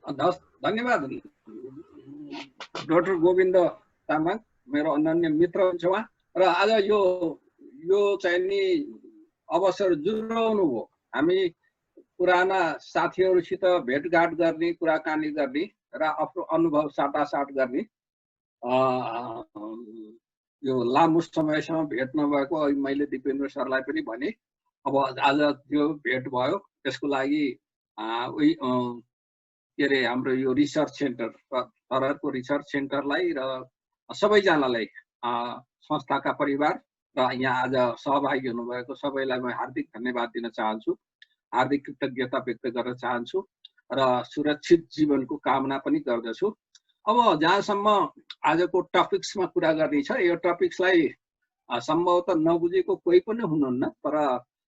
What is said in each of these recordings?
धन्यवाद डाक्टर गोविन्द तामाङ, मेरो अनन्य मित्र हुन्छ उहाँ। र आज यो चाहिँ नि अवसर जुराउनु भयो, हामी पुराना साथीहरूसित भेटघाट गर्ने, कुराकानी गर्ने र आफ्नो अनुभव साटासाट गर्ने। यो लामो समयसम्म भेट नभएको मैले दिपेन्द्र सरलाई पनि भने, अब आज यो भेट भयो, त्यसको लागि के अरे हाम्रो यो रिसर्च सेन्टर तरहको रिसर्च सेन्टरलाई र सबैजनालाई संस्थाका परिवार र यहाँ आज सहभागी हुनुभएको सबैलाई म हार्दिक धन्यवाद दिन चाहन्छु, हार्दिक कृतज्ञता व्यक्त गर्न चाहन्छु र सुरक्षित जीवनको कामना पनि गर्दछु। अब जहाँसम्म आजको टपिक्समा कुरा गर्ने छ, यो टपिक्सलाई सम्भवतः नबुझेको कोही पनि हुनुहुन्न, तर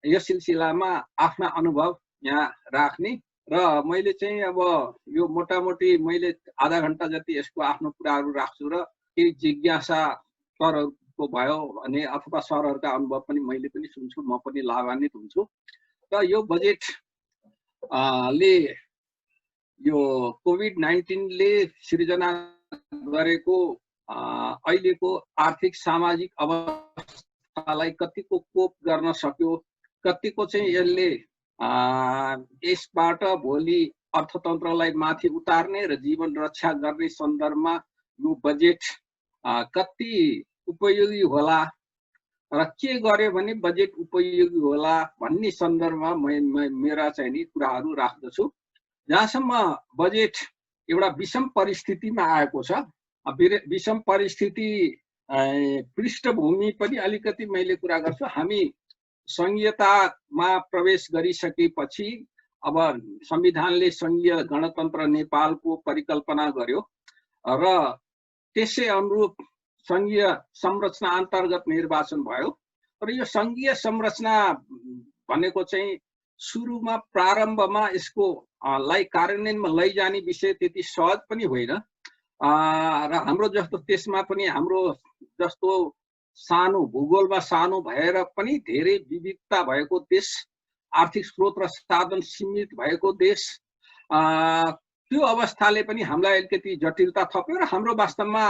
यो सिलसिलामा आफ्ना अनुभव यहाँ राख्ने र मैले चाहिँ अब यो मोटामोटी मैले आधा घण्टा जति यसको आफ्नो कुराहरू राख्छु र केही जिज्ञासा सरहरूको भयो भने अथवा सरहरूका अनुभव पनि मैले पनि सुन्छु, म पनि लाभान्वित हुन्छु। र यो बजेट ले यो कोभिड-19 ले सृजना गरेको अहिलेको आर्थिक सामाजिक अवस्थालाई कतिको कोप गर्न सक्यो, कतिको चाहिँ यसले यसबाट भोलि अर्थतन्त्रलाई माथि उतार्ने र जीवन रक्षा गर्ने सन्दर्भमा यो बजेट कति उपयोगी होला र के गर्यो भने बजेट उपयोगी होला भन्ने सन्दर्भमा मेरा चाहिँ नि कुराहरू राख्दछु। जहाँसम्म बजेट एउटा विषम परिस्थितिमा आएको छ, विषम परिस्थिति पृष्ठभूमि पनि अलिकति मैले कुरा गर्छु। हामी संघीयतामा प्रवेश गरिसकेपछि अब संविधानले संघीय गणतन्त्र नेपालको परिकल्पना गर्यो र त्यसै अनुरूप संघीय संरचना अन्तर्गत निर्वाचन भयो। र यो संघीय संरचना भनेको चाहिँ सुरुमा प्रारम्भमा यसको लाई कार्यान्वयनमा लैजाने विषय त्यति सहज पनि होइन र हाम्रो जस्तो त्यसमा पनि हाम्रो जस्तो सानो भूगोलमा सानो भएर पनि धेरै विविधता भएको देश, आर्थिक स्रोत र साधन सीमित भएको देश, त्यो अवस्थाले पनि हामीलाई अलिकति जटिलता थप्यो र हाम्रो वास्तवमा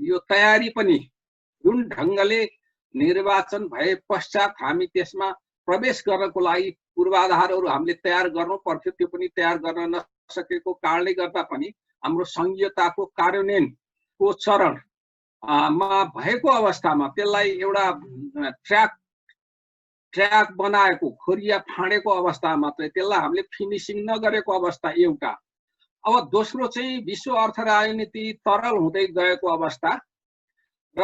यो तयारी पनि जुन ढङ्गले निर्वाचन भए पश्चात हामी त्यसमा प्रवेश गर्नको लागि पूर्वाधारहरू हामीले तयार गर्नु पर्थ्यो, त्यो पनि तयार गर्न नसकेको कारणले गर्दा पनि हाम्रो संघीयताको कार्यान्वयनको चरण मा भएको अवस्थामा त्यसलाई एउटा ट्र्याक बनाएको खोरिया फाँडेको अवस्था मात्रै, त्यसलाई हामीले फिनिसिङ नगरेको अवस्था एउटा। अब दोस्रो चाहिँ विश्व अर्थ राजनीति तरल हुँदै गएको अवस्था र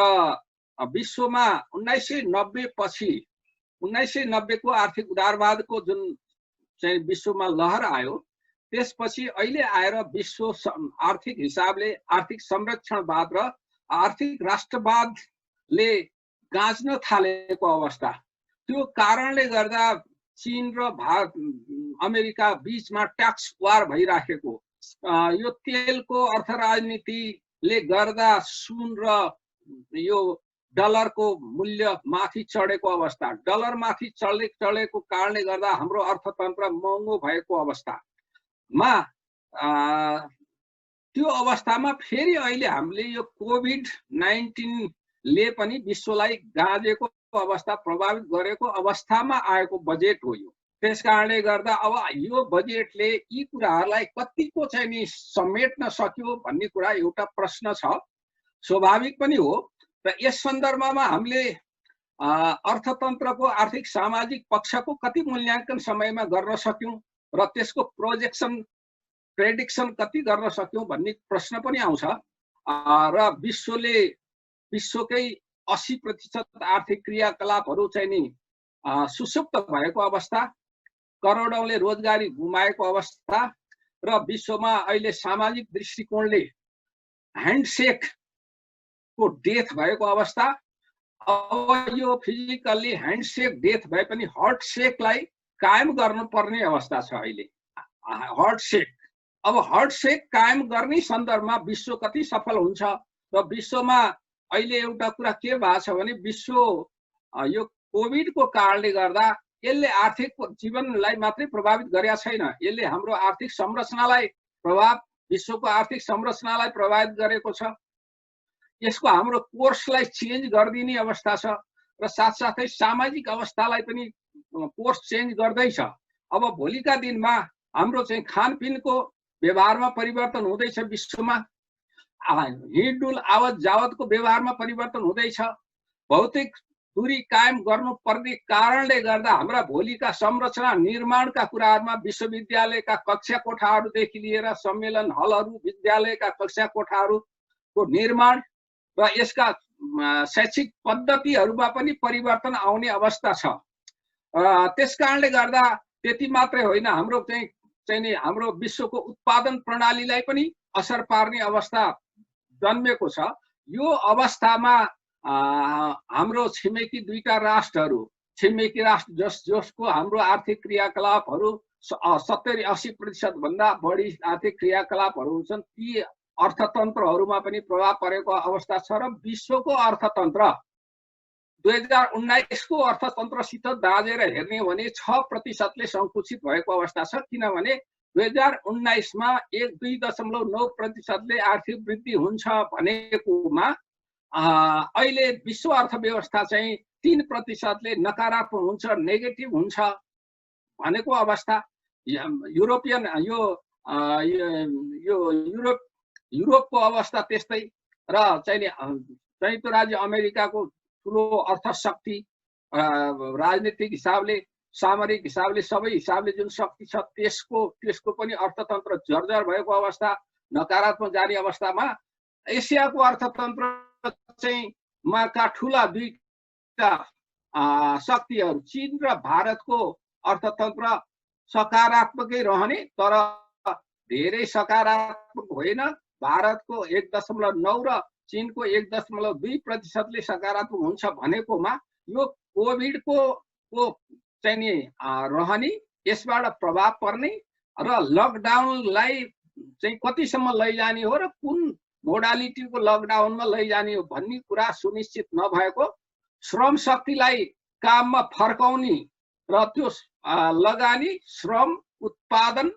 विश्वमा 1990 पछि 1990 को आर्थिक उदारवादको जुन चाहिँ विश्वमा लहर आयो, त्यसपछि अहिले आएर विश्व आर्थिक हिसाबले आर्थिक संरक्षणवाद र आर्थिक राष्ट्रवादले गाँच्न थालेको अवस्था, त्यो कारणले गर्दा चीन र भारत अमेरिका बीचमा ट्याक्स वार भइराखेको, यो तेलको अर्थ राजनीतिले गर्दा सुन र यो डलरको मूल्य माथि चढेको अवस्था, डलर माथि चढेको कारणले गर्दा हाम्रो अर्थतन्त्र महँगो भएको अवस्थामा त्यो अवस्थामा फेरि अहिले हामीले यो कोभिड-19 ले पनि विश्वलाई गाँजेको अवस्था, प्रभावित गरेको अवस्थामा आएको बजेट हो यो। त्यसकारणले गर्दा अब यो बजेटले यी कुराहरूलाई कतिको चाहिँ नि समेट्न सक्यो भन्ने कुरा एउटा प्रश्न छ, स्वाभाविक पनि हो। र यस सन्दर्भमा हामीले अर्थतन्त्रको आर्थिक सामाजिक पक्षको कति मूल्याङ्कन समयमा गर्न सक्यौं र त्यसको प्रेडिक्सन कति गर्न सक्यौं भन्ने प्रश्न पनि आउँछ। र विश्वकै 80% आर्थिक क्रियाकलापहरू चाहिँ नि सुसुप्त भएको अवस्था, करोडौंले रोजगारी गुमाएको अवस्था र विश्वमा अहिले सामाजिक दृष्टिकोणले ह्यान्डसेक को डेथ भएको अवस्था। अब यो फिजिकल्ली ह्यान्डसेक डेथ भए पनि हार्टसेकलाई कायम गर्नुपर्ने अवस्था छ अहिले। हार्टसेक, अब हार्टसेक कायम गर्ने सन्दर्भमा विश्व कति सफल हुन्छ र विश्वमा अहिले एउटा कुरा के भएको छ भने विश्व यो कोभिडको कारणले गर्दा यसले आर्थिक जीवनलाई मात्रै प्रभावित गरेका छैन, यसले हाम्रो आर्थिक संरचनालाई प्रभाव विश्वको आर्थिक संरचनालाई प्रभावित गरेको छ। यसको हाम्रो कोर्सलाई चेन्ज गरिदिने अवस्था छ र साथसाथै सामाजिक अवस्थालाई पनि कोर्स चेन्ज गर्दैछ। अब भोलिका दिनमा हाम्रो चाहिँ खानपिनको व्यवहारमा परिवर्तन हुँदैछ, विश्वमा हिँडडुल आवत जावतको व्यवहारमा परिवर्तन हुँदैछ। भौतिक दूरी कायम गर्नुपर्ने कारणले गर्दा हाम्रा भोलिका संरचना निर्माणका कुराहरूमा विश्वविद्यालयका कक्षा कोठाहरूदेखि लिएर सम्मेलन हलहरू, विद्यालयका कक्षा कोठाहरूको निर्माण र यसका शैक्षिक पद्धतिहरूमा पनि परिवर्तन आउने अवस्था छ। त्यसकारणले गर्दा त्यति मात्रै होइन, हाम्रो चाहिँ हाम्रो विश्वको उत्पादन प्रणालीलाई पनि असर पार्ने अवस्था जन्मेको छ। यो अवस्थामा हाम्रो छिमेकी दुईटा राष्ट्रहरू, छिमेकी राष्ट्र जसको हाम्रो आर्थिक क्रियाकलापहरू 70-80% भन्दा बढी आर्थिक क्रियाकलापहरू छन्, ती अर्थतन्त्रहरूमा पनि प्रभाव परेको अवस्था छ। र विश्वको अर्थतन्त्र 2019 को अर्थतन्त्रसित दाँजेर हेर्ने हो भने 6% सङ्कुचित भएको अवस्था छ। किनभने 2019 मा 1.2.9% आर्थिक वृद्धि हुन्छ भनेकोमा अहिले विश्व अर्थव्यवस्था चाहिँ 3% नकारात्मक हुन्छ, नेगेटिभ हुन्छ भनेको अवस्था। युरोपियन युरोपको अवस्था त्यस्तै र चाहिँ संयुक्त राज्य अमेरिकाको ठुलो अर्थशक्ति राजनीतिक हिसाबले, सामरिक हिसाबले, सबै हिसाबले जुन शक्ति छ त्यसको पनि अर्थतन्त्र जर्जर भएको अवस्था, नकारात्मक जाने अवस्थामा एसियाको अर्थतन्त्र चाहिँ का ठुला दुईटा शक्तिहरू चीन र भारतको अर्थतन्त्र सकारात्मकै रहने, तर धेरै सकारात्मक होइन। भारतको 1.9 र चीनको 1.2% सकारात्मक हुन्छ भनेकोमा यो कोभिडको चाहिँ नि रहने, यसबाट प्रभाव पर्ने र लकडाउनलाई चाहिँ कतिसम्म लैजाने हो र कुन मोडालिटीको लकडाउनमा लैजाने हो भन्ने कुरा सुनिश्चित नभएको, श्रम शक्तिलाई काममा फर्काउने र त्यो लगानी, श्रम, उत्पादन,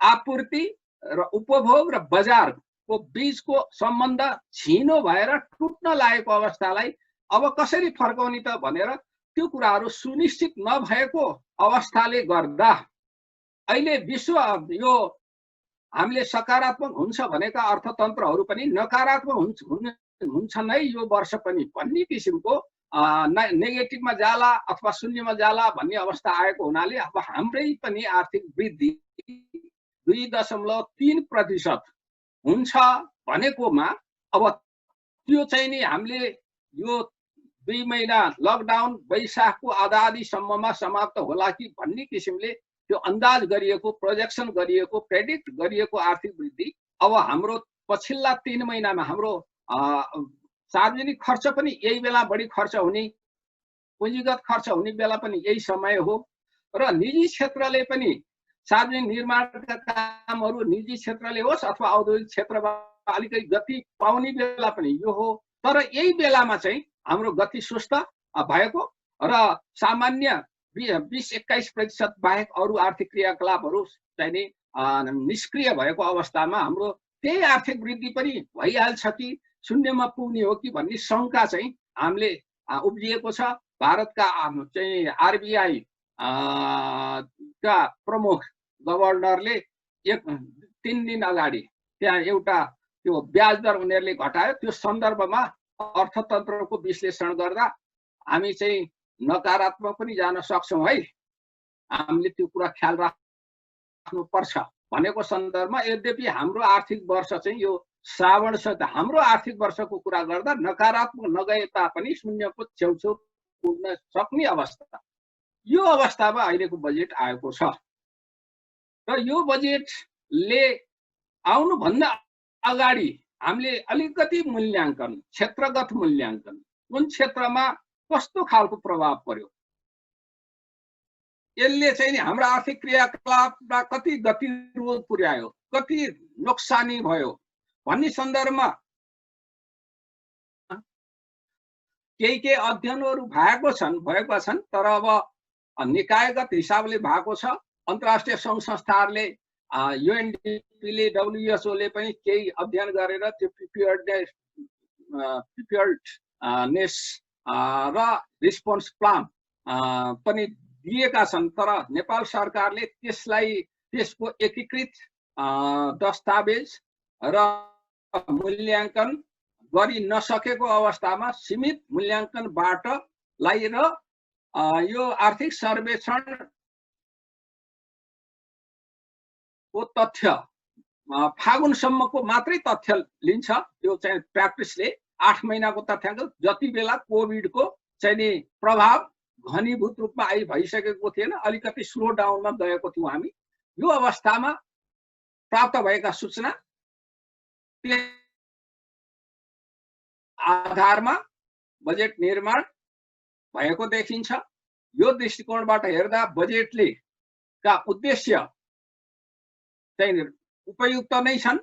आपूर्ति र उपभोग र बजारको बीचको सम्बन्ध छिनो भएर टुट्न लागेको अवस्थालाई अब कसरी फर्काउने त भनेर त्यो कुराहरू सुनिश्चित नभएको अवस्थाले गर्दा अहिले विश्व यो हामीले सकारात्मक हुन्छ भनेका अर्थतन्त्रहरू पनि नकारात्मक हुन्छ नै यो वर्ष पनि भन्ने किसिमको नेगेटिभमा जाला अथवा शून्यमा जाला भन्ने अवस्था आएको हुनाले अब हाम्रै पनि आर्थिक वृद्धि 2.3% हुन्छ भनेकोमा अब त्यो चाहिँ नि हामीले यो 2 महिना लकडाउन वैशाखको आधासम्ममा समाप्त होला कि भन्ने किसिमले त्यो अन्दाज गरिएको, प्रोजेक्सन गरिएको, प्रेडिक्ट गरिएको आर्थिक वृद्धि अब हाम्रो पछिल्ला 3 महिनामा हाम्रो सार्वजनिक खर्च पनि यही बेला बढी खर्च हुने, पुँजीगत खर्च हुने बेला पनि यही समय हो र निजी क्षेत्रले पनि सार्वजनिक निर्माणका कामहरू निजी क्षेत्रले होस् अथवा औद्योगिक क्षेत्रमा अलिकति गति पाउने बेला पनि यो हो। तर यही बेलामा चाहिँ हाम्रो गति सुस्त भएको र सामान्य 20-21% बाहेक अरू आर्थिक क्रियाकलापहरू चाहिँ निष्क्रिय भएको अवस्थामा हाम्रो त्यही आर्थिक वृद्धि पनि भइहाल्छ कि शून्यमा पुग्ने हो कि भन्ने शङ्का चाहिँ हामीले उब्जिएको छ। भारतका चाहिँ आरबीआई का प्रमुख गभर्नरले 3 दिन अगाडि त्यहाँ एउटा त्यो ब्याज दर उनीहरूले घटायो, त्यो सन्दर्भमा अर्थतन्त्रको विश्लेषण गर्दा हामी चाहिँ नकारात्मक पनि जान सक्छौँ है, हामीले त्यो कुरा ख्याल राख्नुपर्छ भनेको सन्दर्भमा। यद्यपि हाम्रो आर्थिक वर्ष चाहिँ यो श्रावण छ, हाम्रो आर्थिक वर्षको कुरा गर्दा नकारात्मक नगए तापनि शून्यको छेउछेउ पुग्न सक्ने अवस्था, यो अवस्थामा अहिलेको बजेट आएको छ। र यो बजेटले आउनुभन्दा अगाडि हामीले अलिकति मूल्याङ्कन, क्षेत्रगत मूल्याङ्कन, कुन क्षेत्रमा कस्तो खालको प्रभाव पर्यो, यसले चाहिँ नि हाम्रो आर्थिक क्रियाकलापमा कति गतिरोध पुर्यायो, कति नोक्सानी भयो भन्ने सन्दर्भमा केही अध्ययनहरू भएका छन्, तर अब निकायगत हिसाबले भएको छ। अन्तर्राष्ट्रिय सङ्घ संस्थाहरूले युएनडिपीले WHO ले पनि केही अध्ययन गरेर त्यो प्रिपेयर्डनेस र रिस्पोन्स प्लान पनि दिएका छन्। तर नेपाल सरकारले त्यसको एकीकृत दस्तावेज र मूल्याङ्कन गरि नसकेको अवस्थामा सीमित मूल्याङ्कनबाट लाई र यो आर्थिक सर्वेक्षण को तथ्य फागुनसम्मको मात्रै तथ्य लिन्छ। त्यो चाहिँ प्र्याक्टिसले 8 महिनाको तथ्याङ्क जति बेला कोभिडको चाहिँ नि प्रभाव घनीभूत रूपमा भइसकेको थिएन, अलिकति स्लो डाउनमा गएको थियौँ हामी। यो अवस्थामा प्राप्त भएका सूचना आधारमा बजेट निर्माण भएको देखिन्छ। यो दृष्टिकोणबाट हेर्दा बजेटले का उद्देश्य चाहिँ उपयुक्त नै छन्।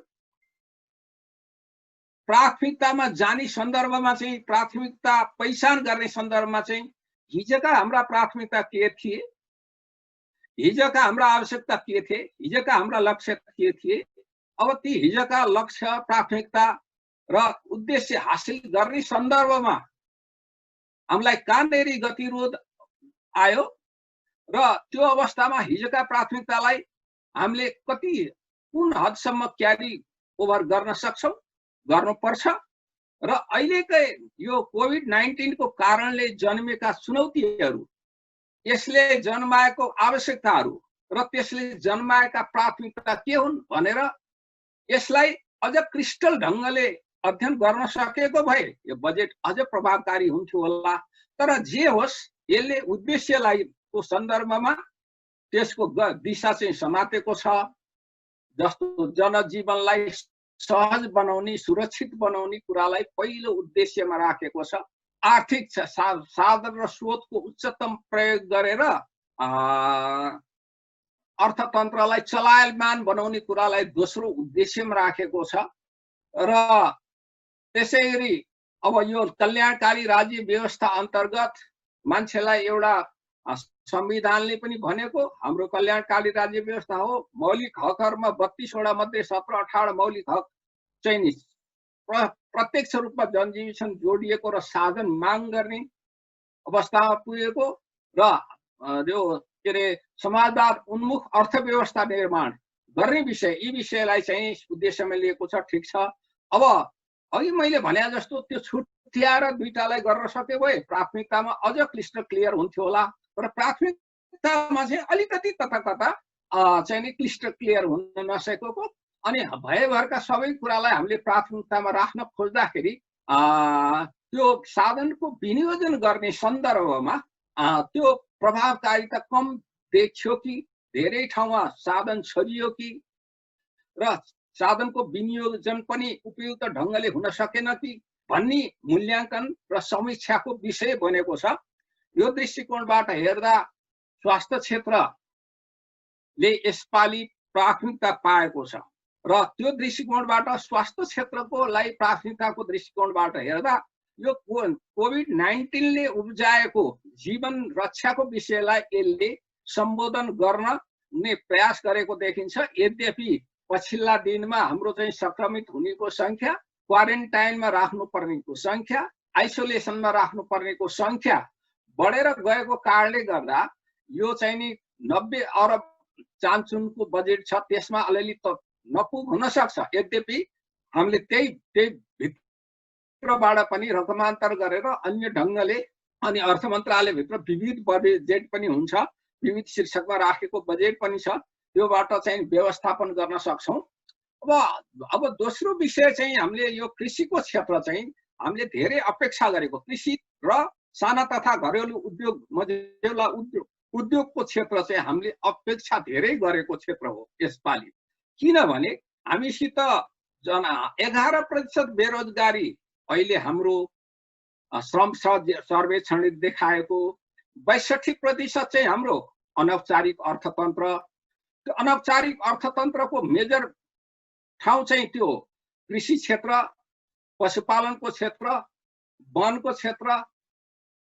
प्राथमिकतामा जाने सन्दर्भमा चाहिँ प्राथमिकता पहिचान गर्ने सन्दर्भमा चाहिँ हिजोका हाम्रा प्राथमिकता के थिए, हिजोका हाम्रा आवश्यकता के थिए, हिजोका हाम्रा लक्ष्य के थिए, अब ती हिजोका लक्ष्य प्राथमिकता र उद्देश्य हासिल गर्ने सन्दर्भमा हामीलाई कहाँनेरि गतिरोध आयो र त्यो अवस्थामा हिजोका प्राथमिकतालाई हामीले कति कुन हदसम्म क्यारी ओभर गर्न सक्छौं, गर्नुपर्छ र अहिलेकै यो कोभिड-19 को कारणले जन्मेका चुनौतीहरू, यसले जन्माएको आवश्यकताहरू र त्यसले जन्माएका प्राथमिकता के हुन् भनेर यसलाई अझ क्रिस्टल ढङ्गले अध्ययन गर्न सकेको भए यो बजेट अझ प्रभावकारी हुन्थ्यो होला। तर जे होस्, यसले उद्देश्यलाई को सन्दर्भमा त्यसको दिशा चाहिँ समातेको छ। जस्तो जनजीवनलाई सहज बनाउने, सुरक्षित बनाउने कुरालाई पहिलो उद्देश्यमा राखेको छ। आर्थिक साधन र स्रोतको उच्चतम प्रयोग गरेर अर्थतन्त्रलाई चलायमान बनाउने कुरालाई दोस्रो उद्देश्यमा राखेको छ। र त्यसैगरी अब यो कल्याणकारी राज्य व्यवस्था अन्तर्गत मान्छेलाई एउटा संविधानले पनि भनेको हाम्रो कल्याणकारी राज्य व्यवस्था हो। मौलिक हकहरुमा 32 वटा मध्ये 17-18 मौलिक हक चाहिँ नि प्रत्यक्ष रूपमा जनजीवितसँग जोडिएको र साधन माग गर्ने अवस्थामा पुगेको र यो के रे समाजवाद उन्मुख अर्थव्यवस्था निर्माण गर्ने विषय, यी विषयलाई चाहिँ उद्देश्यमा लिएको छ। ठिक छ। अब अघि मैले भने जस्तो त्यो छुट्याएर दुईटालाई गर्न सके भए प्राथमिकतामा अझ क्लिस्टर क्लियर हुन्थ्यो होला। तर प्राथमिकतामा चाहिँ अलिकति कता चाहिँ नि क्लिस्टर क्लियर हुन नसकेको अनि भएभरका सबै कुरालाई हामीले प्राथमिकतामा राख्न खोज्दाखेरि त्यो साधनको विनियोजन गर्ने सन्दर्भमा त्यो प्रभावकारिता कम देखियो कि धेरै ठाउँमा साधन छरियो कि र साधनको विनियोजन पनि उपयुक्त ढङ्गले हुन सकेन कि भन्ने मूल्याङ्कन र समीक्षाको विषय बनेको छ। यो दृष्टिकोणबाट हेर्दा स्वास्थ्य क्षेत्रले यसपालि प्राथमिकता पाएको छ र त्यो दृष्टिकोणबाट स्वास्थ्य क्षेत्रको लागि प्राथमिकताको दृष्टिकोणबाट हेर्दा यो कोभिड-19 ले उब्जाएको जीवन रक्षाको विषयलाई यसले सम्बोधन गर्ने प्रयास गरेको देखिन्छ। यद्यपि पछिल्ला दिनमा हाम्रो चाहिँ संक्रमित हुनेको संख्या, क्वारेन्टाइनमा राख्नुपर्नेको संख्या, आइसोलेसनमा राख्नुपर्नेको संख्या बढेर गएको कारणले गर्दा यो चाहिँ नि 90 अरब चान्चुनको बजेट छ, त्यसमा अलिअलि त नपुग हुन सक्छ। यद्यपि हामीले त्यही भित्रबाट पनि रकमान्तर गरेर अन्य ढङ्गले अनि अर्थ मन्त्रालयभित्र विविध बजेट पनि हुन्छ, विविध शीर्षकमा राखेको बजेट पनि छ, त्योबाट चाहिँ व्यवस्थापन गर्न सक्छौं। अब दोस्रो विषय चाहिँ हामीले यो कृषिको क्षेत्र चाहिँ हामीले धेरै अपेक्षा गरेको, कृषि र साना तथा घरेलु उद्योग मझौला उद्योगको क्षेत्र चाहिँ हामीले अपेक्षा धेरै गरेको क्षेत्र हो यसपालि। किनभने हामीसित 11% बेरोजगारी अहिले हाम्रो श्रम सर्वेक्षणले देखाएको, 62% चाहिँ हाम्रो अनौपचारिक अर्थतन्त्र। त्यो अनौपचारिक अर्थतन्त्रको मेजर ठाउँ चाहिँ त्यो कृषि क्षेत्र, पशुपालनको क्षेत्र, वनको क्षेत्र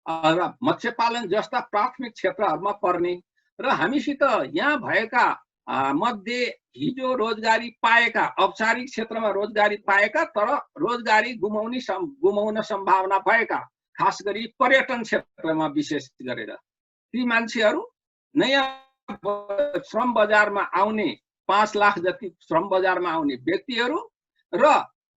र मत्स्यपालन जस्ता प्राथमिक क्षेत्रहरूमा पर्ने र हामीसित यहाँ भएका मध्ये हिजो रोजगारी पाएका, औपचारिक क्षेत्रमा रोजगारी पाएका तर रोजगारी गुमाउन सम्भावना भएका, खास गरी पर्यटन क्षेत्रमा विशेष गरेर ती मान्छेहरू नयाँ श्रम बजारमा आउने 5 लाख जति श्रम बजारमा आउने व्यक्तिहरू र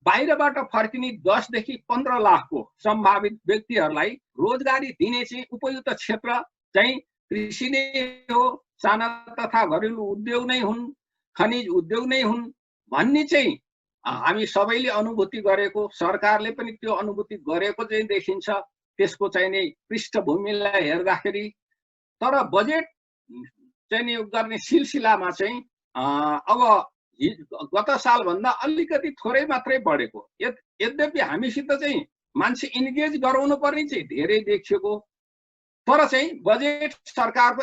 बाहिरबाट फर्किने 10 देखि 15 लाखको सम्भावित व्यक्तिहरूलाई रोजगारी दिने चाहिँ उपयुक्त क्षेत्र चाहिँ कृषि नै हो, साना तथा घरेलु उद्योग नै हुन्, खनिज उद्योग नै हुन् भन्ने चाहिँ हामी सबैले अनुभूति गरेको, सरकारले पनि त्यो अनुभूति गरेको चाहिँ देखिन्छ। त्यसको चाहिँ नि पृष्ठभूमिलाई हेर्दाखेरि तर बजेट चाहिँ नि गर्ने सिलसिलामा चाहिँ अब गत सालभन्दा अलिकति थोरै मात्रै बढेको, यद्यपि हामीसित चाहिँ मान्छे इन्गेज गराउनु पर्ने चाहिँ धेरै देखिएको, तर चाहिँ बजेट सरकारको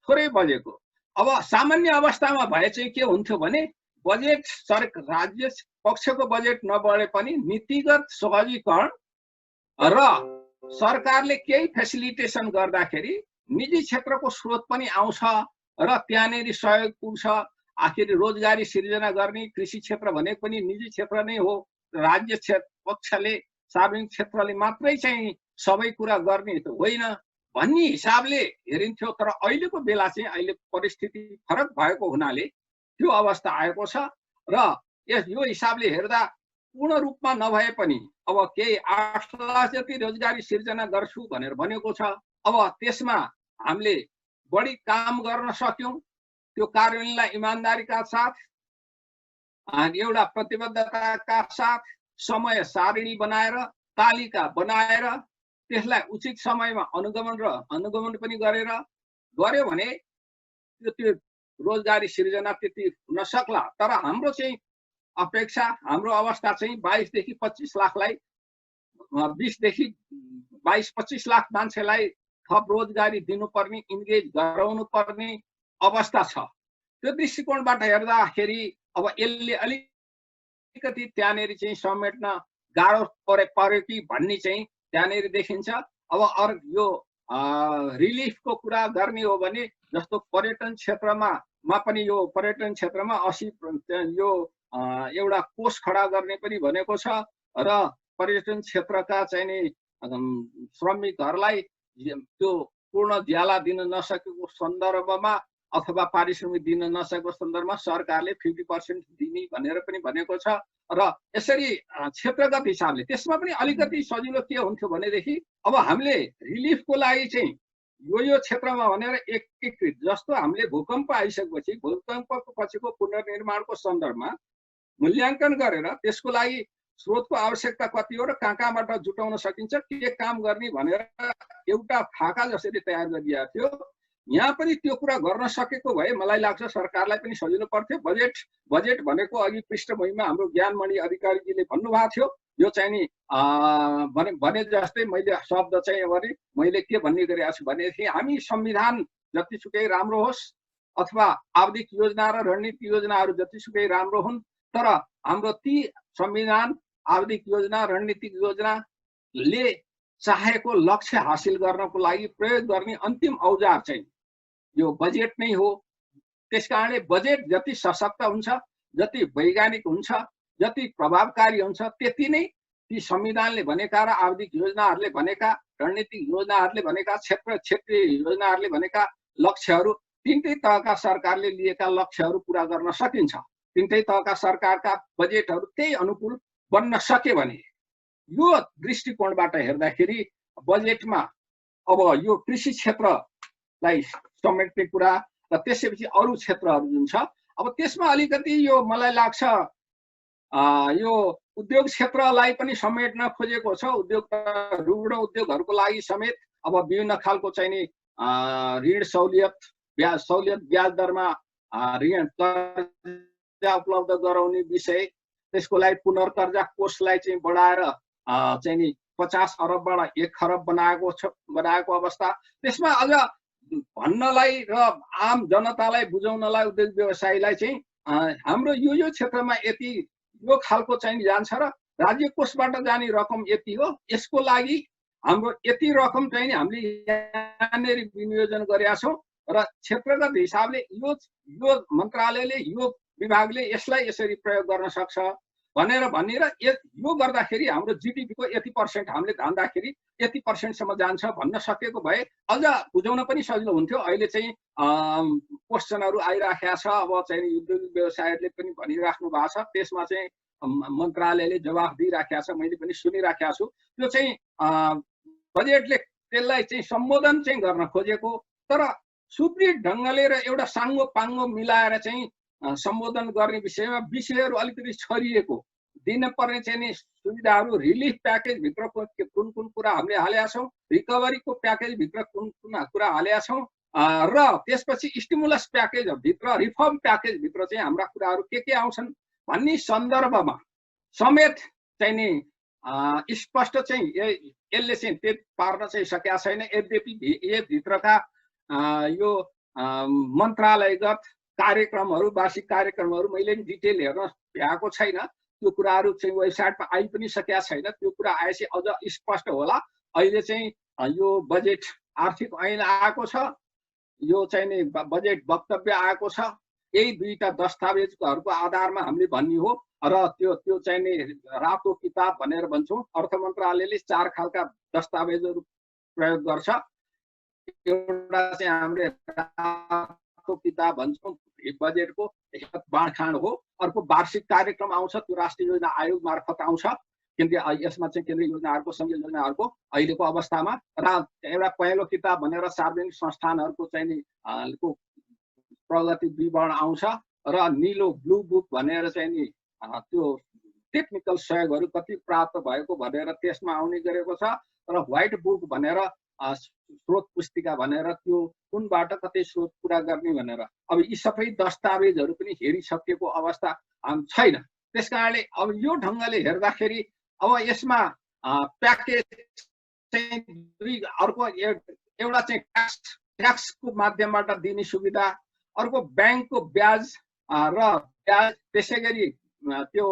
थोरै बजेको। अब सामान्य अवस्थामा भए चाहिँ के हुन्थ्यो भने बजेट राज्य पक्षको बजेट नबढे पनि नीतिगत सहजीकरण र सरकारले केही फेसिलिटेसन गर्दाखेरि निजी क्षेत्रको स्रोत पनि आउँछ र त्यहाँनेरि सहयोग पुग्छ। आखिर रोजगारी सिर्जना गर्ने कृषि क्षेत्र भनेको पनि निजी क्षेत्र नै हो, राज्य पक्षले सार्वजनिक क्षेत्रले मात्रै चाहिँ सबै कुरा गर्ने त होइन भन्ने हिसाबले हेरिन्थ्यो। तर अहिलेको बेला चाहिँ अहिले परिस्थिति फरक भएको हुनाले त्यो अवस्था आएको छ र यो हिसाबले हेर्दा पूर्ण रूपमा नभए पनि अब केही 8 लाख जति रोजगारी सिर्जना गर्छु भनेर भनेको छ। अब त्यसमा हामीले बढी काम गर्न सक्यौं, त्यो कार्यान्वयनलाई इमानदारीका साथ एउटा प्रतिबद्धताका साथ समय सारणी बनाएर तालिका बनाएर त्यसलाई उचित समयमा अनुगमन पनि गरेर गर्यो भने त्यो रोजगारी सिर्जना त्यति हुन सक्ला। तर हाम्रो चाहिँ अपेक्षा, हाम्रो अवस्था चाहिँ 22 देखि 25 लाखलाई 20 देखि 22-25 लाख मान्छेलाई थप रोजगारी दिनुपर्ने, इन्गेज गराउनु पर्ने अवस्था छ। त्यो दृष्टिकोणबाट हेर्दाखेरि अब यसले अलिकति त्यहाँनेरि चाहिँ समेट्न गाह्रो पर्यो कि भन्ने चाहिँ त्यहाँनेरि देखिन्छ। अब यो रिलिफको कुरा गर्ने हो भने जस्तो पर्यटन क्षेत्रमा पनि यो पर्यटन क्षेत्रमा 80 यो एउटा कोष खडा गर्ने पनि भनेको छ र पर्यटन क्षेत्रका चाहिँ नि श्रमिकहरूलाई त्यो पूर्ण ज्याला दिन नसकेको सन्दर्भमा अथवा पारिश्रमिक दिन नसकेको सन्दर्भमा सरकारले 50% दिने भनेर पनि भनेको छ र यसरी क्षेत्रगत हिसाबले त्यसमा पनि अलिकति सजिलो के हुन्थ्यो भनेदेखि अब हामीले रिलिफको लागि चाहिँ यो क्षेत्रमा भनेर एकीकृत जस्तो हामीले भूकम्प आइसकेपछि भूकम्पको पछिको पुनर्निर्माणको सन्दर्भमा मूल्याङ्कन गरेर त्यसको लागि स्रोतको आवश्यकता कति हो र कहाँबाट जुटाउन सकिन्छ, के काम गर्ने भनेर एउटा खाका जसरी तयार गरिएको थियो। यहाँ पनि त्यो कुरा गर्न सकेको भए मलाई लाग्छ सरकारलाई पनि सजिलो पर्थ्यो। बजेट भनेको अघि पृष्ठभूमिमा हाम्रो ज्ञानमणि अधिकारीजीले भन्नुभएको थियो, यो चाहिँ नि भने जस्तै मैले शब्द चाहिँ भने मैले के भन्ने गरेको छु भनेदेखि हामी संविधान जतिसुकै राम्रो होस् अथवा आवधिक योजना र रणनीति योजनाहरू जतिसुकै राम्रो हुन्, तर हाम्रो ती संविधान, आवधिक योजना, रणनीतिक योजनाले चाहेको लक्ष्य हासिल गर्नको लागि प्रयोग गर्ने अन्तिम औजार चाहिँ यो बजेट नै हो। त्यसकारणले बजेट जति सशक्त हुन्छ, जति वैज्ञानिक हुन्छ, जति प्रभावकारी हुन्छ, त्यति नै ती संविधानले भनेका र आवधिक योजनाहरूले भनेका, रणनीतिक योजनाहरूले भनेका, क्षेत्रीय योजनाहरूले भनेका लक्ष्यहरू, तीनटै तहका सरकारले लिएका लक्ष्यहरू पूरा गर्न सकिन्छ। तीनटै तहका सरकारका बजेटहरू त्यही अनुकूल बन्न सके भने यो दृष्टिकोणबाट हेर्दाखेरि बजेटमा अब यो कृषि क्षेत्रलाई समेट्ने कुरा र त्यसपछि अरू क्षेत्रहरू जुन छ, अब त्यसमा अलिकति यो मलाई लाग्छ यो उद्योग क्षेत्रलाई पनि समेट्न खोजेको छ। ऋण उद्योगहरूको लागि समेत अब विभिन्न खालको चाहिँ नि ऋण सहुलियत ब्याज दरमा ऋण कर्जा उपलब्ध गराउने विषय, त्यसको लागि पुनर्कर्जा कोषलाई चाहिँ बढाएर चाहिँ नि 50 अरबबाट 1 खरब बनाएको अवस्था। त्यसमा अझ भन्नलाई र आम जनतालाई बुझाउनलाई उद्योग व्यवसायीलाई चाहिँ हाम्रो यो क्षेत्रमा यति यो खालको चाहिँ जान्छ र राज्य कोषबाट जाने रकम यति हो, यसको लागि हाम्रो यति रकम चाहिँ हामीले यहाँनेरि विनियोजन गरेका छौँ र क्षेत्रगत हिसाबले यो मन्त्रालयले यो विभागले यसलाई यसरी प्रयोग गर्न सक्छ भनेर यो गर्दाखेरि हाम्रो जीडीपी को यति % हामीले धान्दाखेरि यति % जान्छ भन्न सकेको भए अझ बुझाउन पनि सजिलो हुन्थ्यो। अहिले चाहिँ क्वेशनहरु आइराखेको छ, अब चाहिँ उद्योग व्यवसायहरूले पनि भनिराख्नु भएको छ, त्यसमा चाहिँ मन्त्रालयले जवाफ दिइराखेको छ, मैले पनि सुनिराखेको छु। त्यो चाहिँ बजेटले त्यसलाई चाहिँ सम्बोधन चाहिँ गर्न खोजेको, तर सुदृढ ढंगले र एउटा साङ्गो पाङ्गो मिलाएर चाहिँ सम्बोधन गर्ने विषयहरु अलिकति छरिएको दिन पर्ने चाहिँ नि सुविधाहरु, रिलिफ प्याकेज भित्र कुन कुन कुरा हामीले हालेका छौं, रिकभरी को प्याकेज भित्र कुन कुन कुरा हालेका छौं र त्यसपछि स्टिमुलस प्याकेज भित्र, रिफर्म प्याकेज भित्र चाहिँ हाम्रा कुराहरु के आउँछन् भन्ने सन्दर्भमा समेत चाहिँ नि स्पष्ट चाहिँ यसले चाहिँ त्यति पार्न चाहिँ सकेका छैन। यद्यपि यो भित्रका यो मन्त्रालयगत कार्यक्रमहरु, वार्षिक कार्यक्रमहरु मैले डिटेल हेर्न भ्याएको छैन, त्यो कुराहरु चाहिँ वेबसाइटमा आइ पनि सकेका छैन। त्यो कुरा आएपछि अझ स्पष्ट होला। अहिले चाहिँ यो बजेट आर्थिक ऐन आएको छ, यो चाहिँ नि बजेट वक्तव्य आएको छ, यही दुईटा दस्तावेजहरुको आधारमा हामीले भन्ने हो र त्यो चाहिँ नि रातो किताब भनेर भन्छौं। अर्थ मन्त्रालयले 4 खालका दस्तावेजहरु प्रयोग गर्छ। एउटा चाहिँ हामीले रातो किताब भन्छौं, बजेटको बाँडखाँड हो। अर्को वार्षिक कार्यक्रम आउँछ, त्यो राष्ट्रिय योजना आयोग मार्फत आउँछ। यसमा चाहिँ केन्द्रीय योजनाहरुको, संघीय योजनाहरुको अहिलेको अवस्थामा र एउटा पहिलो किताब भनेर सार्वजनिक संस्थानहरुको चाहिँ नि प्रगति विवरण आउँछ र नीलो ब्लू बुक भनेर चाहिँ नि त्यो टेक्निकल सहयोगहरु कति प्राप्त भएको भनेर त्यसमा आउने गरेको छ र व्हाइट बुक भनेर स्रोत पुस्तिका भनेर त्यो कुनबाट कतै स्रोत पूरा गर्ने भनेर। अब यी सबै दस्तावेजहरु पनि हेरिसकेको अवस्था छैन। त्यसकारणले अब यो ढंगले हेर्दाखेरि अब यसमा प्याकेज चाहिँ अर्को एउटा चाहिँ ट्याक्सको माध्यमबाट दिने सुविधा, अर्को बैंकको ब्याज र ब्याज, त्यसैगरी त्यो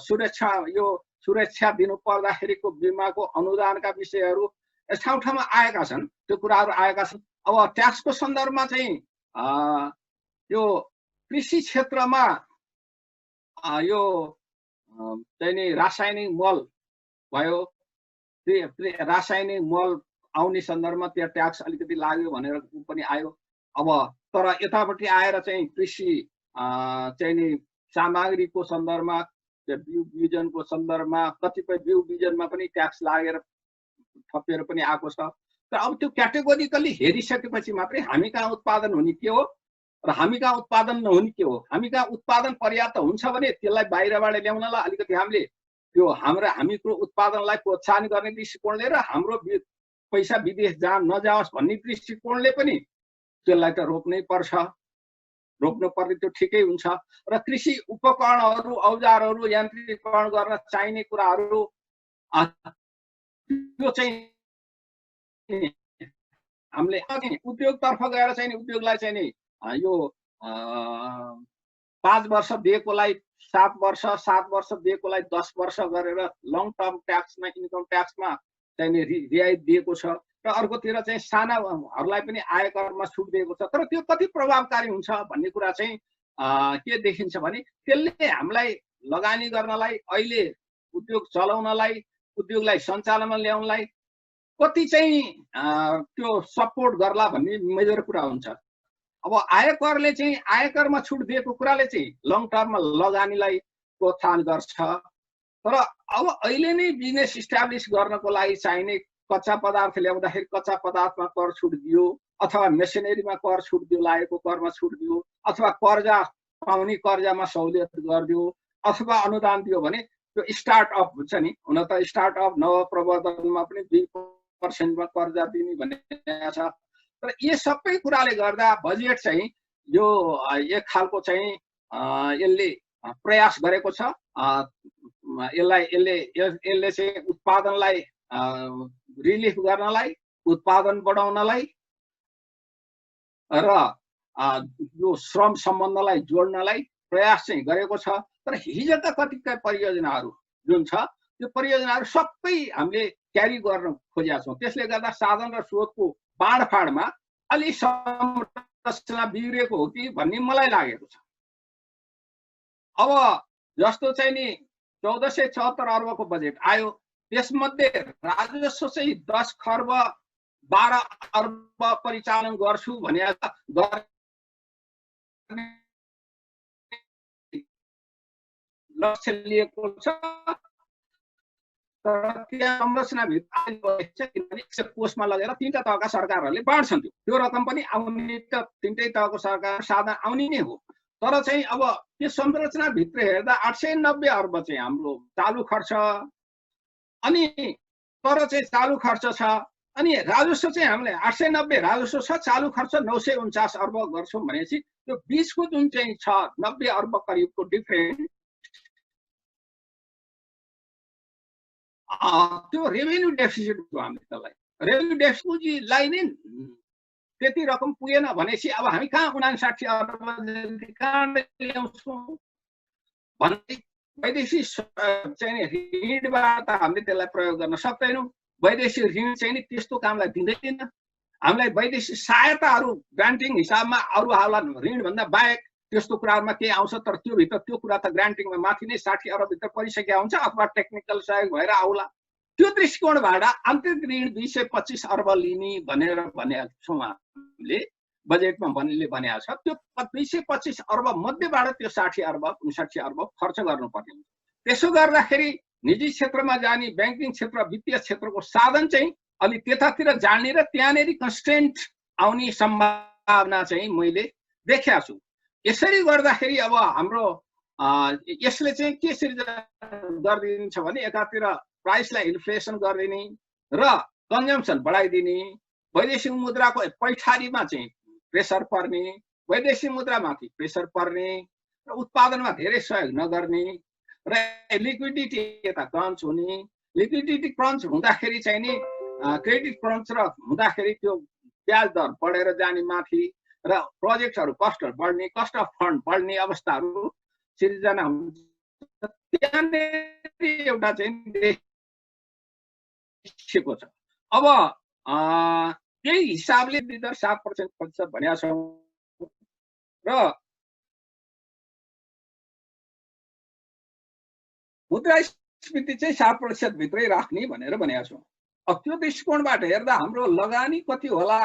सुरक्षा दिनु पर्दाखेरिको बीमाको अनुदानका विषयहरु यस ठाउँमा आएका छन्। त्यो कुराहरु आएका छन्। अब ट्याक्सको सन्दर्भमा चाहिँ यो कृषि क्षेत्रमा यो चाहिँ नि रासायनिक मल भयो, रासायनिक मल आउने सन्दर्भमा त्यो ट्याक्स अलिकति लाग्यो भनेर पनि आयो। अब तर यतापट्टि आएर चाहिँ कृषि चाहिँ नि सामग्रीको सन्दर्भमा, बिउ बिजनको सन्दर्भमा, कतिपय बिउ बिजनमा पनि ट्याक्स लागेर थपेर पनि आएको छ। तर अब त्यो क्याटेगोरिकली हेरिसकेपछि मात्रै हामी कहाँ उत्पादन हुने के हो र हामी कहाँ उत्पादन नहुने के हो, हामी कहाँ उत्पादन पर्याप्त हुन्छ भने त्यसलाई बाहिरबाट ल्याउनलाई अलिकति हामीले त्यो हामीको उत्पादनलाई प्रोत्साहन गर्ने दृष्टिकोणले र हाम्रो पैसा विदेश नजाओस् भन्ने दृष्टिकोणले पनि त्यसलाई त रोक्नै पर्छ। रोक्नु पर्ने त्यो ठिकै हुन्छ। र कृषि उपकरणहरु, औजारहरु, यान्त्रिकीकरण गर्न चाहिने कुराहरु त्यो चाहिँ हामीले उद्योगतर्फ गएर चाहिँ उद्योगलाई चाहिँ नि यो 5 वर्ष दिएकोलाई 7 वर्ष, 7 वर्ष दिएकोलाई 10 वर्ष गरेर लङ टर्म ट्याक्समा, इन्कम ट्याक्समा चाहिँ नि रियायत दिएको छ र अर्कोतिर चाहिँ सानाहरूलाई पनि आयकरमा छुट दिएको छ। तर त्यो कति प्रभावकारी हुन्छ भन्ने कुरा चाहिँ के देखिन्छ भने त्यसले हामीलाई लगानी गर्नलाई, अहिले उद्योग चलाउनलाई, उद्योगलाई सञ्चालनमा ल्याउनलाई कति चाहिँ त्यो सपोर्ट गर्ला भन्ने मेजर कुरा हुन्छ। अब आयकरले चाहिँ आयकरमा छुट दिएको कुराले चाहिँ लङ टर्ममा लगानीलाई प्रोत्साहन गर्छ। तर अब अहिले नै बिजनेस इस्टाब्लिश गर्नको लागि चाहिने कच्चा पदार्थ ल्याउँदाखेरि कच्चा पदार्थमा कर छुट दियो, अथवा मेसिनरीमा कर छुट दियो, लागेको करमा छुट दियो, अथवा कर्जा पाउने कर्जामा सहुलियत गरिदियो, अथवा अनुदान दियो भने त्यो स्टार्टअप हुन्छ नि। हुन त स्टार्टअप नवप्रवर्धनमा पनि 2% मा कर्जा दिने भनेको छ। तर यी सबै कुराले गर्दा बजेट चाहिँ यो एक खालको चाहिँ यसले प्रयास गरेको छ। यसले चाहिँ उत्पादनलाई रिलिफ गर्नलाई, उत्पादन बढाउनलाई र यो श्रम सम्बन्धलाई जोड्नलाई प्रयास चाहिँ गरेको छ। तर हिजोका कतिपय परियोजनाहरू जुन छ त्यो परियोजनाहरू सबै हामीले क्यारी गर्न खोजेका छौँ। त्यसले गर्दा साधन र स्रोतको बाँडफाँडमा अलि संरचना बिग्रेको हो कि भन्ने मलाई लागेको छ। अब जस्तो चाहिँ नि 1474 अर्बको बजेट आयो, त्यसमध्ये राजस्व चाहिँ 10 खर्ब 12 अर्ब परिचालन गर्छु भने लक्ष्य लिएको छ। तर त्यहाँ संरचनाभित्र कोषमा लगेर 3टा तहका सरकारहरूले बाँड्छन्। त्यो रकम पनि आउने त 3टै तहको सरकार साधन आउने नै हो। तर चाहिँ अब त्यो संरचनाभित्र हेर्दा 890 अर्ब चाहिँ हाम्रो चालु खर्च, अनि तर चाहिँ चालु खर्च छ, अनि राजस्व चाहिँ हामीले 890 राजस्व छ, चालु खर्च 949 अर्ब गर्छौँ भनेपछि त्यो बीचको जुन चाहिँ छ 90 अर्ब करिबको डिफरेन्स, त्यो रेभेन्यू डेफिसिट हो। हामीले त्यसलाई रेभेन्यू डेफिसिटलाई नै त्यति रकम पुगेन भनेपछि अब हामी कहाँ 59 अर्ब कहाँ ल्याउँछौँ भन्ने वैदेशिक चाहिँ ऋणबाट हामीले त्यसलाई प्रयोग गर्न सक्दैनौँ। वैदेशिक ऋण चाहिँ नि त्यस्तो कामलाई दिँदैन। हामीलाई वैदेशिक सहायताहरू ग्रान्टिङ हिसाबमा अरू हाउला ऋणभन्दा बाहेक त्यस्तो कुराहरूमा केही आउँछ, तर त्यो भित्र त्यो कुरा त ग्रान्टिङमा माथि नै 60 अर्ब भित्र परिसकेका हुन्छ अथवा टेक्निकल सहयोग भएर आउला। त्यो दृष्टिकोणबाट आन्तरिक ऋण 225 अर्ब लिने भनेर भनेका छौँ हामीले, बजेटमा भनेको छ। त्यो 225 अर्ब मध्येबाट त्यो 60 अर्ब 59 अर्ब खर्च गर्नुपर्ने हुन्छ। त्यसो गर्दाखेरि निजी क्षेत्रमा जाने ब्याङ्किङ क्षेत्र वित्तीय क्षेत्रको साधन चाहिँ अलि त्यतातिर जाने र त्यहाँनेरि कन्स्टेन्ट आउने सम्भावना चाहिँ मैले देखेको छु। यसरी गर्दाखेरि अब हाम्रो यसले चाहिँ के सिर्जना गरिदिन्छ भने एकातिर प्राइसलाई इन्फ्लेसन गरिदिने र कन्जम्सन बढाइदिने, वैदेशिक मुद्राको पैठारीमा चाहिँ प्रेसर पर्ने, वैदेशिक मुद्रामाथि प्रेसर पर्ने र उत्पादनमा धेरै सहयोग नगर्ने र लिक्विडिटी यता क्रन्च हुने। लिक्विडिटी क्रन्च हुँदाखेरि चाहिँ नि क्रेडिट क्रन्च र हुँदाखेरि त्यो ब्याज दर बढेर जाने माथि र प्रोजेक्टहरू कस्टहरू बढ्ने, कस्ट अफ फन्ड बढ्ने अवस्थाहरू सिर्जना हुन्छ। त्यहाँनिर एउटा चाहिँ देखिएको छ। अब त्यही हिसाबले दर 7% भनेका छौँ र मुद्रास्फीति चाहिँ 7% भित्रै राख्ने भनेर भनेका छौँ। अब त्यो दृष्टिकोणबाट हेर्दा हाम्रो लगानी कति होला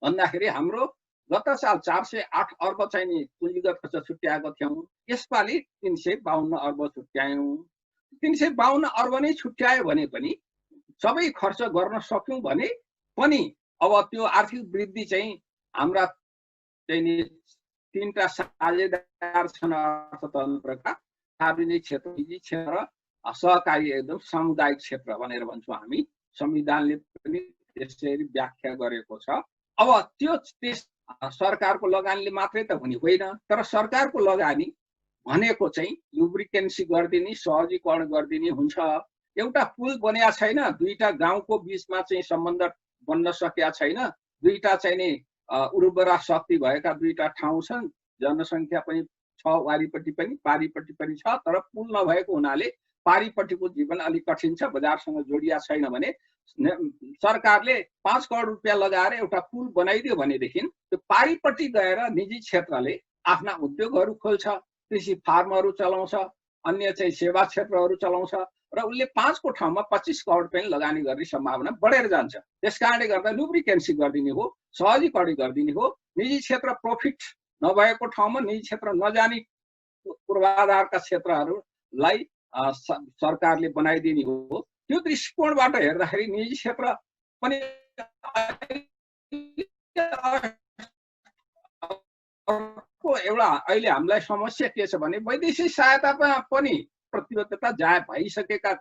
भन्दाखेरि हाम्रो गत साल 408 अर्ब चाहिँ नि पुँजीगत खर्च छुट्याएको थियौँ, यसपालि 352 अर्ब छुट्यायौँ। 352 अर्ब नै छुट्यायो भने पनि सबै खर्च गर्न सक्यौँ भने पनि अब त्यो आर्थिक वृद्धि चाहिँ हाम्रा चाहिँ नि 3टा साझेदार छन् अर्थतन्त्रका, सार्वजनिक क्षेत्र, निजी क्षेत्र, सहकारी एकदम सामुदायिक क्षेत्र भनेर भन्छौँ हामी। संविधानले पनि त्यसरी व्याख्या गरेको छ। अब त्यो सरकारको लगानीले मात्रै त हुने होइन, तर सरकारको लगानी भनेको चाहिँ लुब्रिकेन्सी गरिदिने, सहजीकरण गरिदिने हुन्छ। एउटा पुल बनिया छैन, 2टा गाउँको बीचमा चाहिँ सम्बन्ध बन्न सकेका छैन, 2टा चाहिँ नि उर्वरा शक्ति भएका 2टा ठाउँ छन्, जनसङ्ख्या पनि छ वारिपट्टि पनि पारिपट्टि पनि छ, तर पुल नभएको हुनाले पारिपट्टिको जीवन अलिक कठिन छ, बजारसँग जोडिया छैन भने सरकारले 5 करोड रुपियाँ लगाएर एउटा पुल बनाइदियो भनेदेखि त्यो पारिपट्टि गएर निजी क्षेत्रले आफ्ना उद्योगहरू खोल्छ, कृषि फार्महरू चलाउँछ, अन्य चाहिँ सेवा क्षेत्रहरू चलाउँछ र उसले 5 को ठाउँमा 25 करोड पनि लगानी गर्ने सम्भावना बढेर जान्छ। त्यसकारणले गर्दा लुब्रिकेन्सी गरिदिने हो, सहजीकरण गरिदिने हो। निजी क्षेत्र प्रफिट नभएको ठाउँमा निजी क्षेत्र नजाने पूर्वाधारका क्षेत्रहरूलाई सरकारले बनाइदिने हो। त्यो दृष्टिकोणबाट हेर्दाखेरि निजी क्षेत्र पनि एउटा अहिले हामीलाई समस्या के छ भने वैदेशिक सहायतामा पनि प्रतिबद्धता जाय भइसकेका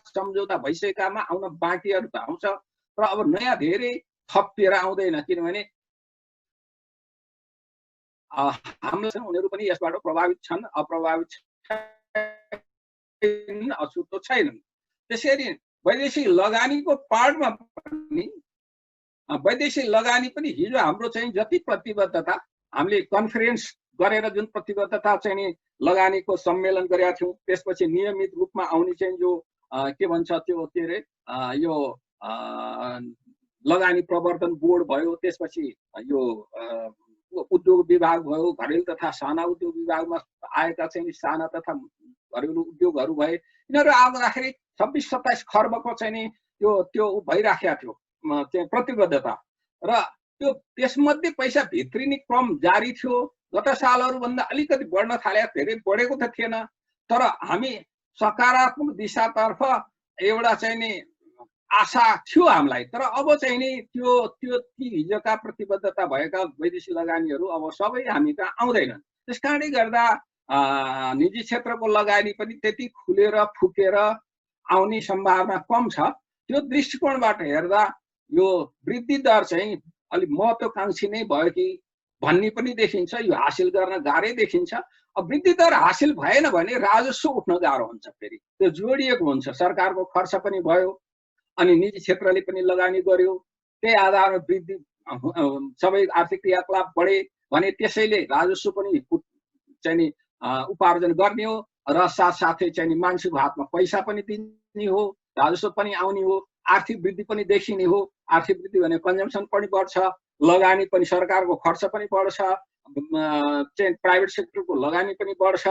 सम्झौता भइसकेकामा आउन बाँकीहरू त आउँछ, र अब नयाँ धेरै थपिएर आउँदैन, किनभने हामीलाई उनीहरू पनि यसबाट प्रभावित छन्, अप्रभावित अछुतो छैनन्। त्यसैले वैदेशिक लगानीको पार्टमा पनि वैदेशिक लगानी पनि हिजो हाम्रो चाहिँ जति प्रतिबद्धता हामीले कन्फरेन्स गरेर जुन प्रतिबद्धता चाहिँ नि लगानीको सम्मेलन गरेका थियौँ, त्यसपछि नियमित रूपमा आउने चाहिँ जो के भन्छ त्यो के अरे यो लगानी प्रवर्धन बोर्ड भयो, त्यसपछि यो उद्योग विभाग भयो, घरेलु तथा साना उद्योग विभागमा आएका चाहिँ साना तथा घरेलु उद्योगहरू भए, यिनीहरू आउँदाखेरि 26-27 खर्बको चाहिँ नि त्यो भइराखेको थियो चाहिँ प्रतिबद्धता, र त्यो त्यसमध्ये पैसा भित्रिने क्रम जारी थियो। गत सालहरूभन्दा अलिकति बढ्न थाले, धेरै बढेको त थिएन, तर हामी सकारात्मक दिशातर्फ एउटा चाहिँ नि आशा थियो हामीलाई। तर अब चाहिँ नि त्यो ती हिजोका प्रतिबद्धता भएका वैदेशिक लगानीहरू अब सबै हामी कहाँ आउँदैनन्। त्यस कारणले गर्दा निजी क्षेत्रको लगानी पनि त्यति खुलेर फुकेर आउने सम्भावना कम छ। त्यो दृष्टिकोणबाट हेर्दा यो वृद्धि दर चाहिँ अलिक महत्त्वकांक्षी नै भयो कि भन्ने पनि देखिन्छ। यो हासिल गर्न गाह्रै देखिन्छ। अब वृद्धि दर हासिल भएन भने राजस्व उठ्न गाह्रो हुन्छ, फेरि त्यो जोडिएको हुन्छ। सरकारको खर्च पनि भयो अनि निजी क्षेत्रले पनि लगानी गर्यो, त्यही आधारमा वृद्धि सबै आर्थिक क्रियाकलाप बढे भने त्यसैले राजस्व पनि चाहिँ नि उपार्जन गर्ने हो, र साथसाथै चाहिँ नि मान्छेको हातमा पैसा पनि दिने हो, राजस्व पनि आउने हो, आर्थिक वृद्धि पनि देखिने हो। आर्थिक वृद्धि भने कन्जम्सन पनि बढ्छ, लगानी पनि, सरकारको खर्च पनि बढ्छ, चाहिँ प्राइभेट सेक्टरको लगानी पनि बढ्छ,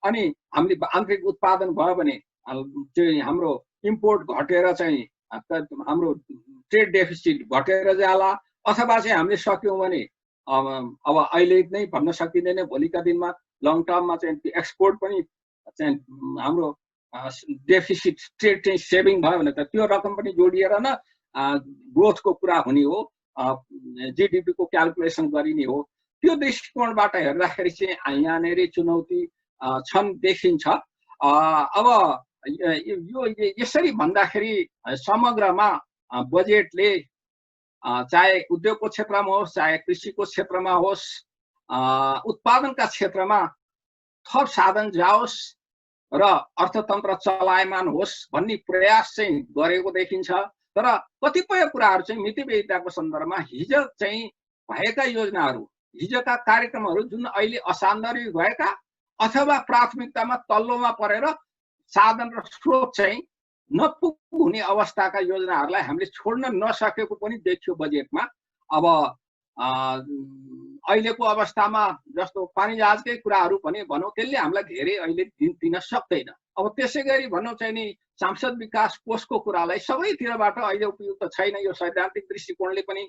अनि हामीले आन्तरिक उत्पादन भयो भने चाहिँ हाम्रो इम्पोर्ट घटेर चाहिँ हाम्रो ट्रेड डेफिसिट घटेर जाला, अथवा चाहिँ हामीले सक्यौँ भने अब अहिले नै भन्न सकिँदैन, भोलिका दिनमा लङ टर्ममा चाहिँ एक्सपोर्ट पनि चाहिँ हाम्रो डेफिसिट ट्रेड चाहिँ सेभिङ भयो भने त त्यो रकम पनि जोडिएर न ग्रोथको कुरा हुने हो, जिडिपी को क्यालकुलेसन गरिने हो। त्यो दृष्टिकोणबाट हेर्दाखेरि चाहिँ यहाँनिर चुनौती छन् देखिन्छ। अब यो यसरी भन्दाखेरि समग्रमा बजेटले चाहे उद्योगको क्षेत्रमा होस्, चाहे कृषिको क्षेत्रमा होस्, उत्पादनका क्षेत्रमा थप साधन जाओस् र अर्थतन्त्र चलायमान होस् भन्ने प्रयास चाहिँ गरेको देखिन्छ। तर कतिपय कुराहरू चाहिँ मितव्ययिताको सन्दर्भमा हिजो चाहिँ भएका योजनाहरू, हिजोका कार्यक्रमहरू जुन अहिले असान्दर्भिक भएका अथवा प्राथमिकतामा तल्लोमा परेर साधन र स्रोत चाहिँ नपुग्ने अवस्थाका योजनाहरूलाई हामीले छोड्न नसकेको पनि देखियो बजेटमा। अब अहिलेको अवस्थामा जस्तो पानी जहाजकै कुराहरू पनि भनौँ, त्यसले हामीलाई धेरै अहिले दिन सक्दैन। अब त्यसै गरी भनौँ चाहिँ नि सांसद विकास कोषको कुरालाई सबैतिरबाट अहिले उपयुक्त छैन। यो सैद्धान्तिक दृष्टिकोणले पनि,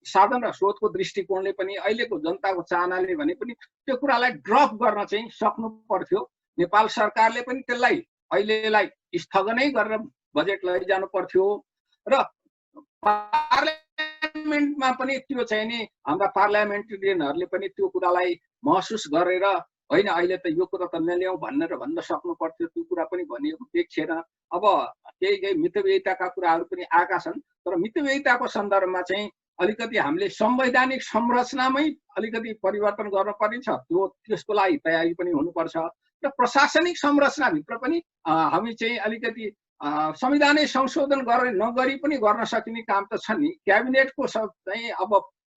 साधन र स्रोतको दृष्टिकोणले पनि, अहिलेको जनताको चाहनाले भने पनि त्यो कुरालाई ड्रप गर्न चाहिँ सक्नु पर्थ्यो। नेपाल सरकारले पनि त्यसलाई अहिलेलाई स्थगनै गरेर बजेट लैजानु पर्थ्यो, र पार्लियामेन्टमा पनि त्यो चाहिँ नि हाम्रा पार्लियामेन्टेरियनहरूले पनि त्यो कुरालाई महसुस गरेर होइन अहिले त यो कुरा त नल्याउँ भनेर भन्न सक्नु पर्थ्यो। त्यो कुरा पनि भनिएको देखिएन। अब केही मितव्ययिताका कुराहरू पनि आएका छन्, तर मितव्ययिताको सन्दर्भमा चाहिँ अलिकति हामीले संवैधानिक संरचनामै अलिकति परिवर्तन गर्नुपर्ने छ। त्यसको लागि तयारी पनि हुनुपर्छ, र प्रशासनिक संरचनाभित्र पनि हामी चाहिँ अलिकति संविधानै संशोधन नगरी पनि गर्न सकिने काम त छ नि। क्याबिनेटको चाहिँ अब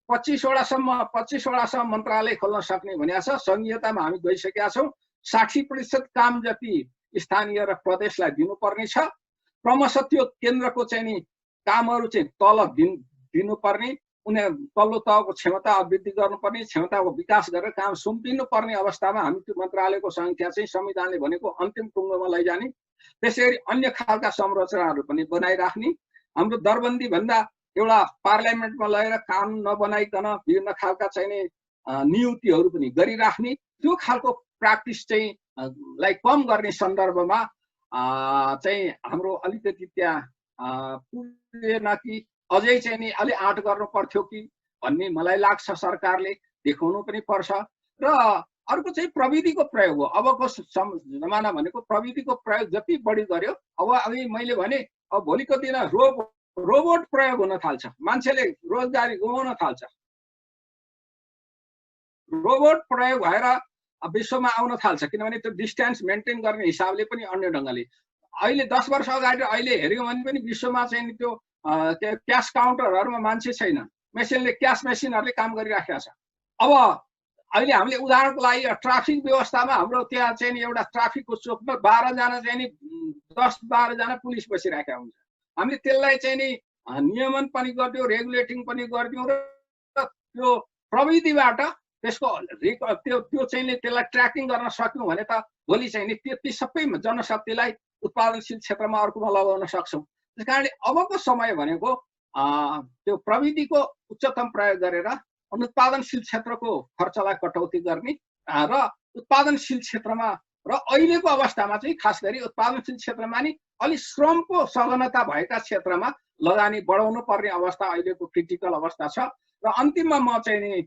25वटासम्म मन्त्रालय खोल्न सक्ने भनेको छ। संघीयतामा हामी गइसकेका छौँ। 60% काम जति स्थानीय र प्रदेशलाई दिनुपर्ने छ। क्रमशः त्यो केन्द्रको चाहिँ नि कामहरू चाहिँ तल दिनुपर्ने, उनीहरू तल्लो तहको क्षमता अभिवृद्धि गर्नुपर्ने, क्षमताको विकास गरेर काम सुम्पिनु पर्ने अवस्थामा हामी त्यो मन्त्रालयको सङ्ख्या चाहिँ संविधानले भनेको अन्तिम टुङ्गोमा लैजाने। त्यसैगरी अन्य खालका संरचनाहरू पनि बनाइराख्ने। हाम्रो दरबन्दी भन्दा एउटा पार्लियामेन्टमा लगेर कानुन नबनाइकन विभिन्न खालका चाहिँ नियुक्तिहरू पनि गरिराख्ने, त्यो खालको प्र्याक्टिस चाहिँ लाई कम गर्ने सन्दर्भमा चाहिँ हाम्रो अलिकति त्यहाँ पुगेन कि अझै चाहिँ नि अलि आँट गर्नु पर्थ्यो कि भन्ने मलाई लाग्छ। सरकारले देखाउनु पनि पर्छ। र अर्को चाहिँ प्रविधिको प्रयोग हो। अबको जमाना भनेको प्रविधिको प्रयोग जति बढी गर्यो, अब अघि मैले भने अब भोलिको दिन रोबोट प्रयोग हुन थाल्छ, मान्छेले रोजगारी गुमाउन थाल्छ। रोबोट प्रयोग भएर विश्वमा आउन थाल्छ, किनभने त्यो डिस्टेन्स मेन्टेन गर्ने हिसाबले पनि अन्य ढङ्गले। अहिले 10 वर्ष अगाडि अहिले हेऱ्यौँ भने पनि विश्वमा चाहिँ त्यो क्यास काउन्टरहरूमा मान्छे छैन, मेसिनले क्यास मेसिनहरूले काम गरिराखेको छ। अब अहिले हामीले उदाहरणको लागि ट्राफिक व्यवस्थामा हाम्रो त्यहाँ चाहिँ एउटा ट्राफिकको चोकमा 12 जना चाहिँ नि 10-12 जना पुलिस बसिराखेका हुन्छ। हामीले त्यसलाई चाहिँ नि नियमन पनि गरिदियो, रेगुलेटिङ पनि गरिदियो र त्यो प्रविधिबाट त्यसको त्यो चाहिँ नि त्यसलाई ट्र्याकिङ गर्न सक्यौँ भने त भोलि चाहिँ नि ती सबै जनशक्तिलाई उत्पादनशील क्षेत्रमा अर्कोमा लगाउन सक्छौँ। त्यस कारणले अबको समय भनेको त्यो प्रविधिको उच्चतम प्रयोग गरेर अनुत्पादनशील क्षेत्रको खर्चलाई कटौती गर्ने र उत्पादनशील क्षेत्रमा र अहिलेको अवस्थामा चाहिँ खास गरी उत्पादनशील क्षेत्रमा नि अलि श्रमको सघनता भएका क्षेत्रमा लगानी बढाउनु पर्ने अवस्था अहिलेको क्रिटिकल अवस्था छ। र अन्तिममा म चाहिँ नि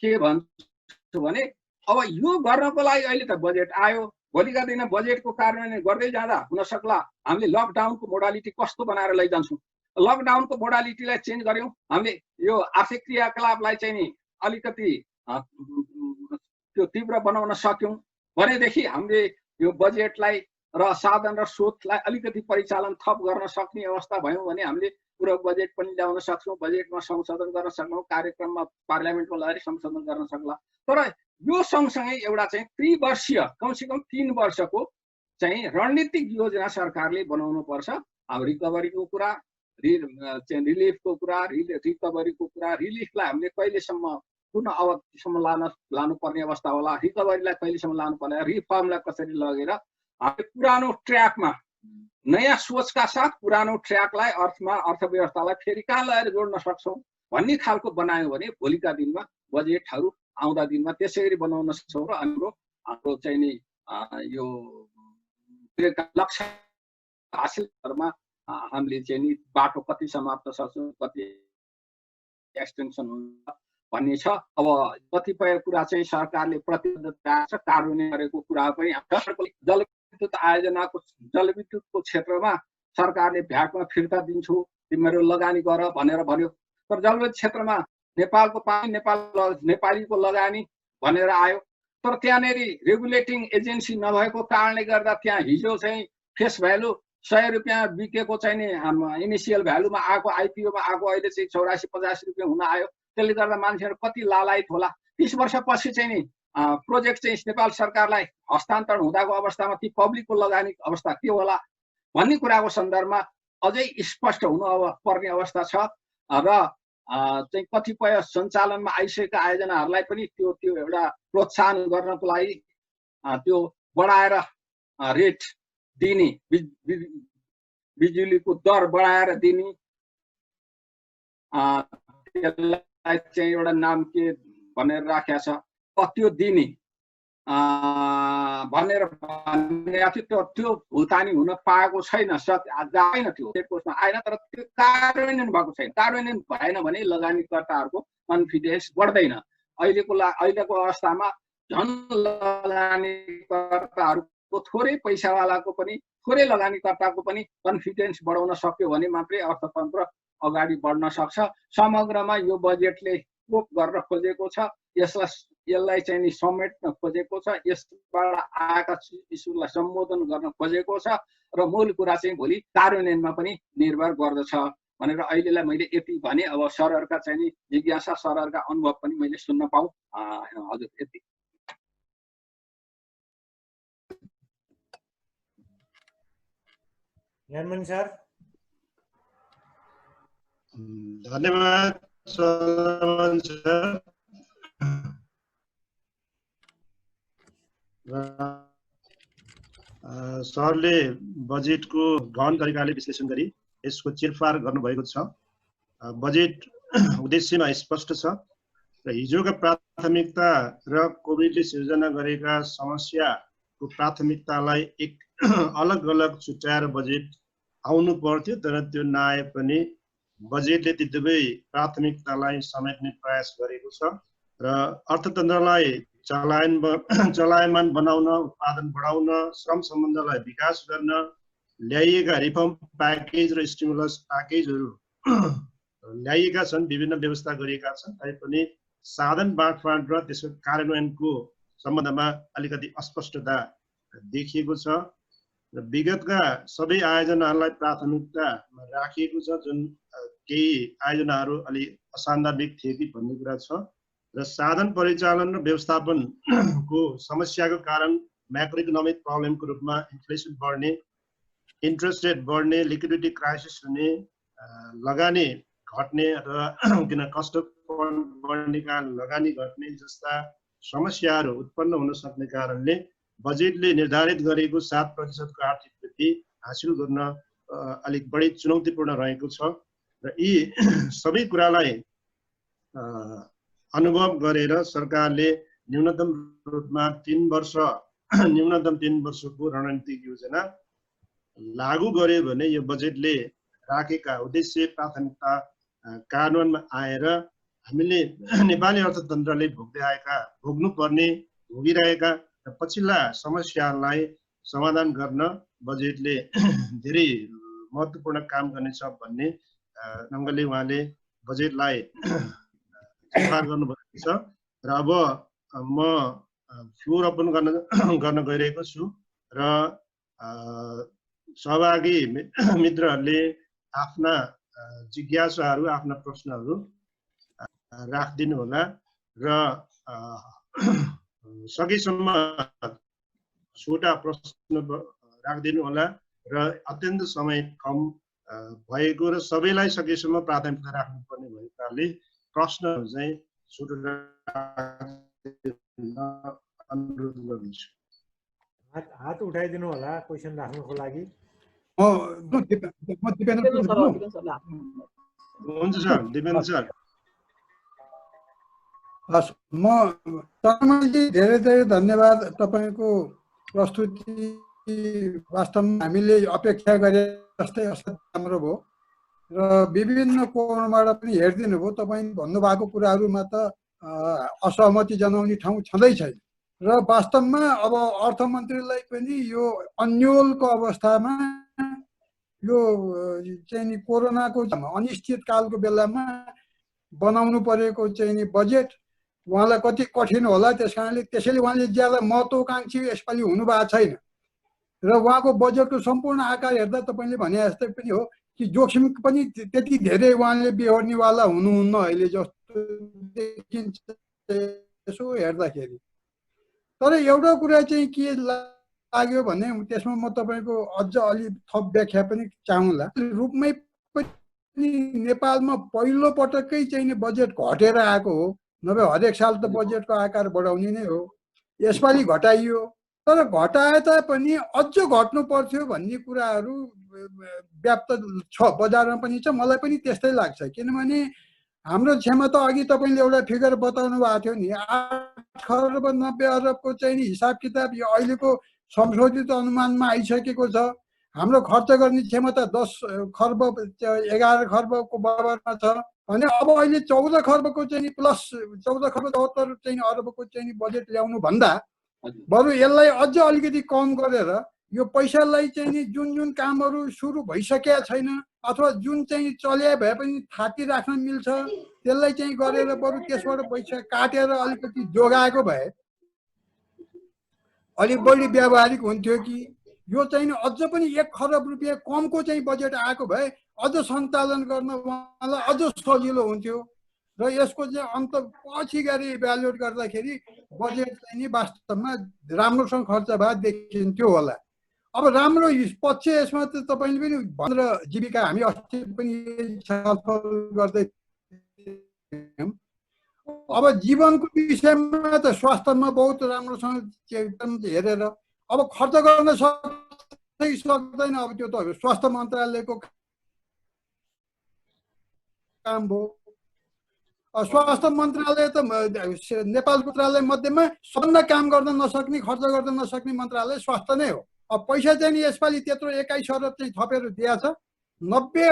के भन्छु भने अब यो गर्नको लागि अहिले त बजेट आयो, भोलिका दिन बजेटको कार्यान्वयन गर्दै जाँदा हुन सक्ला हामीले लकडाउनको मोडालिटी कस्तो बनाएर लैजान्छौँ। लकडाउनको मोडालिटीलाई चेन्ज गर्यौँ, हामीले यो आर्थिक क्रियाकलापलाई चाहिँ नि अलिकति त्यो तीव्र बनाउन सक्यौँ भनेदेखि हामीले यो बजेटलाई र साधन र स्रोतलाई अलिकति परिचालन थप गर्न सक्ने अवस्था भयौँ भने हामीले पूरक बजेट पनि ल्याउन सक्छौँ, बजेटमा संशोधन गर्न सक्छौँ, कार्यक्रममा पार्लियामेन्टमा लगेर संशोधन गर्न सक्ला। तर यो सँगसँगै एउटा चाहिँ त्रिवर्षीय कमसेकम 3 वर्षको चाहिँ रणनीतिक योजना सरकारले बनाउनु पर्छ। अब रिकभरीको कुरा, रिलिफको कुरा, रिकभरीको कुरा, रिलिफलाई हामीले कहिलेसम्म कुन अवधिसम्म लानुपर्ने अवस्था होला, रिकभरीलाई कहिलेसम्म लानु पर्ला, रिफर्मलाई कसरी लगेर हामीले पुरानो ट्र्याकमा नयाँ सोचका साथ पुरानो ट्र्याकलाई अर्थव्यवस्थालाई फेरि कहाँ लगेर जोड्न सक्छौँ भन्ने खालको बनायो भने भोलिका दिनमा बजेटहरू आउँदा दिनमा त्यसरी बनाउन सक्छौँ र हाम्रो चाहिँ नि यो लक्ष्य हासिलमा हामीले चाहिँ नि बाटो कति समाप्त सक्छौँ, कति एक्सटेन्सन हुन्छ भन्ने छ। अब कतिपय कुरा चाहिँ सरकारले प्रतिबद्धता छ कार्यान्वयन गरेको कुरा पनि जलविद्युत आयोजनाको जलविद्युतको क्षेत्रमा सरकारले भ्याटमा फिर्ता दिन्छु तिमीहरू लगानी गर भनेर भन्यो। तर जलविद्युत क्षेत्रमा नेपालको पानी नेपालीको लगानी भनेर आयो। तर त्यहाँनेरि रेगुलेटिङ एजेन्सी नभएको कारणले गर्दा त्यहाँ हिजो चाहिँ फेस भ्यालु 100 रुपियाँ बिकेको चाहिँ नि इनिसियल भ्यालुमा आएको आइपिओमा आएको अहिले चाहिँ 84-85 रुपियाँ हुन आयो। त्यसले गर्दा मान्छेहरू कति लालायित होला। 30 वर्षपछि चाहिँ नि प्रोजेक्ट चाहिँ नेपाल सरकारलाई हस्तान्तरण हुँदाको अवस्थामा ती पब्लिकको लगानी अवस्था के होला भन्ने कुराको सन्दर्भमा अझै स्पष्ट हुनु पर्ने अवस्था छ। र चाहिँ कतिपय सञ्चालनमा आइसकेका आयोजनाहरूलाई पनि त्यो एउटा प्रोत्साहन गर्नको लागि त्यो बढाएर रेट दिने, बिजुलीको दर बढाएर दिने, त्यसलाई चाहिँ एउटा नाम के भनेर राखेको छ त्यो दिने भनेर त्यो भुक्तानी हुन पाएको छैन, आएन, त्यो कोषमा आएन। तर त्यो कार्यान्वयन भएको छैन। कार्यान्वयन भएन भने लगानीकर्ताहरूको कन्फिडेन्स बढ्दैन। अहिलेको अवस्थामा झन् लगानीकर्ताहरूको थोरै पैसावालाको पनि थोरै लगानीकर्ताको पनि कन्फिडेन्स बढाउन सक्यो भने मात्रै अर्थतन्त्र अगाडि बढ्न सक्छ। समग्रमा यो बजेटले कोप गर्न खोजेको छ, यसलाई चाहिँ नि समेट्न खोजेको छ, यसबाट आएका इस्युलाई सम्बोधन गर्न खोजेको छ र मूल कुरा चाहिँ भोलि कार्यान्वयनमा पनि निर्भर गर्दछ भनेर अहिलेलाई मैले यति भने। अब सरहरूका चाहिँ नि जिज्ञासा, सरहरूका अनुभव पनि मैले सुन्न पाऊँ। हजुर यति। नर्मन सर। धन्यवाद सर। सरले बजेटको गहन तरिकाले विश्लेषण गरी यसको चिरफार गर्नुभएको छ। बजेट उद्देश्यमा स्पष्ट छ र हिजोका प्राथमिकता र कोभिडले सिर्जना गरेका समस्याको प्राथमिकतालाई एक अलग अलग छुट्याएर बजेट आउनु पर्थ्यो। तर त्यो नआए पनि बजेटले ती दुवै प्राथमिकतालाई समेट्ने प्रयास गरेको छ र अर्थतन्त्रलाई चलायमान बनाउन, उत्पादन बढाउन, श्रम सम्बन्धलाई विकास गर्न ल्याइएका रिफर्म प्याकेज र स्टिमुलस प्याकेजहरू ल्याइएका छन्, विभिन्न व्यवस्था गरिएका छन्। तैपनि साधन बाँडफाँड र त्यसको कार्यान्वयनको सम्बन्धमा अलिकति अस्पष्टता देखिएको छ र विगतका सबै आयोजनाहरूलाई प्राथमिकतामा राखिएको छ, जुन केही आयोजनाहरू अलि असान्दर्भिक थिए कि भन्ने कुरा छ। र साधन परिचालन र व्यवस्थापनको समस्याको कारण म्याक्रो इकोनोमिक प्रब्लमको रूपमा इन्फ्लेसन बढ्ने, इन्ट्रेस्ट रेट बढ्ने, लिक्विडिटी क्राइसिस हुने, लगानी घट्ने र किन कस्ट बढ्ने कारण लगानी घट्ने जस्ता समस्याहरू उत्पन्न हुन सक्ने कारणले बजेटले निर्धारित गरेको 7% को आर्थिक वृद्धि हासिल गर्न अलिक बढी चुनौतीपूर्ण रहेको छ र यी सबै कुरालाई अनुभव गरेर सरकारले न्यूनतम रूपमा 3 वर्षको रणनीतिक योजना लागू गर्यो भने यो बजेटले राखेका उद्देश्य प्राथमिकता कार्यान्वयनमा आएर हामीले नेपाली अर्थतन्त्रले भोगिरहेका र पछिल्ला समस्याहरूलाई समाधान गर्न बजेटले धेरै महत्त्वपूर्ण काम गर्नेछ भन्ने ढङ्गले उहाँले बजेटलाई स्वीकार गर्नुभएको छ र अब म फ्लोर ओपन गर्न गइरहेको छु र सहभागी मित्रहरूले आफ्ना जिज्ञासाहरू आफ्ना प्रश्नहरू राखिदिनु होला र सकेसम्म छोटा प्रश्न राखिदिनु होला र अत्यन्त समय कम भएको र सबैलाई सकेसम्म प्राथमिकता राख्नुपर्ने भएकाले प्रश्नहरू चाहिँ छोटो अनुरोध गर्छु। हात उठाइदिनु होला क्वेसन राख्नुको लागि। हुन्छ सर, दिपेन्द्र सर। हस्, म तपाईँलाई धेरै धेरै धन्यवाद। तपाईँको प्रस्तुति वास्तवमा हामीले अपेक्षा गरे जस्तै राम्रो भयो र विभिन्न कोणबाट पनि हेरिदिनु भयो। तपाईँ भन्नुभएको कुराहरूमा त असहमति जनाउने ठाउँ छँदै छैन र वास्तवमा अब अर्थमन्त्रीलाई पनि यो अन्योलको अवस्थामा यो चाहिँ नि कोरोनाको अनिश्चितकालको बेलामा बनाउनु परेको चाहिँ नि बजेट उहाँलाई कति कठिन होला। त्यसैले उहाँले ज्यादा महत्त्वाकांक्षी यसपालि हुनु भएको छैन र उहाँको बजेटको सम्पूर्ण आकार हेर्दा तपाईँले भने जस्तै पनि हो कि जोखिम पनि त्यति धेरै उहाँले बेहोर्नेवाला हुनुहुन्न अहिले जस्तो देखिन्छ यसो हेर्दाखेरि। तर एउटा कुरा चाहिँ के लाग्यो भने त्यसमा म तपाईँको अझ अलि थप व्याख्या पनि चाहन्ला। रूपमै पनि नेपालमा पहिलो पटक्कै चाहिँ नि बजेट घटेर आएको हो, नभए हरेक साल त बजेटको आकार बढाउने नै हो। यसपालि घटाइयो, तर घटाए तापनि अझ घट्नु पर्थ्यो भन्ने कुराहरू व्याप्त छ, बजारमा पनि छ। मलाई पनि त्यस्तै लाग्छ, किनभने हाम्रो क्षमता अघि तपाईँले एउटा फिगर बताउनु भएको थियो नि, 8 खर्ब 90 अरबको चाहिँ नि हिसाब किताब यो अहिलेको संशोधित अनुमानमा आइसकेको छ। हाम्रो खर्च गर्ने क्षमता 10 खर्ब 11 खर्बको बराबरमा छ भने अब अहिले 14 खर्बको चाहिँ प्लस 14 खर्ब 74 चाहिँ अरबको चाहिँ बजेट ल्याउनु भन्दा बरु यसलाई अझ अलिकति कम गरेर यो पैसालाई चाहिँ नि जुन कामहरू सुरु भइसकेका छैन अथवा जुन चाहिँ चल्या भए पनि थाती राख्न मिल्छ त्यसलाई चाहिँ गरेर बरु त्यसबाट पैसा काटेर अलिकति जोगाएको भए अलिक बढी व्यावहारिक हुन्थ्यो कि यो चाहिँ अझ पनि 1 खरब रुपियाँ कमको चाहिँ बजेट आएको भए अझ सञ्चालन गर्न उहाँलाई अझ सजिलो हुन्थ्यो र यसको चाहिँ अन्त पछि गरी इभ्यालुएट गर्दाखेरि बजेट चाहिँ नि वास्तवमा राम्रोसँग खर्च भए देखिन्थ्यो होला। अब राम्रो पक्ष यसमा त तपाईँले पनि भनेर जीविका हामी अस्ति पनि छलफल गर्दै थियौँ। अब जीवनको विषयमा त स्वास्थ्यमा बहुत राम्रोसँग हेरेर अब खर्च गर्न सक्दैन। अब त्यो त स्वास्थ्य मन्त्रालयको काम भयो। स्वास्थ्य मन्त्रालय त नेपाल मन्त्रालय मध्येमा सबभन्दा काम गर्न नसक्ने खर्च गर्न नसक्ने मन्त्रालय स्वास्थ्य नै हो। अब पैसा चाहिँ नि यसपालि त्यत्रो 21 अरब चाहिँ थपेर दिएको छ, 90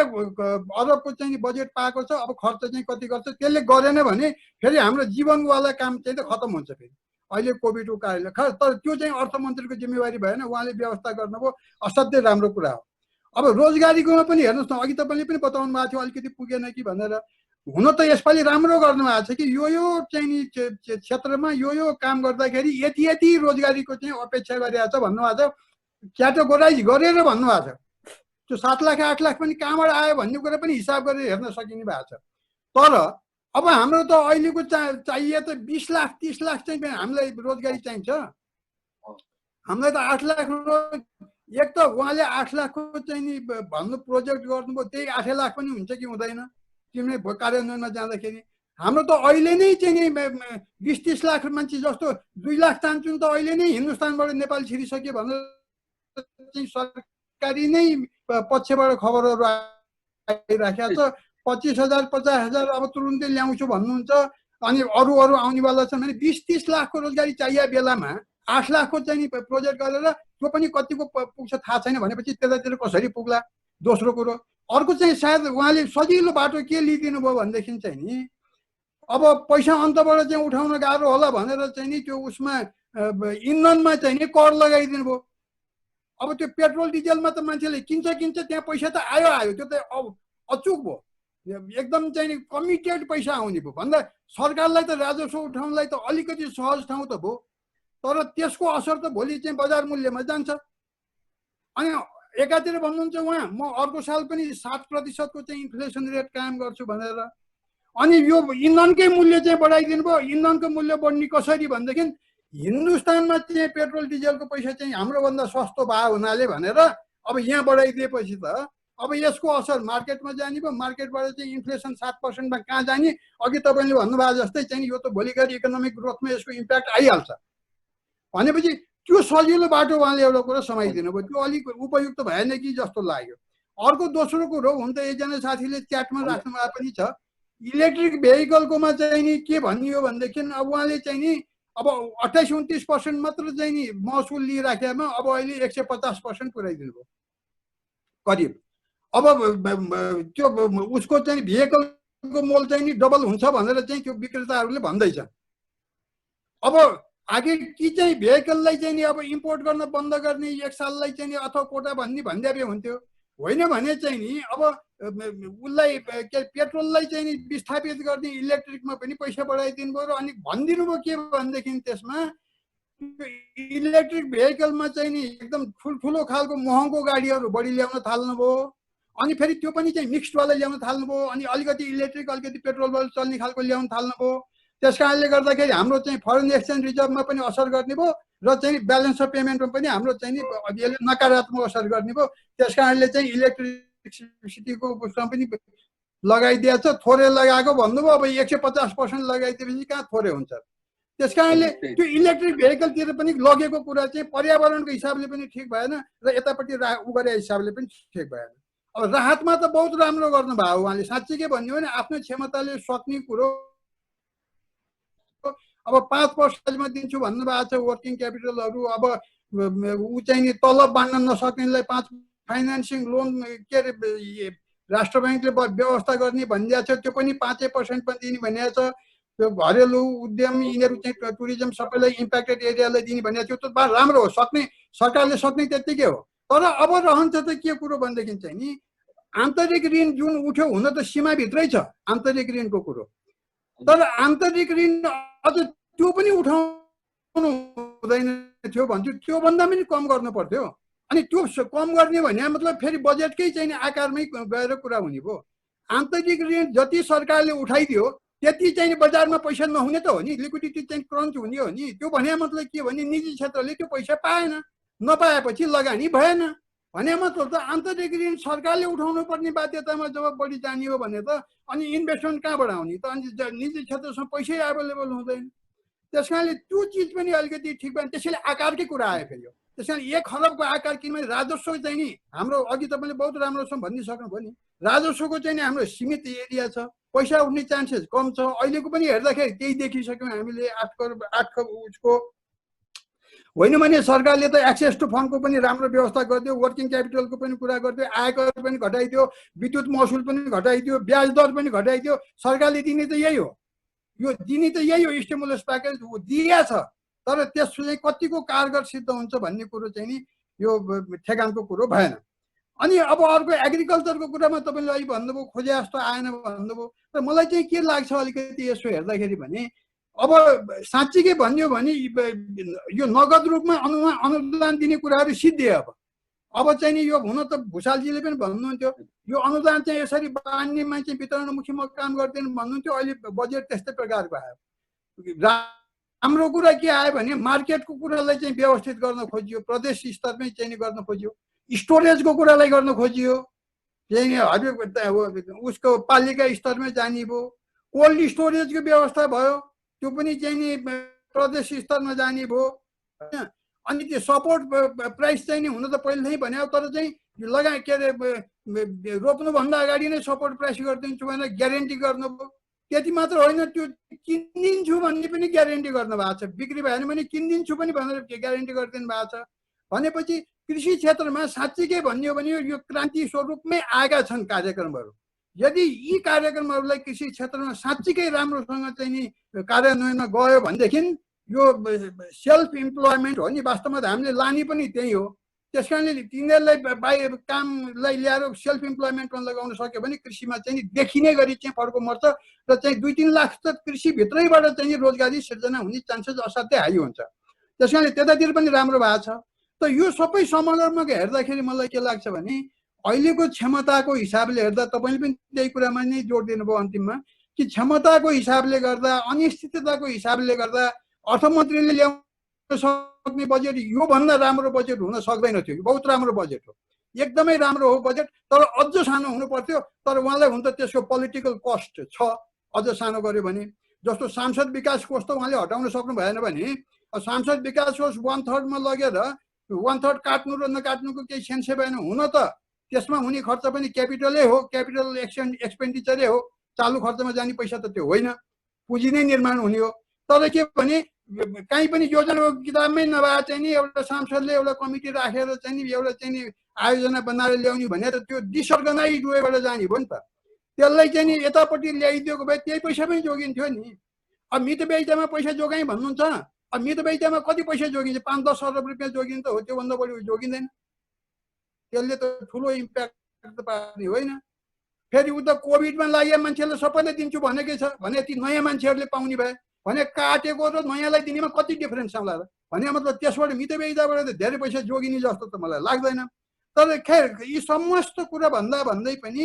अरबको चाहिँ बजेट पाएको छ। अब खर्च चाहिँ कति गर्छ त्यसले गरेन भने फेरि हाम्रो जीवनवाला काम चाहिँ त खतम हुन्छ। फेरि अहिले कोभिडको कारणले तर त्यो चाहिँ अर्थमन्त्रीको जिम्मेवारी भएन, उहाँले व्यवस्था गर्नुभयो, असाध्यै राम्रो कुरा हो। अब रोजगारीकोमा पनि हेर्नुहोस् न, अघि तपाईँले पनि बताउनु भएको थियो अलिकति पुगेन कि भनेर। हुन त यसपालि राम्रो गर्नु भएको छ कि यो चाहिँ नि क्षेत्रमा यो काम गर्दाखेरि यति रोजगारीको चाहिँ अपेक्षा गरिरहेको छ भन्नुभएको छ, क्याटेगोराइज गरेर भन्नुभएको छ। त्यो 7 लाख 8 लाख पनि कहाँबाट आयो भन्ने कुरा पनि हिसाब गरेर हेर्न सकिने भएको छ। तर अब हाम्रो त अहिलेको चाहिए त 20 लाख 30 लाख चाहिँ हामीलाई रोजगारी चाहिन्छ। हामीलाई त 8 लाख एक त उहाँले 8 लाखको चाहिँ नि भन्नु प्रोजेक्ट गर्नुभयो, त्यही 8 लाख पनि हुन्छ कि हुँदैन तिमीले कार्यान्वयनमा जाँदाखेरि। हाम्रो त अहिले नै चाहिँ नि 20-30 लाख मान्छे जस्तो 2 लाख चाहन्छौँ त अहिले नै हिन्दुस्तानबाट नेपाल छिरिसक्यो भनेर चाहिँ सरकारी नै पक्षबाट खबरहरू आइराखेको छ। 25,000 50,000 अब तुरुन्तै ल्याउँछु भन्नुहुन्छ। अनि अरू आउनेवाला छन् भने 20-30 लाखको रोजगारी चाहिए बेलामा 8 लाखको चाहिँ प्रोजेक्ट गरेर त्यो पनि कतिको पुग्छ थाहा छैन भनेपछि त्यतातिर कसरी पुग्ला। दोस्रो कुरो अर्को चाहिँ सायद उहाँले सजिलो बाटो के लिइदिनु भयो भनेदेखि चाहिँ नि अब पैसा अन्तबाट चाहिँ उठाउन गाह्रो होला भनेर चाहिँ नि त्यो उसमा इन्धनमा चाहिँ नि कर लगाइदिनु भयो। अब त्यो पेट्रोल डिजलमा त मान्छेले किन्छ त्यहाँ पैसा त आयो त्यो त अचुक भयो, एकदम चाहिँ नि कमिटेड पैसा आउने भयो भन्दा सरकारलाई त राजस्व उठाउनलाई त अलिकति सहज ठाउँ त भयो, तर त्यसको असर त भोलि चाहिँ बजार मूल्यमा जान्छ। अनि एकातिर भन्नुहुन्छ उहाँ म अर्को साल पनि 7% को चाहिँ इन्फ्लेसन रेट कायम गर्छु भनेर, अनि यो इन्धनकै मूल्य चाहिँ बढाइदिनु भयो। इन्धनको मूल्य बढ्ने कसरी भनेदेखि हिन्दुस्तानमा चाहिँ पेट्रोल डिजलको पैसा चाहिँ हाम्रोभन्दा सस्तो भयो हुनाले भनेर अब यहाँ बढाइदिएपछि त अब यसको असर मार्केटमा जाने भयो। मार्केटबाट चाहिँ इन्फ्लेसन 7%मा कहाँ जाने, अघि तपाईँले भन्नुभयो जस्तै चाहिँ यो त भोलि गरी इकोनोमिक ग्रोथमा यसको इम्प्याक्ट आइहाल्छ भनेपछि त्यो सजिलो बाटो उहाँले एउटा कुरा समाइदिनु भयो, त्यो अलिक उपयुक्त भएन कि जस्तो लाग्यो। अर्को दोस्रो कुरो हुन त एकजना साथीले च्याटमा राख्नु भएको पनि छ, इलेक्ट्रिक भेहिकलकोमा चाहिँ नि के भनियो भनेदेखि अब उहाँले चाहिँ नि अब 28-29% मात्र चाहिँ नि महसुल लिइराखेमा अब अहिले 150% पुऱ्याइदिनु भयो करिब। अब त्यो उसको चाहिँ भेहिकलको मोल चाहिँ नि डबल हुन्छ भनेर चाहिँ त्यो विक्रेताहरूले भन्दैछन्। अब आखिर कि चाहिँ भेहिकललाई चाहिँ नि अब इम्पोर्ट गर्न बन्द गर्ने 1 साललाई चाहिँ नि अथवा कोटा भन्ने हुन्थ्यो, होइन भने चाहिँ नि अब उसलाई के पेट्रोललाई चाहिँ नि विस्थापित गर्ने इलेक्ट्रिकमा पनि पैसा बढाइदिनु भयो। र अनि भनिदिनु भयो के भनेदेखि त्यसमा इलेक्ट्रिक भेहिकलमा चाहिँ नि एकदम ठुल्ठुलो खालको महँगो गाडीहरू बढी ल्याउन थाल्नुभयो, अनि फेरि त्यो पनि चाहिँ मिक्सडवाला ल्याउन थाल्नुभयो, अनि अलिकति इलेक्ट्रिक अलिकति पेट्रोलवाला चल्ने खालको ल्याउन थाल्नुभयो। त्यस कारणले गर्दाखेरि हाम्रो चाहिँ फरेन एक्सचेन्ज रिजर्भमा पनि असर गर्ने भयो र चाहिँ ब्यालेन्स अफ पेमेन्टमा पनि हाम्रो चाहिँ नि यसले नकारात्मक असर गर्ने भयो। त्यस कारणले चाहिँ इलेक्ट्रिसिटीको उसमा पनि लगाइदिएछ, थोरै लगाएको भन्नुभयो। अब 150% लगाइदिएपछि कहाँ थोरै हुन्छ। त्यस कारणले त्यो इलेक्ट्रिक भेहिकलतिर पनि लगेको कुरा चाहिँ पर्यावरणको हिसाबले पनि ठिक भएन र यतापट्टि उ गरे हिसाबले पनि ठिक भएन। अब राहतमा त बहुत राम्रो गर्नुभयो उहाँले, साँच्चै के भन्यो भने आफ्नो क्षमताले सक्ने कुरो अब 5% दिन्छु भन्नुभएको छ वर्किङ क्यापिटलहरू। अब ऊ चाहिँ नि तलब बाँड्न नसक्नेलाई 5 फाइनेन्सिङ लोन के अरे राष्ट्र ब्याङ्कले व्यवस्था गर्ने भनिदिएको छ, त्यो पनि 5% पनि दिने भनिएको छ। त्यो घरेलु उद्यम यिनीहरू चाहिँ टुरिज्म सबैलाई इम्प्याक्टेड एरियालाई दिने भनिएको थियो, त्यो राम्रो हो, सक्ने सरकारले सक्ने त्यत्तिकै हो। तर अब रहन्छ त के कुरो भनेदेखि चाहिँ नि आन्तरिक ऋण जुन उठ्यो हुन त सीमाभित्रै छ आन्तरिक ऋणको कुरो, तर आन्तरिक ऋण अझ त्यो पनि उठाउनु हुँदैन थियो भन्छु, त्योभन्दा पनि कम गर्नु पर्थ्यो। अनि त्यो कम गर्ने भने मतलब फेरि बजेटकै चाहिँ आकारमै गएर कुरा हुने भयो। आन्तरिक ऋण जति सरकारले उठाइदियो त्यति चाहिँ बजारमा पैसा नहुने त हो नि, लिक्विडिटी चाहिँ क्रन्च हुने हो नि। त्यो भने मतलब के भने निजी क्षेत्रले त्यो पैसा पाएन, नपाएपछि लगानी भएन भने मतलब त आन्तरिक ऋण सरकारले उठाउनु पर्ने बाध्यतामा जब बढी जाने हो भने त अनि इन्भेस्टमेन्ट कहाँबाट आउने त, अनि निजी क्षेत्रसँग पैसै एभाइलेबल हुँदैन। त्यस कारणले त्यो चिज पनि अलिकति ठिक भएन। त्यसैले आकारकै कुरा आयो फेरि। त्यस कारण 1 खरबको आकार किनभने राजस्व चाहिँ नि हाम्रो अघि तपाईँले बहुत राम्रोसँग भनिसक्नुभयो नि, राजस्वको चाहिँ नि हाम्रो सीमित एरिया छ, पैसा उठ्ने चान्सेस कम छ। अहिलेको पनि हेर्दाखेरि त्यही देखिसक्यौँ हामीले 8 करोड उसको होइन भने सरकारले त एक्सेस टु फन्डको पनि राम्रो व्यवस्था गरिदियो, वर्किङ क्यापिटलको पनि कुरा गरिदियो, आयकर पनि घटाइदियो, विद्युत महसुल पनि घटाइदियो, ब्याज दर पनि घटाइदियो। सरकारले दिने त यही हो, यो दिने त यही हो, स्टिमुलस प्याकेज दिया छ। तर त्यसले चाहिँ कतिको कारगर सिद्ध हुन्छ भन्ने कुरो चाहिँ नि यो ठेगानको कुरो भएन। अनि अब अर्को एग्रिकल्चरको कुरामा तपाईँले अहिले भन्नुभयो खोजे जस्तो आएन भन्नुभयो, तर मलाई चाहिँ के लाग्छ अलिकति यसो हेर्दाखेरि भने अब साँच्चीकै भन्यो भने यो नगद रूपमा अनुदान दिने कुराहरू सिद्धियो। अब चाहिँ नि यो हुन त भुषालजीले पनि भन्नुहुन्थ्यो यो अनुदान चाहिँ यसरी बाँड्नेमा चाहिँ वितरणमुखी काम गर्दैन भन्नुहुन्थ्यो। अहिले बजेट त्यस्तै प्रकारको आयो, हाम्रो कुरा के आयो भने मार्केटको कुरालाई चाहिँ व्यवस्थित गर्न खोजियो, प्रदेश स्तरमै चाहिँ गर्न खोजियो, स्टोरेजको कुरालाई गर्न खोजियो, उसको पालिका स्तरमै जाने भयो, कोल्ड स्टोरेजको व्यवस्था भयो, त्यो पनि चाहिँ नि प्रदेश स्तरमा जाने भयो होइन। अनि त्यो सपोर्ट प्राइस चाहिँ नि हुन त पहिलेदेखि भने, तर चाहिँ लगा के अरे रोप्नुभन्दा अगाडि नै सपोर्ट प्राइस गरिदिन्छु भनेर ग्यारेन्टी गर्नुभयो। त्यति मात्र होइन, त्यो किनिदिन्छु भन्ने पनि ग्यारेन्टी गर्नुभएको छ, बिक्री भएन भने किनिदिन्छु पनि भनेर ग्यारेन्टी गरिदिनु भएको छ। भनेपछि कृषि क्षेत्रमा साँच्चीकै भन्ने हो भने यो क्रान्ति स्वरूपमै आएका छन् कार्यक्रमहरू। यदि यी कार्यक्रमहरूलाई कृषि क्षेत्रमा साँच्चीकै राम्रोसँग चाहिँ नि कार्यान्वयनमा गयो भनेदेखि यो सेल्फ इम्प्लोइमेन्ट हो नि, वास्तवमा त हामीले लाने पनि त्यही हो। त्यस कारणले तिनीहरूलाई बाहिर कामलाई ल्याएर सेल्फ इम्प्लोइमेन्टमा लगाउन सक्यो भने कृषिमा चाहिँ देखिने गरी चाहिँ फड्को मर्छ र चाहिँ 2-3 लाख त कृषिभित्रैबाट चाहिँ रोजगारी सिर्जना हुने चान्सेस असाध्यै हाई हुन्छ। त्यस कारणले त्यतातिर पनि राम्रो भएको छ। त यो सबै समग्रमा हेर्दाखेरि मलाई के लाग्छ भने अहिलेको क्षमताको हिसाबले हेर्दा, तपाईँले पनि त्यही कुरामा नै जोड दिनुभयो अन्तिममा, कि क्षमताको हिसाबले गर्दा, अनिश्चितताको हिसाबले गर्दा अर्थमन्त्रीले ल्याउन सक्ने बजेट योभन्दा राम्रो बजेट हुन सक्दैन थियो। बहुत राम्रो बजेट हो, एकदमै राम्रो हो बजेट, तर अझ सानो हुनु पर्थ्यो। तर उहाँलाई हुन त त्यसको पोलिटिकल कस्ट छ, अझ सानो गर्यो भने। जस्तो सांसद विकास कोष त उहाँले हटाउन सक्नु भएन भने सांसद विकास कोष 1/3 लगेर 1/3 काट्नु र नकाट्नुको केही सेन्सै भएन। हुन त त्यसमा हुने खर्च पनि क्यापिटलै हो, क्यापिटल एक्सपेन्डिचरै हो, चालु खर्चमा जाने पैसा त त्यो होइन, पुँजी नै निर्माण हुने हो। तर के भने कहीँ पनि योजनाको किताबमै नभए चाहिँ नि एउटा सांसदले एउटा कमिटी राखेर चाहिँ नि एउटा चाहिँ नि आयोजना बनाएर ल्याउने भने त त्यो डिसअर्गनाइज वेबाट जाने भयो नि त। त्यसलाई चाहिँ नि यतापट्टि ल्याइदिएको भए त्यही पैसा पनि जोगिन्थ्यो नि। अब मितव्ययितामा पैसा जोगाएँ भन्नुहुन्छ, अब मितव्ययितामा कति पैसा जोगिन्छ? 5-10 अरब रुपियाँ जोगिन्छ, हो, त्योभन्दा बढी जोगिँदैन। त्यसले त ठुलो इम्प्याक्ट त पार्ने होइन। फेरि उता कोभिडमा लागेका मान्छेलाई सबैले दिन्छु भनेकै छ भने ती नयाँ मान्छेहरूले पाउने भए भने काटेको र नयाँलाई दिनेमा कति डिफरेन्स आउला र भने मतलब त्यसबाट मितव्ययिताबाट त धेरै पैसा जोगिने जस्तो त मलाई लाग्दैन। तर खैर यी समस्त कुरा भन्दै पनि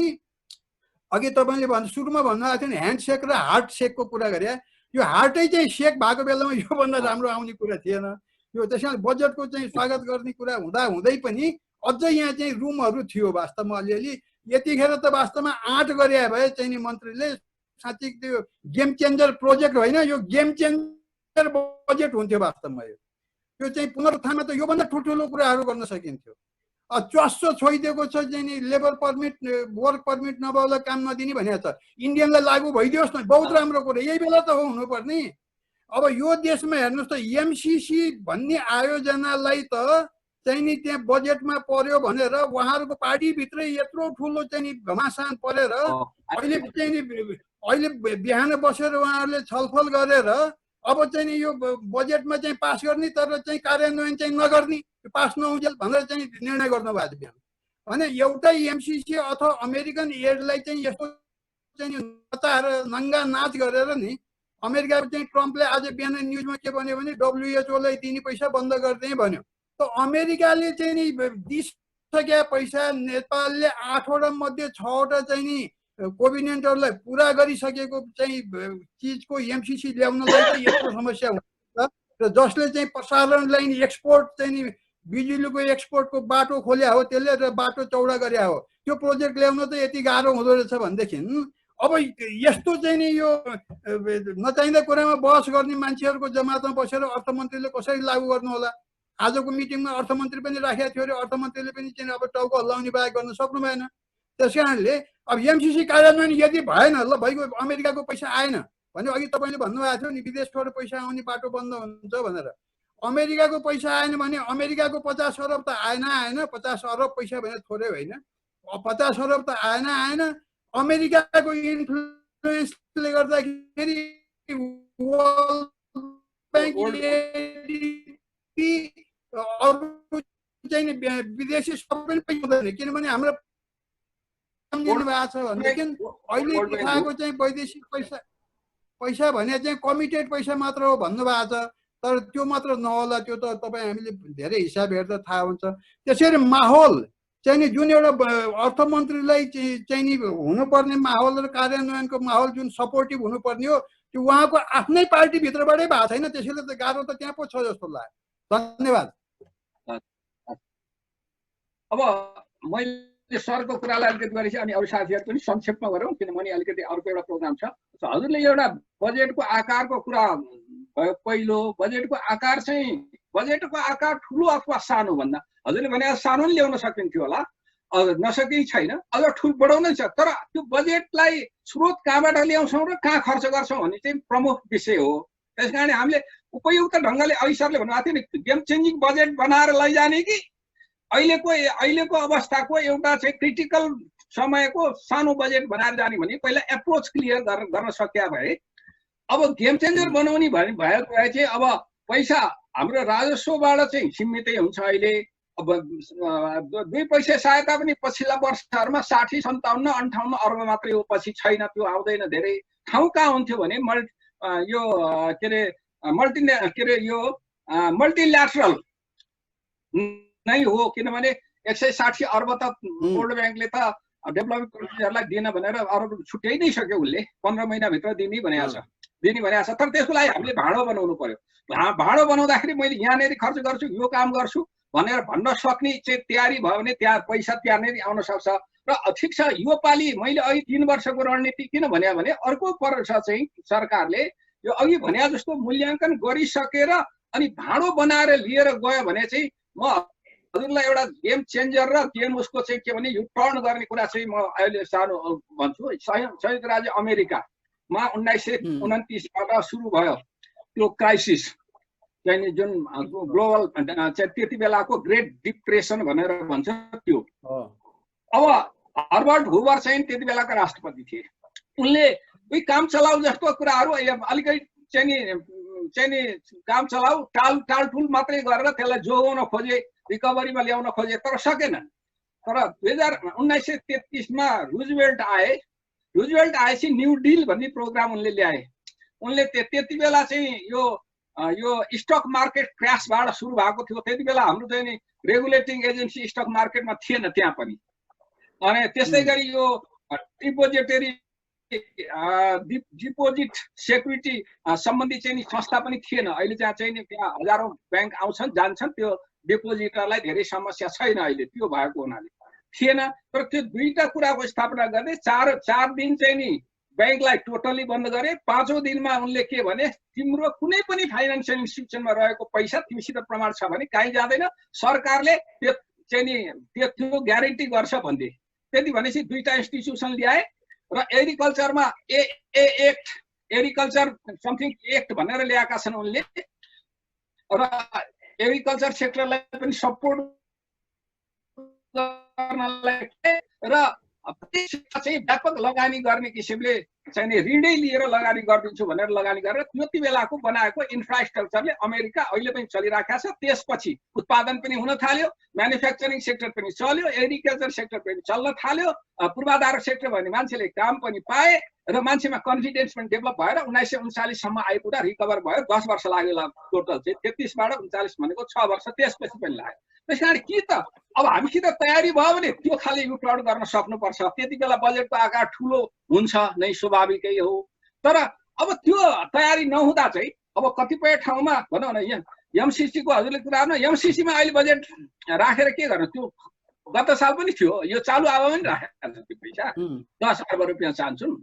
अघि तपाईँले सुरुमा भन्नुभएको थियो नि ह्यान्डसेक र हार्ट सेकको कुरा गरे। यो हार्टै चाहिँ सेक भएको बेलामा योभन्दा राम्रो आउने कुरा थिएन। यो त्यसैले बजेटको चाहिँ स्वागत गर्ने कुरा हुँदै पनि अझै यहाँ चाहिँ रुमहरू थियो वास्तवमा अलिअलि। यतिखेर त वास्तवमा आँट गरे भए चाहिँ नि मन्त्रीले साँच्चै त्यो गेम चेन्जर प्रोजेक्ट होइन, यो गेम चेन्जर बजेट हुन्थ्यो वास्तवमा। यो चाहिँ पुनरुत्थानमा त योभन्दा ठुल्ठुलो कुराहरू गर्न सकिन्थ्यो। च्वासो छोइदिएको छ चाहिँ नि लेबर पर्मिट वर्क पर्मिट नभएलाई काम नदिने भनेको छ, इन्डियनलाई लागू भइदियोस् न, बहुत राम्रो कुरा। यही बेला त हो हुनुपर्ने। अब यो देशमा हेर्नुहोस् त एमसिसी भन्ने आयोजनालाई त चाहिँ नि त्यहाँ बजेटमा पर्यो भनेर उहाँहरूको पार्टीभित्रै यत्रो ठुलो चाहिँ नि घमासान परेर अहिले चाहिँ नि अहिले बिहान बसेर उहाँहरूले छलफल गरेर अब चाहिँ नि यो बजेटमा चाहिँ पास गर्ने तर चाहिँ कार्यान्वयन चाहिँ नगर्ने, पास नहुन्जेल भनेर चाहिँ निर्णय गर्नुभएको थियो बिहान। भने एउटै एमसिसी अथवा अमेरिकन एडलाई चाहिँ यस्तो चाहिँ नचाएर नङ्गा नाच गरेर नि अमेरिकाको चाहिँ ट्रम्पले आज बिहान न्युजमा के भन्यो भने डब्लुएचओलाई दिने पैसा बन्द गरिदिए भन्यो। त अमेरिकाले चाहिँ नि दिइसकेका पैसा नेपालले 8वटा मध्ये 6वटा चाहिँ नि कोभिनेन्टहरूलाई पुरा गरिसकेको चाहिँ चिजको एमसिसी ल्याउनलाई चाहिँ यस्तो समस्या हुन्छ र जसले चाहिँ प्रसारण लाइन एक्सपोर्ट चाहिँ नि बिजुलीको एक्सपोर्टको बाटो खोल्या हो, त्यसले र बाटो चौडा गरे हो, त्यो प्रोजेक्ट ल्याउन त यति गाह्रो हुँदो रहेछ भनेदेखि अब यस्तो चाहिँ नि यो नचाहिँदा कुरामा बहस गर्ने मान्छेहरूको जमातमा बसेर अर्थमन्त्रीले कसरी लागू गर्नु होला। आजको मिटिङमा अर्थमन्त्री पनि राखेको थियो अरे, अर्थमन्त्रीले पनि चाहिँ अब टाउको हल्लाउने बाहेक गर्न सक्नु भएन। त्यस कारणले अब एमसिसी कार्यान्वयन यदि भएन, ल भइगयो अमेरिकाको पैसा आएन भने अघि तपाईँले भन्नुभएको थियो नि विदेशबाट पैसा आउने बाटो बन्द हुन्छ भनेर। अमेरिकाको पैसा आएन भने अमेरिकाको 50 अरब त आएन, 50 अरब पैसा भने थोरै होइन, 50 अरब त आएन। अमेरिकाको इन्फ्लुएन्सले गर्दाखेरि वर्ल्ड बैंक अरू चाहिँ विदेशी सबै पनि हुँदैन, किनभने हाम्रो दिनु भएको छ भनेदेखि अहिले देखाएको चाहिँ वैदेशिक पैसा भने चाहिँ कमिटेड पैसा मात्र हो भन्नुभएको छ। तर त्यो मात्र नहोला, त्यो त तपाईँ हामीले धेरै हिसाब हेर्दा थाहा हुन्छ। त्यसरी माहौल चाहिँ नि जुन एउटा अर्थमन्त्रीलाई चाहिँ नि हुनुपर्ने माहौल र कार्यान्वयनको माहौल जुन सपोर्टिभ हुनुपर्ने हो त्यो उहाँको आफ्नै पार्टीभित्रबाटै भएको छैन, त्यसैले त गाह्रो त त्यहाँ पो छ जस्तो लाग्यो। धन्यवाद। अब मैले सरको कुरालाई अलिकति गरेपछि अनि अरू साथीहरू पनि संक्षेपमा गरौँ, किनभने अलिकति अर्को एउटा प्रोग्राम छ। हजुरले एउटा बजेटको आकारको कुरा भयो। पहिलो बजेटको आकार चाहिँ बजेटको आकार ठुलो अथवा सानो भन्दा हजुरले भने सानो पनि ल्याउन सकिन्थ्यो होला, नसकि छैन, अझ ठुलो बढाउनै छ। तर त्यो बजेटलाई स्रोत कहाँबाट ल्याउँछौँ र कहाँ खर्च गर्छौँ भन्ने चाहिँ प्रमुख विषय हो। त्यसकारण हामीले उपयुक्त ढङ्गले अघि सरले भन्नुभएको थियो नि, गेम चेन्जिङ बजेट बनाएर लैजाने कि अहिलेको अवस्थाको एउटा चाहिँ क्रिटिकल समयको सानो बजेट बनाएर जाने भने पहिला एप्रोच क्लियर गर्न सकिया भए अब गेम चेन्जर बनाउने भएको भए चाहिँ अब पैसा हाम्रो राजस्वबाट चाहिँ सीमितै हुन्छ। अहिले अब 2 पैसा सहायता पनि पछिल्ला वर्षहरूमा 60, 57, 58 अर्ब मात्रै हो, पछि छैन, त्यो आउँदैन। धेरै ठाउँ कहाँ हुन्थ्यो भने यो के अरे यो मल्टिल्याटरल नै हो, किनभने 160 अर्ब त वर्ल्ड ब्याङ्कले त डेभलपिङ कन्ट्रीहरूलाई दिन भनेर अरब छुट्याइ नै सक्यो, उसले 15 महिनाभित्र दिने भनेको छ। तर त्यसको लागि हामीले भाँडो बनाउनु पर्यो। भाँडो बनाउँदाखेरि मैले यहाँनिर खर्च गर्छु, यो काम गर्छु भनेर भन्न सक्ने चाहिँ तयारी भयो भने त्यहाँ पैसा त्यहाँनिर आउन सक्छ। र ठिक छ, यो पालि मैले अघि 3 वर्षको रणनीति किन भने अर्को वर्ष चाहिँ सरकारले यो अघि भने जस्तो मूल्याङ्कन गरिसकेर अनि भाँडो बनाएर लिएर गयो भने चाहिँ म हजुरलाई एउटा गेम चेन्जर र गेम उसको चाहिँ के भने यो टर्न गर्ने कुरा चाहिँ म अहिले सानो भन्छु। संयुक्त राज्य अमेरिकामा 1929बाट सुरु भयो त्यो क्राइसिस चाहिँ जुन ग्लोबल त्यति बेलाको ग्रेट डिप्रेसन भनेर भन्छ त्यो। अब हर्बर्ट हुवर चाहिँ त्यति बेलाका राष्ट्रपति थिए। उनले उही काम चलाउ जस्तो कुराहरू अलिकति चाहिँ काम चलाउ टालटुल मात्रै गरेर त्यसलाई जोगाउन खोजे, रिकभरीमा ल्याउन खोजे, तर सकेन। तर 1933मा रुजवेल्ट आएपछि न्यू डिल भन्ने प्रोग्राम उनले ल्याए। उनले त्यति बेला चाहिँ यो स्टक मार्केट क्रासबाट सुरु भएको थियो। त्यति बेला हाम्रो चाहिँ नि रेगुलेटिङ एजेन्सी स्टक मार्केटमा थिएन त्यहाँ पनि। अनि त्यस्तै गरी यो डिपोजिट सेक्युरिटी सम्बन्धी चाहिँ संस्था पनि थिएन। अहिले चाहिँ त्यहाँ हजारौं ब्याङ्क आउँछन् जान्छन्, त्यो डिपोजिटरलाई धेरै समस्या छैन अहिले, त्यो भएको हुनाले थिएन। तर त्यो दुईटा कुराको स्थापना गर्दै 4 दिन चाहिँ नि ब्याङ्कलाई टोटली बन्द गरे। 5औं दिनमा उनले के भने तिम्रो कुनै पनि फाइनान्सियल इन्स्टिट्युसनमा रहेको पैसा तिमीसित प्रमाण छ भने कहीँ जाँदैन, सरकारले त्यो चाहिँ नि त्यो ग्यारेन्टी गर्छ भन्थे। त्यति भनेपछि दुईटा इन्स्टिट्युसन ल्याए र एग्रिकल्चरमा एग्रिकल्चर समथिङ एक्ट भनेर ल्याएका छन् उनले। र एग्रिकल्चर सेक्टरलाई पनि सपोर्ट गर्नलाई र चाहिँ व्यापक लगानी गर्ने किसिमले चाहिँ ऋणै लिएर लगानी गरिदिन्छु भनेर लगानी गरेर त्यति बेलाको बनाएको इन्फ्रास्ट्रक्चरले अमेरिका अहिले पनि चलिराखेको छ। त्यसपछि उत्पादन पनि हुन थाल्यो, म्यानुफ्याक्चरिङ सेक्टर पनि चल्यो, एग्रिकल्चर सेक्टर पनि चल्न थाल्यो, पूर्वाधार सेक्टर भन्ने मान्छेले काम पनि पाए र मान्छेमा कन्फिडेन्स पनि डेभलप भएर 1939 सम्म आइपुग्दा रिकभर भयो। 10 वर्ष लाग्यो टोटल चाहिँ 33बाट 39 भनेको 6 वर्ष त्यसपछि पनि लाग्यो। त्यसकारण कि त अब हामीसित तयारी भयो भने त्यो खाले युटर्न गर्न सक्नुपर्छ। त्यति बेला बजेटको आकार ठुलो हुन्छ नै स्वाभाविकै हो। तर अब त्यो तयारी नहुँदा चाहिँ अब कतिपय ठाउँमा भनौँ न यहाँ एमसीसी को हजुरले कुरा गर्नु, एमसीसी मा अहिले बजेट राखेर के गर्नु? त्यो गत साल पनि थियो, यो चालु अब पनि राखेको छ त्यो पैसा 10 अर्ब रुपियाँ चाहन्छन्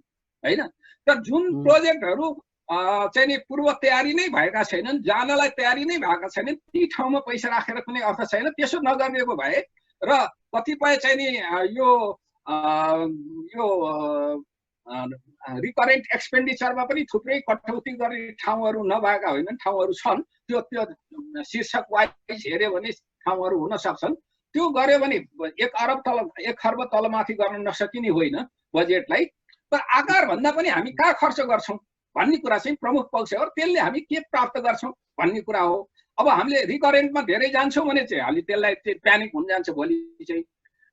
हैन। तर जुन प्रोजेक्टहरू चाहिँ नि पूर्व तयारी नै भएका छैनन्, जानलाई तयारी नै भएका छैनन्, ती ठाउँमा पैसा राखेर कुनै अर्थ छैन। त्यसो नगर्नेको भए र कतिपय चाहिँ नि यो रिकरेन्ट एक्सपेन्डिचरमा पनि थुप्रै कटौती गर्ने ठाउँहरू नभएका होइनन्, ठाउँहरू छन्। त्यो शीर्षक वाइज हेर्यो भने ठाउँहरू हुन सक्छन्। त्यो गर्यो भने 1 खर्ब तलमाथि गर्न नसकिने होइन बजेटलाई। तर आकार भन्दा पनि हामी कहाँ खर्च गर्छौँ भन्ने कुरा चाहिँ प्रमुख पक्ष हो। त्यसले हामी के प्राप्त गर्छौँ भन्ने कुरा हो। अब हामीले रिकरेन्टमा धेरै जान्छौँ भने चाहिँ हामीले त्यसलाई प्यानिक हुन जान्छ भोलि चाहिँ।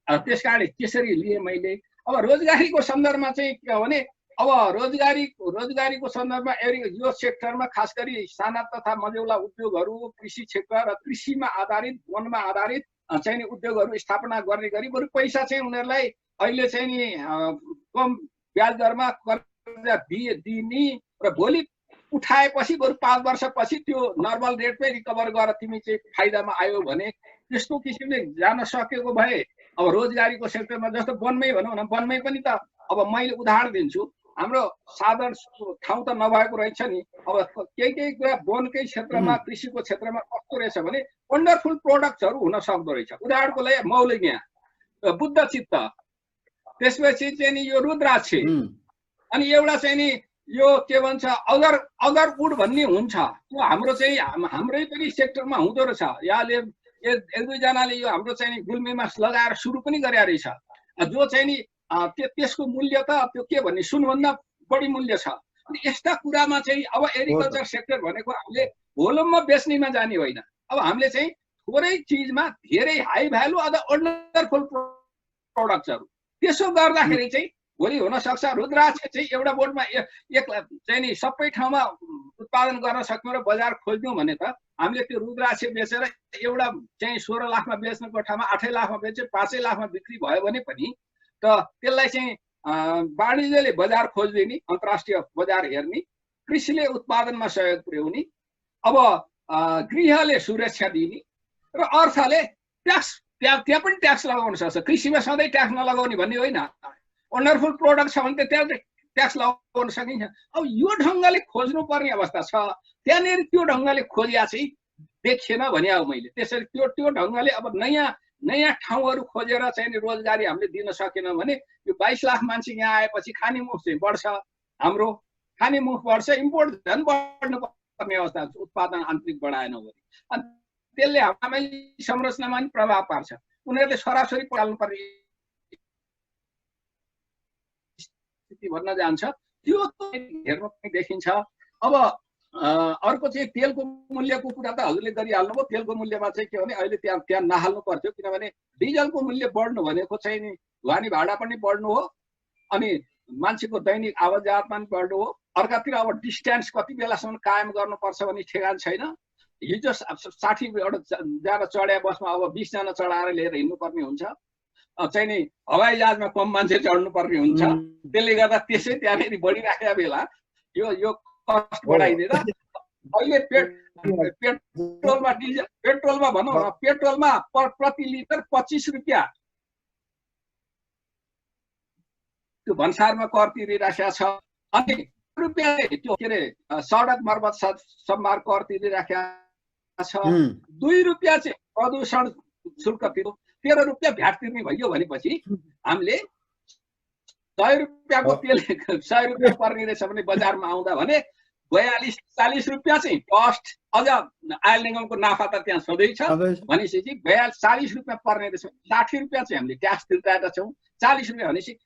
त्यसकारणले त्यसरी लिए मैले। अब रोजगारीको सन्दर्भमा चाहिँ के हो भने अब रोजगारीको सन्दर्भमा यो सेक्टरमा खास गरी साना तथा मझौला उद्योगहरू, कृषि क्षेत्र र कृषिमा आधारित वनमा आधारित चाहिँ उद्योगहरू स्थापना गर्ने गरी बरु पैसा चाहिँ उनीहरूलाई अहिले चाहिँ नि कम ब्याज दरमा कर्जा दिने र भोलि उठाएपछि बरु 5 वर्षपछि त्यो नर्मल रेटमै रिकभर गरेर तिमी चाहिँ फाइदामा आयो भने त्यस्तो किसिमले जान सकेको भए अब रोजगारीको सेक्टरमा जस्तो वनमै भनौँ न, वनमै पनि त अब मैले उदाहरण दिन्छु, हाम्रो साधारण ठाउँ त नभएको रहेछ नि। अब केही कुरा वनकै क्षेत्रमा कृषिको क्षेत्रमा कस्तो रहेछ भने वन्डरफुल प्रोडक्ट्सहरू हुन सक्दो रहेछ। उदाहरणको लागि मौलिज्ञ, बुद्ध चित्त, त्यसपछि चाहिँ नि यो रुद्राक्ष, अनि एउटा चाहिँ नि यो के भन्छ अगरवुड भन्ने हुन्छ, त्यो हाम्रो चाहिँ हाम्रै पनि सेक्टरमा हुँदो रहेछ। यहाँले एक दुईजनाले यो हाम्रो चाहिँ नि गुल्मीमा लगाएर सुरु पनि गरे रहेछ, जो चाहिँ नि त्यसको मूल्य त त्यो के भन्ने सुनभन्दा बढी मूल्य छ। अनि यस्ता कुरामा चाहिँ अब एग्रिकल्चर सेक्टर भनेको हामीले भोलुममा बेच्नेमा जाने होइन, अब हामीले चाहिँ थोरै चिजमा धेरै हाई भ्यालु अथवा वन्डरफुल प्रोडक्ट्सहरू त्यसो गर्दाखेरि चाहिँ भोलि हुनसक्छ रुद्राक्ष चाहिँ एउटा बोटमा एक चाहिँ नि सबै ठाउँमा उत्पादन गर्न सक्यौँ र बजार खोज्यौँ भने त हामीले त्यो रुद्राक्ष बेचेर एउटा चाहिँ 16 लाखमा बेच्नुको ठाउँमा 8 लाखमा बेच्यो, 5 लाखमा बिक्री भयो भने पनि त त्यसलाई चाहिँ वाणिज्यले बजार खोजिदिने, अन्तर्राष्ट्रिय बजार हेर्ने, कृषिले उत्पादनमा सहयोग पुर्याउने, अब गृहले सुरक्षा दिने र अर्थले ट्याक्स त्यहाँ पनि ट्याक्स लगाउन सक्छ। कृषिमा सधैँ ट्याक्स नलगाउने भन्ने होइन, वन्डरफुल प्रोडक्ट छ भने त त्यहाँ ट्याक्स लगाउन सकिन्छ। अब यो ढङ्गले खोज्नुपर्ने अवस्था छ, त्यहाँनिर त्यो ढङ्गले खोजिया चाहिँ देखिएन भने अब मैले त्यसरी त्यो ढङ्गले अब नयाँ ठाउँहरू खोजेर चाहिँ रोजगारी हामीले दिन सकेन भने यो 22 लाख मान्छे यहाँ आएपछि खाने मुख चाहिँ बढ्छ, हाम्रो खाने मुख बढ्छ, इम्पोर्ट झन् बढ्नु पर्ने अवस्था हुन्छ उत्पादन आन्तरिक बढाएन भने। अनि त्यसले हामीलाई संरचनामा पनि प्रभाव पार्छ, उनीहरूले सरासरी पाल्नुपर्ने स्थिति भन्न जान्छ, त्यो हेर्न पनि देखिन्छ। अब अर्को चाहिँ तेलको मूल्यको कुरा त हजुरले गरिहाल्नुभयो। तेलको मूल्यमा चाहिँ के भने अहिले त्यहाँ नहाल्नु पर्थ्यो, किनभने डिजलको मूल्य बढ्नु भनेको चाहिँ नि ढुवानी भाडा पनि बढ्नु हो, अनि मान्छेको दैनिक आवाज जातमा पनि बढ्नु हो। अर्कातिर अब डिस्टेन्स कति बेलासम्म कायम गर्नुपर्छ भन्ने ठेगान छैन। हिजो 60 जना चढ्या बसमा अब 20 जना चढाएर लिएर हिँड्नुपर्ने हुन्छ, चाहिँ नि हवाई जहाजमा कम मान्छे चढ्नुपर्ने हुन्छ। त्यसले गर्दा त्यसै त्यहाँनिर बढिराखेका बेला यो कस्ट बढाइदिएर अहिले पेट्रोलमा भनौँ न, पेट्रोलमा प्रति लिटर 25 रुपियाँ त्यो भन्सारमा कर तिरिराखेका छ। अनि रुपियाँले त्यो के अरे सडक मर्मत सम्भार कर तिरिराखेका छ। 2 रुपियाँ चाहिँ प्रदूषण शुल्क तिर्नु, 13 रुपियाँ भ्याट तिर्ने भइयो भनेपछि हामीले 100 रुपियाँको तेल 100 रुपियाँ पर्ने रहेछ भने बजारमा आउँदा भने 42-40 रुपियाँ चाहिँ कस्ट, अझ आयल निगमको नाफा त त्यहाँ सधैँ छ भनेपछि 42-40 रुपियाँ पर्ने रहेछ। 60 रुपियाँ चाहिँ हामीले ट्याक्स तिर्दाएका छौँ, 40 रुपियाँ भनेपछि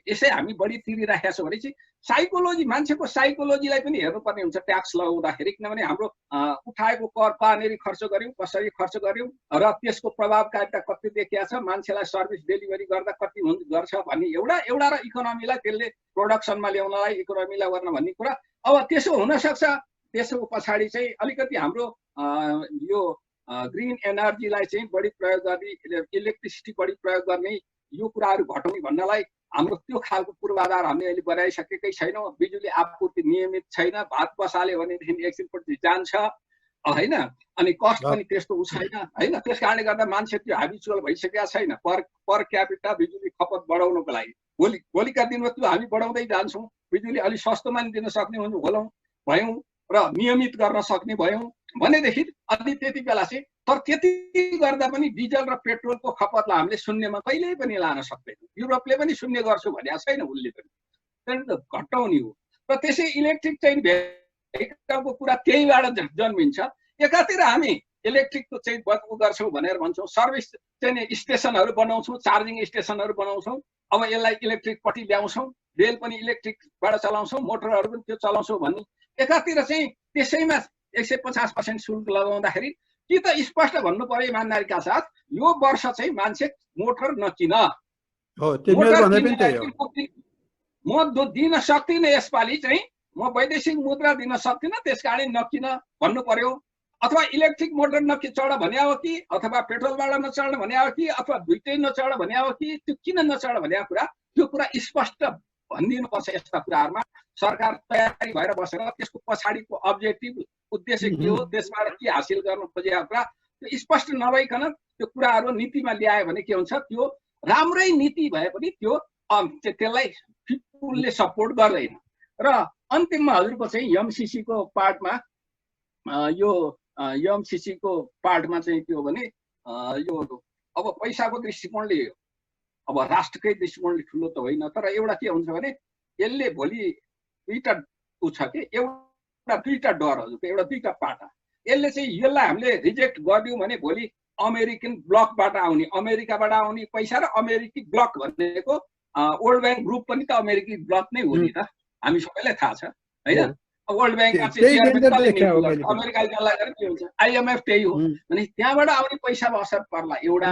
यसै हामी बढी तिरिराखेका छौँ भने चाहिँ साइकोलोजी, मान्छेको साइकोलोजीलाई पनि हेर्नुपर्ने हुन्छ ट्याक्स लगाउँदाखेरि। किनभने हाम्रो उठाएको कर कहाँनिर खर्च गऱ्यौँ, कसरी खर्च गऱ्यौँ र त्यसको प्रभावकारिता कति देखिया छ, मान्छेलाई सर्भिस डेलिभरी गर्दा कति गर्छ भन्ने एउटा र इकोनोमीलाई त्यसले प्रोडक्सनमा ल्याउनलाई, इकोनोमीलाई गर्न भन्ने कुरा। अब त्यसो हुनसक्छ, त्यसको पछाडि चाहिँ अलिकति हाम्रो यो ग्रिन एनर्जीलाई चाहिँ बढी प्रयोग गर्ने, इलेक्ट्रिसिटी बढी प्रयोग गर्ने, यो कुराहरू घटाउने भन्नलाई हाम्रो त्यो खालको पूर्वाधार हामीले अहिले बनाइसकेकै छैनौँ। बिजुली आपूर्ति नियमित छैन, भात बसाल्यो भनेदेखि एकछिनपछि जान्छ होइन, अनि कस्ट पनि त्यस्तो छैन होइन। त्यस कारणले गर्दा मान्छे त्यो हाबिचुअल भइसकेका छैन पर क्यापिटा बिजुली खपत बढाउनको लागि। भोलिका दिनमा त्यो हामी बढाउँदै जान्छौँ, बिजुली अलिक सस्तोमा नि दिन सक्ने भयौँ र नियमित गर्न सक्ने भयौँ भनेदेखि अनि त्यति बेला चाहिँ, तर त्यति गर्दा पनि डिजल र पेट्रोलको खपतलाई हामीले शून्यमा कहिल्यै पनि लान सक्दैनौँ। युरोपले पनि शून्य गर्छु भनेको छैन उसले पनि, त्यहाँदेखि त घटाउने हो। र त्यसै इलेक्ट्रिक चाहिँ भेहिकलको कुरा त्यहीबाट जन्मिन्छ। एकातिर हामी इलेक्ट्रिकको चाहिँ उ गर्छौँ भनेर भन्छौँ, सर्भिस चाहिँ स्टेसनहरू बनाउँछौँ, चार्जिङ स्टेसनहरू बनाउँछौँ, अब यसलाई इलेक्ट्रिकपट्टि ल्याउँछौँ, रेल पनि इलेक्ट्रिकबाट चलाउँछौँ, मोटरहरू पनि त्यो चलाउँछौँ भन्ने। एकातिर चाहिँ त्यसैमा 150% शुल्क लगाउँदाखेरि कि त स्पष्ट भन्नु पर्यो इमान्दारीका साथ, यो वर्ष चाहिँ मान्छे मोटर नकिन, म दिन सक्दिनँ, यसपालि चाहिँ म वैदेशिक मुद्रा दिन सक्दिनँ, त्यस कारण नकिन भन्नु पर्यो। अथवा इलेक्ट्रिक मोटर नचढ भने हो कि, अथवा पेट्रोलबाट नचढ्न भने हो कि, अथवा दुइटै नचढ भने हो कि, त्यो किन नचढ भन्ने कुरा, त्यो कुरा स्पष्ट भनिदिनुपर्छ यस्ता कुराहरूमा सरकार तयारी भएर बसेर त्यसको पछाडिको अब्जेक्टिभ उद्देश्य के हो, त्यसबाट के हासिल गर्न खोजेको कुरा त्यो स्पष्ट नभइकन त्यो कुराहरू नीतिमा ल्यायो भने के हुन्छ, त्यो राम्रै नीति भए पनि त्यो त्यसलाई पिपुलले सपोर्ट गर्दैन। र अन्तिममा हजुरको चाहिँ एमसिसीको पार्टमा यो एमसिसीको पार्टमा चाहिँ के हो भने यो अब पैसाको दृष्टिकोणले अब राष्ट्रकै दृष्टिकोणले ठुलो त होइन, तर एउटा के हुन्छ भने यसले भोलि दुईटा उ छ कि दुईटा डर हजुरको, एउटा दुईटा पाटा। यसले चाहिँ यसलाई हामीले रिजेक्ट गरिदिउँ भने भोलि अमेरिकन ब्लकबाट आउने, अमेरिकाबाट आउने पैसा र अमेरिकी ब्लक भनेको वर्ल्ड ब्याङ्क ग्रुप पनि त अमेरिकी ब्लक नै हो नि त, हामी सबैलाई थाहा छ होइन। वर्ल्ड ब्याङ्कमा चाहिँ अमेरिकाले जसलाई गरेर के हुन्छ, आइएमएफ त्यही हो भने त्यहाँबाट आउने पैसामा असर पर्ला एउटा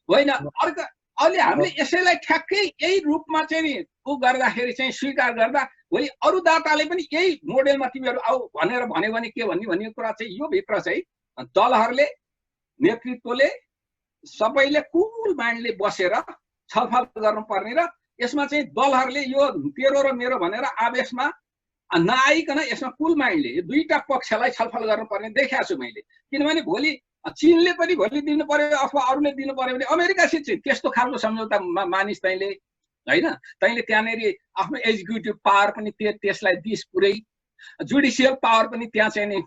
होइन। अर्को अहिले हामीले यसैलाई ठ्याक्कै यही रूपमा चाहिँ नि ऊ गर्दाखेरि चाहिँ स्वीकार गर्दा भोलि अरू दाताले पनि यही मोडेलमा तिमीहरू आऊ भनेर भन्यो भने के भन्ने कुरा चाहिँ यो भित्र चाहिँ दलहरूले नेतृत्वले सबैले कुल माइन्डले बसेर छलफल गर्नुपर्ने र यसमा चाहिँ दलहरूले यो तेरो र मेरो भनेर आवेशमा नआइकन यसमा कुल माइन्डले यो दुईटा पक्षलाई छलफल गर्नुपर्ने देखाएको छु मैले। किनभने भोलि चीनले पनि भोलि दिनु पर्यो अथवा अरूले दिनु पर्यो भने अमेरिकासित चाहिँ त्यस्तो खालको सम्झौता मानिस तैँले होइन, तैँले त्यहाँनिर आफ्नो एक्जिक्युटिभ पावर पनि त्यसलाई दिस पुरै, जुडिसियल पावर पनि त्यहाँ चाहिँ नि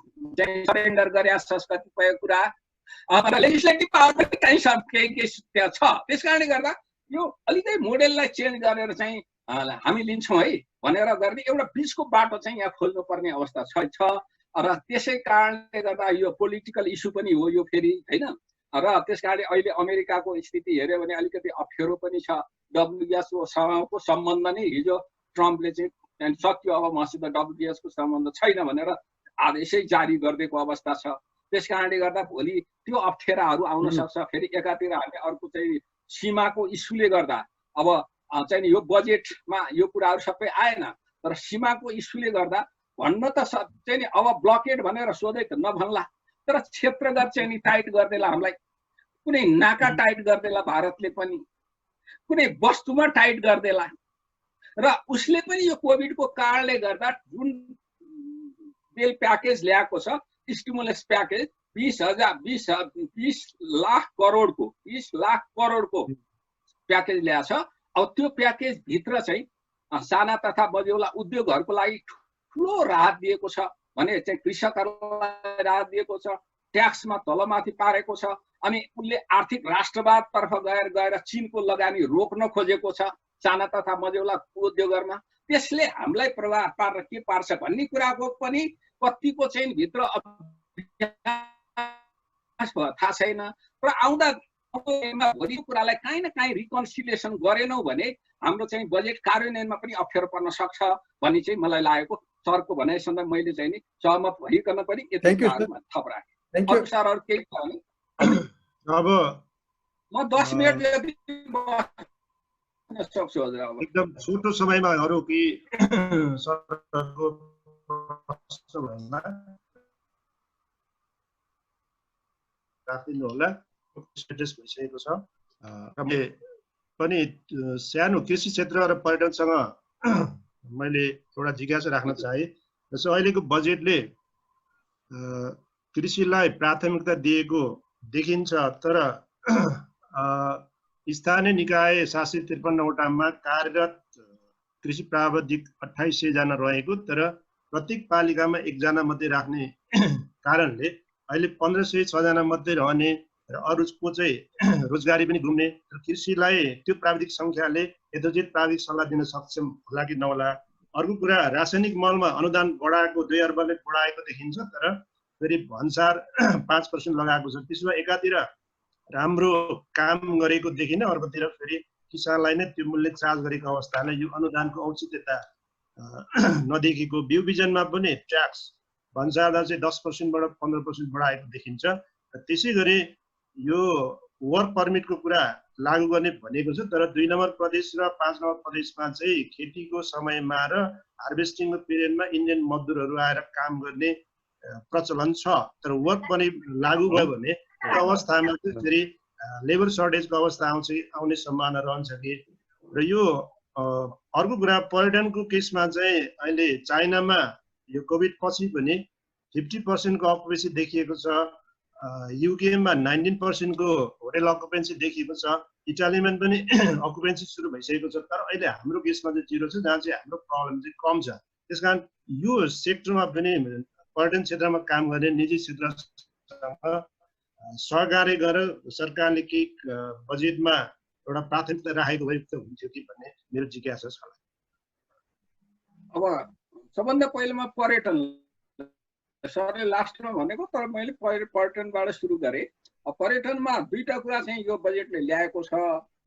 सरेन्डर गरे कतिपय कुरा, लेजिस्लेटिभ पावर पनि केही त्यहाँ छ। त्यस कारणले गर्दा यो अलिकति मोडेललाई चेन्ज गरेर चाहिँ हामी लिन्छौँ है भनेर गर्ने एउटा बिचको बाटो चाहिँ यहाँ खोल्नुपर्ने अवस्था छ र त्यसै कारणले गर्दा यो पोलिटिकल इस्यु पनि हो यो फेरि होइन। र त्यस कारणले अहिले अमेरिकाको स्थिति हेऱ्यो भने अलिकति अप्ठ्यारो पनि छ। डब्लुटिएसको सम्बन्ध नै हिजो ट्रम्पले चाहिँ सक्यो, अब मसित डब्लुटिएसको सम्बन्ध छैन भनेर आदेशै जारी गरिदिएको अवस्था छ। त्यस कारणले गर्दा भोलि त्यो अप्ठ्याराहरू आउन सक्छ। फेरि एकातिर हामी अर्को चाहिँ सीमाको इस्युले गर्दा अब चाहिँ यो बजेटमा यो कुराहरू सबै आएन, तर सीमाको इस्युले गर्दा भन्न त चाहिँ नि अब ब्लकेड भनेर सोधै त नभन्ला, तर क्षेत्रगत चाहिँ नि टाइट गरिदिएला हामीलाई, कुनै नाका टाइट गरिदिएला भारतले पनि, कुनै वस्तुमा टाइट गरिदिएला र उसले पनि यो कोभिडको कारणले गर्दा जुन बेल प्याकेज ल्याएको छ स्टिमुलस प्याकेज 20 लाख करोडको प्याकेज ल्याएको छ। अब त्यो प्याकेज भित्र चाहिँ साना तथा मझौला उद्योगहरूको लागि ठुलो राहत दिएको छ भने चाहिँ कृषकहरूलाई राहत दिएको छ, ट्याक्समा तलमाथि पारेको छ, अनि उसले आर्थिक राष्ट्रवादतर्फ गएर चीनको लगानी रोक्न खोजेको छ साना तथा मझौला उद्योगहरूमा। त्यसले हामीलाई प्रभाव पारेर के पार्छ भन्ने कुराको पनि कतिको चाहिँ भित्र थाहा छैन। र आउँदा भोलि कुरालाई काहीँ न काहीँ रिकन्सिलिएसन गरेनौँ भने हाम्रो चाहिँ बजेट कार्यान्वयनमा पनि अप्ठ्यारो पर्न सक्छ भन्ने चाहिँ मलाई लागेको। सरको भनाइसँग मैले चाहिँ नि सहमत भइकन पनि यति थप राखेँ। अरू सरहरू केही छ भने अब म 10 मिनट जति बस्न सक्छु हजुर। अब एकदम छोटो समयमा अरू कि सरको प्रश्न राखिदिनु होला। स्टेटस भइसकेको छ। पनि सानो कृषि क्षेत्र र पर्यटनसँग मैले एउटा जिज्ञासा राख्न चाहे। जस्तो अहिलेको बजेटले कृषिलाई प्राथमिकता दिएको देखिन्छ, तर स्थानीय निकाय 753 वटामा कार्यरत कृषि प्राविधिक 2800 जना रहेको, तर प्रत्येक पालिकामा एकजना मात्रै राख्ने कारणले अहिले 1506 जना मात्रै रहने र अरूको चाहिँ रोजगारी पनि घुम्ने। कृषिलाई त्यो प्राविधिक सङ्ख्याले यथोचित प्राविधिक सल्लाह दिन सक्षम होला कि नहोला। अर्को कुरा, रासायनिक मलमा अनुदान बढाएको 2 अर्बले बढाएको देखिन्छ, तर फेरि भन्सार 5% लगाएको छ। त्यसो भए एकातिर राम्रो काम गरेको देखिन, अर्कोतिर फेरि किसानलाई नै त्यो मूल्य चार्ज गरेको अवस्थाले यो अनुदानको औचित्यता नदेखिएको। बिउ बिजनमा पनि ट्याक्स भन्सारदा चाहिँ 10%बाट 15% बढाएको देखिन्छ। त्यसै गरी यो वर्क पर्मिटको कुरा लागू गर्ने भनेको छ, तर 2 नम्बर प्रदेश र 5 नम्बर प्रदेशमा चाहिँ खेतीको समयमा र हार्भेस्टिङको पिरियडमा इन्डियन मजदुरहरू आएर काम गर्ने प्रचलन छ। तर वर्क पनि लागू भयो भने त्यो अवस्थामा चाहिँ फेरि लेबर सर्टेजको अवस्था आउने सम्भावना रहन्छ कि। र यो अर्को कुरा पर्यटनको केसमा चाहिँ अहिले चाइनामा यो कोभिड पछि पनि 50% को अकुपेन्सी देखिएको छ, युकेमा 19% को होटल अकुपेन्सी देखिएको छ, इटालीमा पनि अकुपेन्सी सुरु भइसकेको छ। तर अहिले हाम्रो केसमा चाहिँ 0 छ, जहाँ चाहिँ हाम्रो प्रब्लम चाहिँ कम छ। त्यसकारण यो सेक्टरमा पनि पर्यटन क्षेत्रमा काम गर्ने निजी क्षेत्रसँग सहकार्य गरेर सरकारले केही बजेटमा एउटा प्राथमिकता राखेको भए त हुन्थ्यो कि भन्ने मेरो जिज्ञासा छ। अब सबभन्दा पहिलामा पर्यटन सरले लास्टमा भनेको, तर मैले पर्यटनबाट सुरु गरेँ। पर्यटनमा दुईटा कुरा चाहिँ यो बजेटले ल्याएको छ।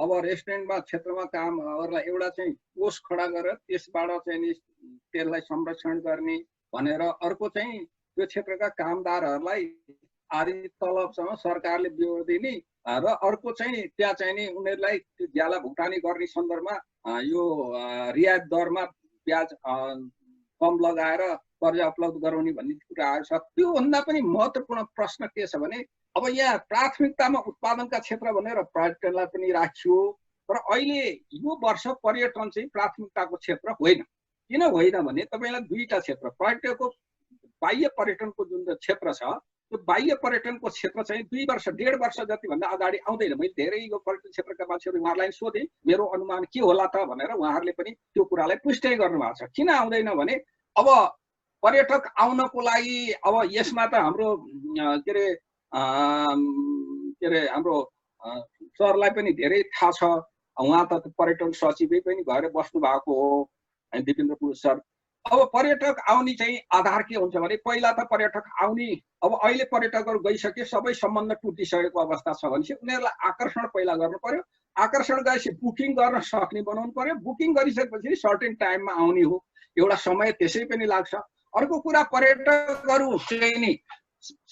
अब रेस्टुरेन्टमा क्षेत्रमा काम गर्दा एउटा चाहिँ कोष खडा गरेर त्यसबाट चाहिँ नि त्यसलाई संरक्षण गर्ने भनेर, अर्को चाहिँ त्यो क्षेत्रका कामदारहरूलाई आदि तलबसँग सरकारले बिहोरिदिने र अर्को चाहिँ त्यहाँ चाहिँ नि उनीहरूलाई ज्याला भुक्तानी गर्ने सन्दर्भमा यो रियायत दरमा ब्याज कम लगाएर कर्जा उपलब्ध गराउने भन्ने कुरा आएको छ। त्योभन्दा पनि महत्त्वपूर्ण प्रश्न के छ भने अब यहाँ प्राथमिकतामा उत्पादनका क्षेत्र भनेर पर्यटनलाई पनि राखियो, तर अहिले यो वर्ष पर्यटन चाहिँ प्राथमिकताको क्षेत्र होइन। किन होइन भने तपाईँलाई दुईटा क्षेत्र, पर्यटनको बाह्य पर्यटनको जुन क्षेत्र छ त्यो बाह्य पर्यटनको क्षेत्र चाहिँ 2 वर्ष 1.5 वर्ष जतिभन्दा अगाडि आउँदैन। मैले धेरै यो पर्यटन क्षेत्रका मान्छेहरू उहाँहरूलाई सोधेँ मेरो अनुमान के होला त भनेर, उहाँहरूले पनि त्यो कुरालाई पुष्टि गर्नुभएको छ। किन आउँदैन भने अब पर्यटक आउनको लागि अब यसमा त हाम्रो के अरे हाम्रो सरलाई पनि धेरै थाहा छ। उहाँ त पर्यटन सचिवै पनि भएर बस्नु भएको हो, दिपेन्द्र पुरुष सर। अब पर्यटक आउने चाहिँ आधार के हुन्छ भने पहिला त पर्यटक आउने, अब अहिले पर्यटकहरू गइसके सबै सम्बन्ध टुटिसकेको अवस्था छ भने उनीहरूलाई आकर्षण पहिला गर्नु पर्यो। आकर्षण गरेपछि बुकिङ गर्न सक्ने बनाउनु पर्यो। बुकिङ गरिसकेपछि सर्टेन टाइममा आउने हो, एउटा समय त्यसै पनि लाग्छ। अर्को कुरा पर्यटकहरू चाहिँ नि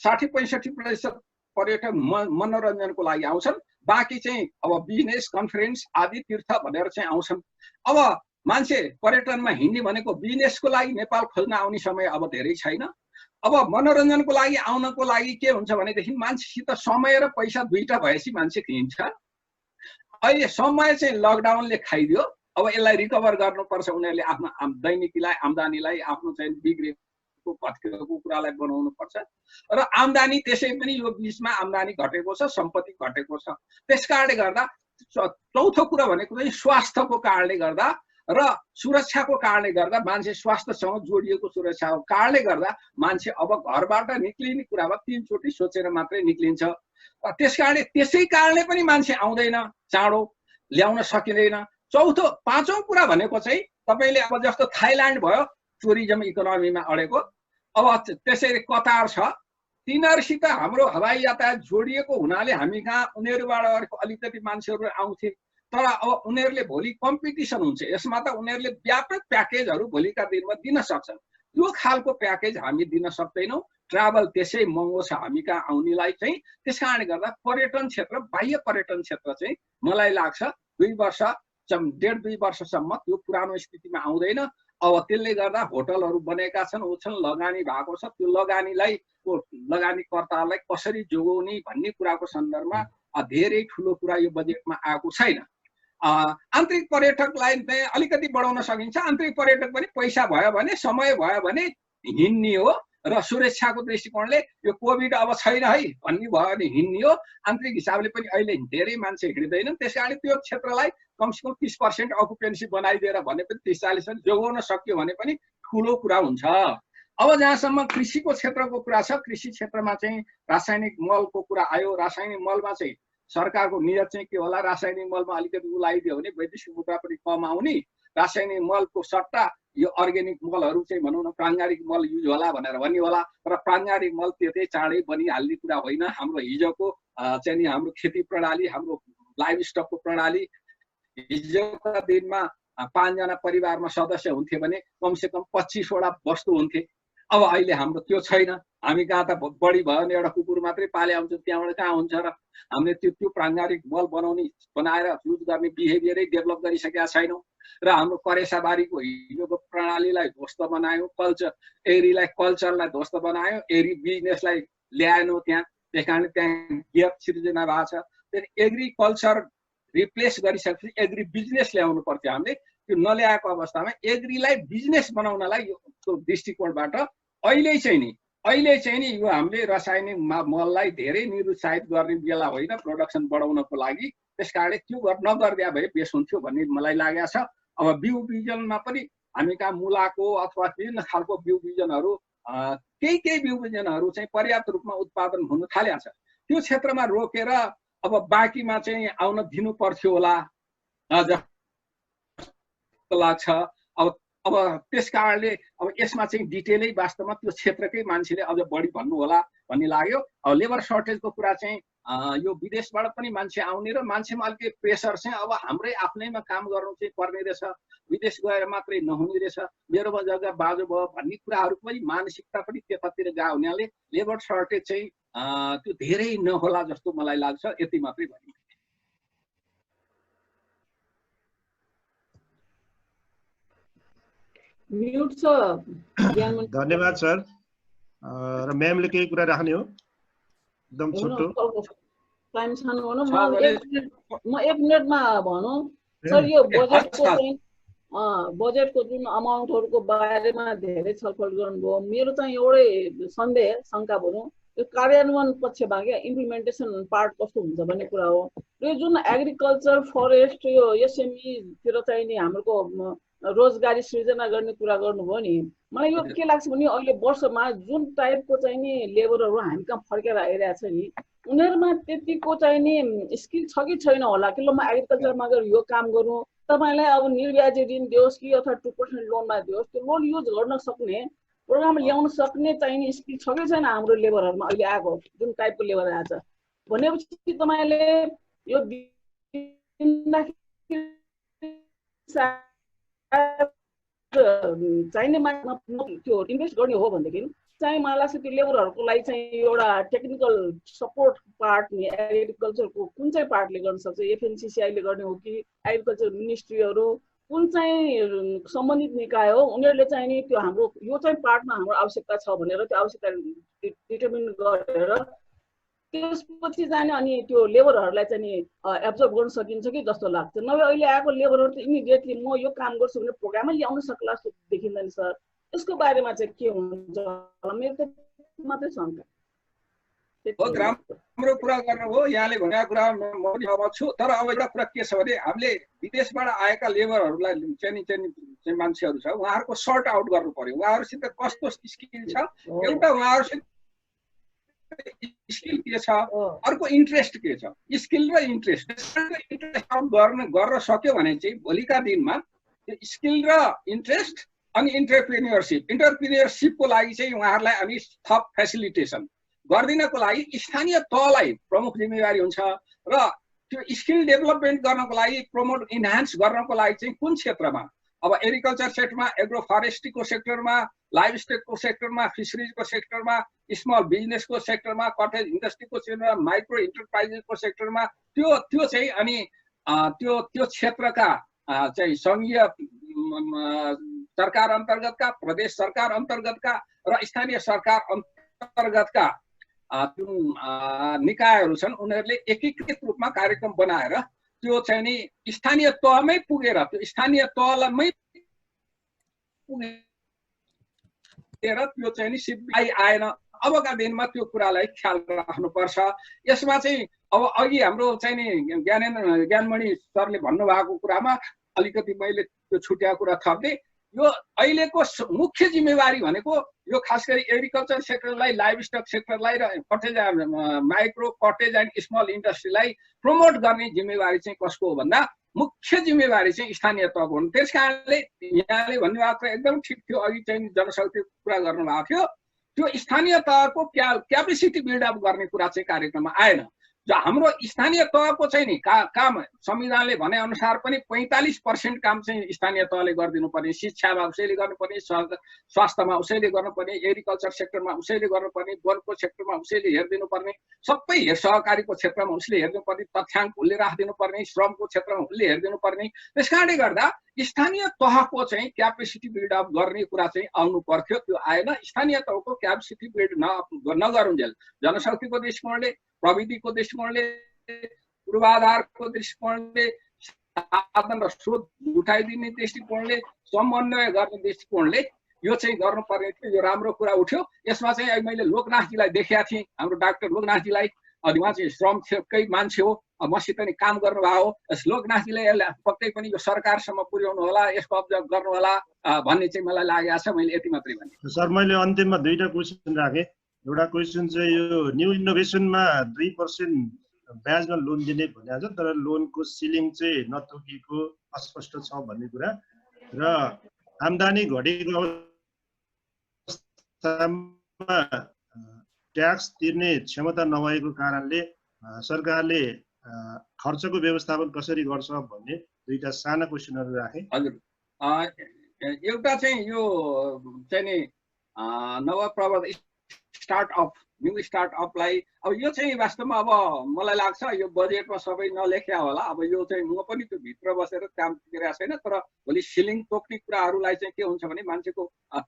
60-65% पर्यटक मनोरञ्जनको लागि आउँछन्, बाँकी चाहिँ अब बिजनेस कन्फरेन्स आदि तीर्थ भनेर चाहिँ आउँछन्। अब मान्छे पर्यटनमा हिँड्ने भनेको बिजनेसको लागि नेपाल खोज्न आउने समय अब धेरै छैन। अब मनोरञ्जनको लागि आउनको लागि के हुन्छ भनेदेखि मान्छेसित समय र पैसा दुईटा भएपछि मान्छे हिँड्छ। अहिले समय चाहिँ लकडाउनले खाइदियो। अब यसलाई रिकभर गर्नुपर्छ। उनीहरूले आफ्नो दैनिकीलाई आम्दानीलाई आफ्नो चाहिँ बिग्रेको भत्केको कुरालाई बनाउनु पर्छ र आम्दानी त्यसै पनि यो बिचमा आम्दानी घटेको छ, सम्पत्ति घटेको छ। त्यसकारणले गर्दा चौथो कुरा भनेको चाहिँ स्वास्थ्यको कारणले गर्दा र सुरक्षाको कारणले गर्दा, मान्छे स्वास्थ्यसँग जोडिएको सुरक्षाको कारणले गर्दा मान्छे अब घरबाट निक्लिने कुरामा 3 चोटि सोचेर मात्रै निक्लिन्छ। त्यसकारणले त्यसै कारणले पनि मान्छे आउँदैन, चाँडो ल्याउन सकिँदैन। चौथो पाँचौं कुरा भनेको चाहिँ तपाईँले अब जस्तो थाइल्यान्ड भयो टुरिज्म इकोनोमीमा अडेको, अब त्यसरी कतार छ, तिनीहरूसित हाम्रो हवाई यातायात जोडिएको हुनाले हामी कहाँ उनीहरूबाट अलिकति मान्छेहरू आउँथे। तर अब उनीहरूले भोलि कम्पिटिसन हुन्छ, यसमा त उनीहरूले व्यापक प्याकेजहरू भोलिका दिनमा दिन सक्छन्। त्यो खालको प्याकेज हामी दिन सक्दैनौँ। ट्राभल त्यसै महँगो छ हामी कहाँ आउनेलाई चाहिँ। त्यस कारणले गर्दा पर्यटन क्षेत्र, बाह्य पर्यटन क्षेत्र चाहिँ मलाई लाग्छ 1.5-2 वर्षसम्म त्यो पुरानो स्थितिमा आउँदैन। अब त्यसले गर्दा होटलहरू बनेका छन्, उछन् लगानी भएको छ, त्यो लगानीकर्तालाई कसरी जोगाउने भन्ने कुराको सन्दर्भमा धेरै ठुलो कुरा यो बजेटमा आएको छैन। आन्तरिक पर्यटकलाई चाहिँ अलिकति बढाउन सकिन्छ। आन्तरिक पर्यटक पनि पैसा भयो भने, समय भयो भने हिँड्ने हो र सुरक्षाको दृष्टिकोणले यो कोभिड अब छैन है भन्ने भयो भने हिँड्ने हो। आन्तरिक हिसाबले पनि अहिले धेरै मान्छे हिँड्दैनन्। त्यसकारणले त्यो क्षेत्रलाई कमसेकम 30% अकुपेन्सी बनाइदिएर भने पनि 30-40% जोगाउन सक्यो भने पनि ठुलो कुरा हुन्छ। अब जहाँसम्म कृषिको क्षेत्रको कुरा छ, कृषि क्षेत्रमा चाहिँ रासायनिक मलको कुरा आयो। रासायनिक मलमा चाहिँ सरकारको नियत चाहिँ के होला, रासायनिक मलमा अलिकति उलाइदियो भने वैदेशिक मुद्रा पनि कम आउने, रासायनिक मलको सट्टा यो अर्ग्यानिक मलहरू चाहिँ भनौँ न प्राङ्गारिक मल युज होला भनेर भन्ने होला। तर प्राङ्गारिक मल त्यतै चाँडै बनिहाल्ने कुरा होइन। हाम्रो हिजोको चाहिँ नि हाम्रो खेती प्रणाली, हाम्रो लाइभ स्टकको प्रणाली, हिजोका दिनमा 5 जना परिवारमा सदस्य हुन्थे भने कमसेकम 25 वटा वस्तु हुन्थे। अब अहिले हाम्रो त्यो छैन। हामी कहाँ त बढी भयो भने एउटा कुकुर मात्रै पाले आउँछ, त्यहाँबाट कहाँ हुन्छ र? हामीले त्यो प्राङ्गारिक मल बनाएर युज गर्ने बिहेभियरै डेभलप गरिसकेका छैनौँ र हाम्रो करेसाबारीको हिजोको प्रणालीलाई ध्वस्त बनायो, एग्रीलाई कल्चरलाई ध्वस्त बनायो, एग्री बिजनेसलाई ल्याएनौँ त्यहाँ। त्यस कारणले त्यहाँ ग्याप सिर्जना भएको छ। एग्रिकल्चर रिप्लेस गरिसकेपछि एग्री बिजनेस ल्याउनु पर्थ्यो हामीले। त्यो नल्याएको अवस्थामा एग्रीलाई बिजनेस बनाउनलाई यो दृष्टिकोणबाट अहिले चाहिँ नि यो हामीले रासायनिक मललाई धेरै निरुत्साहित गर्ने बेला होइन प्रोडक्सन बढाउनको लागि। त्यसकारणले त्यो नगर्दिया भए बेस हुन्थ्यो भन्ने मलाई लागेको छ। अब बिउ बिजनमा पनि हामी कहाँ मुलाको अथवा विभिन्न खालको बिउ बिजनहरू केही बिउ बिजनहरू चाहिँ पर्याप्त रूपमा उत्पादन हुन थालेको छ। त्यो क्षेत्रमा रोकेर अब बाँकीमा चाहिँ आउन दिनु पर्थ्यो होला जस्तो लाग्छ। अब त्यस कारणले अब यसमा चाहिँ डिटेलै वास्तवमा त्यो क्षेत्रकै मान्छेले अझ बढी भन्नु होला भन्ने लाग्यो। अब लेबर सर्टेजको कुरा चाहिँ यो विदेशबाट पनि मान्छे आउने र मान्छेमा अलिकति प्रेसर चाहिँ अब हाम्रै आफ्नैमा काम गर्नु चाहिँ पर्ने रहेछ, विदेश गएर मात्रै नहुने रहेछ, मेरो जग्गा बाजु भयो भन्ने कुराहरू पनि मानसिकता पनि त्यतातिर गएको हुनाले लेबर सर्टेज चाहिँ त्यो धेरै नहोला जस्तो मलाई लाग्छ। यति मात्रै भन्नु। म्युट छ। धन्यवाद सर। र म्यामले केही कुरा राख्ने हो? एकदम छोटो टाइम छैन भनौँ। म एक मिनटमा भनौँ सर, यो बजेटको जुन अमाउन्टहरूको बारेमा धेरै छलफल गर्नुभयो। मेरो चाहिँ एउटै सन्देह शङ्का भनौँ, यो कार्यान्वयन पक्षमा क्या इम्प्लिमेन्टेसन पार्ट कस्तो हुन्छ भन्ने कुरा हो। यो जुन एग्रिकल्चर फरेस्ट यो एसएमईतिर चाहिँ नि हाम्रो रोजगारी सृजना गर्ने कुरा गर्नुभयो नि, मलाई यो के लाग्छ भने अहिले वर्षमा जुन टाइपको चाहिँ नि लेबरहरू हामी कहाँ फर्केर आइरहेको छ नि, उनीहरूमा त्यतिको चाहिँ नि स्किल छ कि छैन होला कि ल म एग्रिकल्चरमा गएर यो काम गरौँ, तपाईँलाई अब निर्व्याजी ऋण दियोस् कि अथवा 2% लोनमा दियोस्, त्यो लोन युज गर्न सक्ने प्रोग्राम ल्याउन सक्ने चाहिँ नि स्किल छ कि छैन हाम्रो लेबरहरूमा अहिले आएको जुन टाइपको लेबर आएको छ भनेपछि तपाईँले यो चाहिने त्यो इन्भेस्ट गर्ने हो भनेदेखि चाहिँ मलाई लाग्छ त्यो लेबरहरूको लागि चाहिँ एउटा टेक्निकल सपोर्ट पार्ट नि एग्रिकल्चरको कुन चाहिँ पार्टले गर्न सक्छ, एफएनसिसिआईले गर्ने हो कि एग्रिकल्चर मिनिस्ट्रीहरू कुन चाहिँ सम्बन्धित निकाय हो उनीहरूले चाहिँ नि त्यो हाम्रो यो चाहिँ पार्टमा हाम्रो आवश्यकता छ भनेर त्यो आवश्यकता डिटर्मिन गरेर त्यसपछि जाने अनि त्यो लेबरहरूलाई चाहिँ नि एब्जर्भ गर्न सकिन्छ कि जस्तो लाग्छ। नभए अहिले आएको लेबरहरू त इमिडिएटली म यो काम गर्छु भने प्रोग्रामै ल्याउन सक्ला जस्तो देखिँदैन सर। यसको बारेमा चाहिँ के हुन्छ मेरो त मात्रै शङ्का। बहुत राम्रो कुरा गर्नुभयो यहाँले भनेको कुरा म पनि सहमत छु। तर अब एउटा कुरा के छ भने हामीले विदेशबाट आएका लेबरहरूलाई चाहिँ मान्छेहरू छ उहाँहरूको सर्ट आउट गर्नु पर्यो। उहाँहरूसित कस्तो स्किल छ, एउटा उहाँहरूसित स्किल के छ, अर्को इन्ट्रेस्ट के छ। स्किल र इन्ट्रेस्ट गर्न सक्यो भने चाहिँ भोलिका दिनमा त्यो स्किल र इन्ट्रेस्ट अनि इन्टरप्रिन्योरसिपको लागि चाहिँ उहाँहरूलाई अनि थप फेसिलिटेसन गरिदिनको लागि स्थानीय तहलाई प्रमुख जिम्मेवारी हुन्छ र त्यो स्किल डेभलपमेन्ट गर्नको लागि प्रमोट इन्हान्स गर्नको लागि चाहिँ कुन क्षेत्रमा अब एग्रिकल्चर सेक्टरमा, एग्रो फरेस्ट्रीको सेक्टरमा, लाइभ स्टकको सेक्टरमा, फिसरिजको सेक्टरमा, स्मल बिजनेसको सेक्टरमा, कटेज इन्डस्ट्रीको सेक्टरमा, माइक्रो इन्टरप्राइजेसको सेक्टरमा त्यो चाहिँ अनि त्यो क्षेत्रका चाहिँ सङ्घीय सरकार अन्तर्गतका, प्रदेश सरकार अन्तर्गतका र स्थानीय सरकार अन्तर्गतका जुन निकायहरू छन् उनीहरूले एकीकृत रूपमा कार्यक्रम बनाएर त्यो चाहिँ नि स्थानीय तहमै पुगेर त्यो स्थानीय तहमै पुगेर त्यो चाहिँ नि सिधै आएन। अबका दिनमा त्यो कुरालाई ख्याल राख्नुपर्छ। यसमा चाहिँ अब अघि हाम्रो चाहिँ नि ज्ञानमणि सरले भन्नुभएको कुरामा अलिकति मैले त्यो छुट्याएको कुरा थप्दै यो अहिलेको मुख्य जिम्मेवारी भनेको यो खास गरी एग्रिकल्चर सेक्टरलाई, लाइभ स्टक सेक्टरलाई र cottage micro cottage and small इन्डस्ट्रीलाई प्रमोट गर्ने जिम्मेवारी चाहिँ कसको हो भन्दा मुख्य जिम्मेवारी चाहिँ स्थानीय तहको हुन्। त्यस कारणले यहाँले भन्नुभएको एकदम ठिक थियो। अघि चाहिँ जनशक्तिको कुरा गर्नुभएको थियो, त्यो स्थानीय तहको क्यापेसिटी बिल्डअप गर्ने कुरा चाहिँ कार्यक्रममा आएन। हाम्रो स्थानीय तहको चाहिँ नि काम संविधानले भने अनुसार पनि 45% काम चाहिँ स्थानीय तहले गरिदिनु पर्ने, शिक्षामा उसैले गर्नुपर्ने, स्वास्थ्यमा उसैले गर्नुपर्ने, एग्रिकल्चर सेक्टरमा उसैले गर्नुपर्ने, वनको सेक्टरमा उसैले हेरिदिनु पर्ने, सबै सहकारीको क्षेत्रमा उसले हेरिदिनु पर्ने, तथ्याङ्क उसले राखिदिनु पर्ने, श्रमको क्षेत्रमा उसले हेरिदिनु पर्ने। त्यस कारणले गर्दा स्थानीय तहको चाहिँ क्यापेसिटी बिल्डअप गर्ने कुरा चाहिँ आउनु पर्थ्यो, त्यो आएन। स्थानीय तहको क्यापेसिटी बिल्ड नगरुन्जेल जनशक्तिको दृष्टिकोणले, प्रविधिको दृष्टिकोणले, पूर्वाधारको दृष्टिकोणले, साधन र स्रोत उठाइदिने दृष्टिकोणले, समन्वय गर्ने दृष्टिकोणले यो चाहिँ गर्नुपर्ने थियो। यो राम्रो कुरा उठ्यो। यसमा चाहिँ मैले लोकनाथजीलाई देखेका थिएँ, हाम्रो डाक्टर लोकनाथजीलाई। अनि उहाँ चाहिँ श्रम क्षेत्रकै मान्छे हो, मसित नि काम गर्नुभएको हो। लोकनाथजीले यसलाई पक्कै पनि यो सरकारसम्म पुर्याउनु होला, यसको अब्जर्भ गर्नु होला भन्ने चाहिँ मलाई लागेको छ। मैले यति मात्रै भने। सर, मैले अन्तिममा दुईटा क्वेसन राखेँ। एउटा क्वेसन चाहिँ यो न्यू इनोभेसनमा 2% ब्याजमा लोन दिने भनेको छ, तर लोनको सिलिङ चाहिँ नतोकिएको अस्पष्ट छ भन्ने कुरा र आम्दानी घटेको अवस्थामा ट्याक्स तिर्ने क्षमता नभएको कारणले सरकारले खर्चको व्यवस्थापन कसरी गर्छ भन्ने दुईटा साना क्वेसनहरू राखेँ। हजुर, एउटा चाहिँ यो चाहिँ नि नवप्रवर्तक स्टार्टअप, न्यू स्टार्टअपलाई अब यो चाहिँ वास्तवमा अब मलाई लाग्छ यो बजेटमा सबै नलेख्या होला। अब यो चाहिँ म पनि त्यो भित्र बसेर काम गरिरहेको छैन, तर भोलि सिलिङ तोक्ने कुराहरूलाई चाहिँ के हुन्छ भने मान्छेको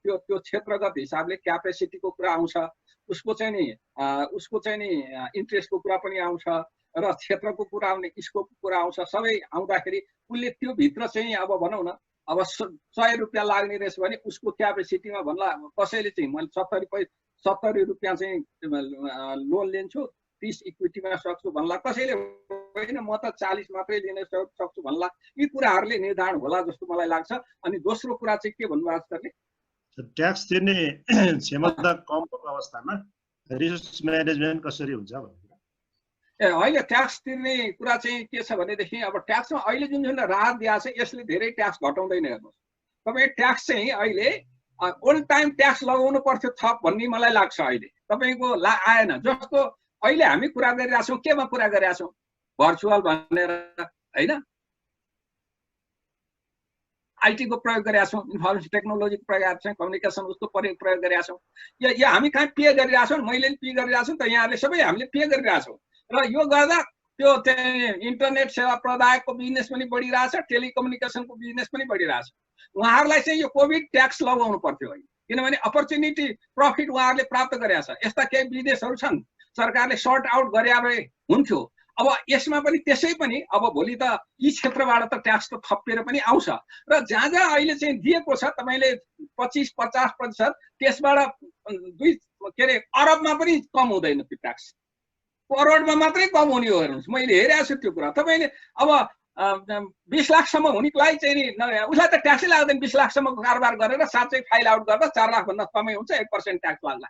त्यो क्षेत्रगत हिसाबले क्यापेसिटीको कुरा आउँछ, उसको चाहिँ नि इन्ट्रेस्टको कुरा पनि आउँछ र क्षेत्रको कुरा आउने, स्कोपको कुरा आउँछ। सबै आउँदाखेरि उसले त्यो भित्र चाहिँ अब भनौँ न, अब 100 रुपियाँ लाग्ने रहेछ भने उसको क्यापेसिटीमा भन्ला कसैले चाहिँ मैले 70 रुपियाँ चाहिँ लोन लिन्छु, 30 इक्विटीमा सक्छु भन्ला, कसैले होइन म त 40 मात्रै लिन सक्छु भन्ला। यी कुराहरूले निर्धारण होला जस्तो मलाई लाग्छ। अनि दोस्रो कुरा चाहिँ के भन्नुभएको छ सरले? ट्याक्स तिर्ने क्षमता कम भएको अवस्थामा रिसोर्स म्यानेजमेन्ट कसरी हुन्छ भन्ने। अहिले ट्याक्स तिर्ने कुरा चाहिँ के छ भनेदेखि अब ट्याक्समा अहिले जुन राहत दिएको छ यसले धेरै ट्याक्स घटाउँदैन। हेर्नुहोस्, तपाईँ ट्याक्स चाहिँ अहिले ओल्ड टाइम ट्याक्स लगाउनु पर्थ्यो थप भन्ने मलाई लाग्छ। अहिले तपाईँको आएन। जस्तो अहिले हामी कुरा गरिरहेछौँ, केमा कुरा गरिरहेछौँ? भर्चुअल भनेर होइन, आइटीको प्रयोग गरेका छौँ, इन्फर्मेसन टेक्नोलोजीको प्रयोग गरेका छौँ, कम्युनिकेसन उसको प्रयोग गरेका छौँ। यो हामी कहाँ पे गरिरहेछौँ, मैले पे गरिरहेको छु, त यहाँले सबै हामीले पे गरिरहेछौँ। र यो गर्दा त्यो चाहिँ इन्टरनेट सेवा प्रदायकको बिजनेस पनि बढिरहेछ, टेलिकम्युनिकेसनको बिजनेस पनि बढिरहेछ। उहाँहरूलाई चाहिँ यो कोभिड ट्याक्स लगाउनु पर्थ्यो होइन, किनभने अपर्च्युनिटी प्रफिट उहाँहरूले प्राप्त गरेका छ। यस्ता केही बिजनेसहरू छन् सरकारले सर्ट आउट गरे भए हुन्थ्यो। अब यसमा पनि त्यसै पनि अब भोलि त यी क्षेत्रबाट त ट्याक्स त थपिएर पनि आउँछ। र जहाँ जहाँ अहिले चाहिँ दिएको छ तपाईँले 25-50%, त्यसबाट अरबमा पनि कम हुँदैन त्यो ट्याक्स, करोडमा मात्रै कम हुने हो। हेर्नुहोस्, मैले हेरेको छु त्यो कुरा। तपाईँले अब 20 लाखसम्म हुनेलाई चाहिँ नि उसलाई त ट्याक्सै लाग्दैन। 20 लाखसम्मको कारोबार गरेर साँच्चै फाइल आउट गर्दा 4 लाखभन्दा कमै हुन्छ, 1% ट्याक्स लाग्ला।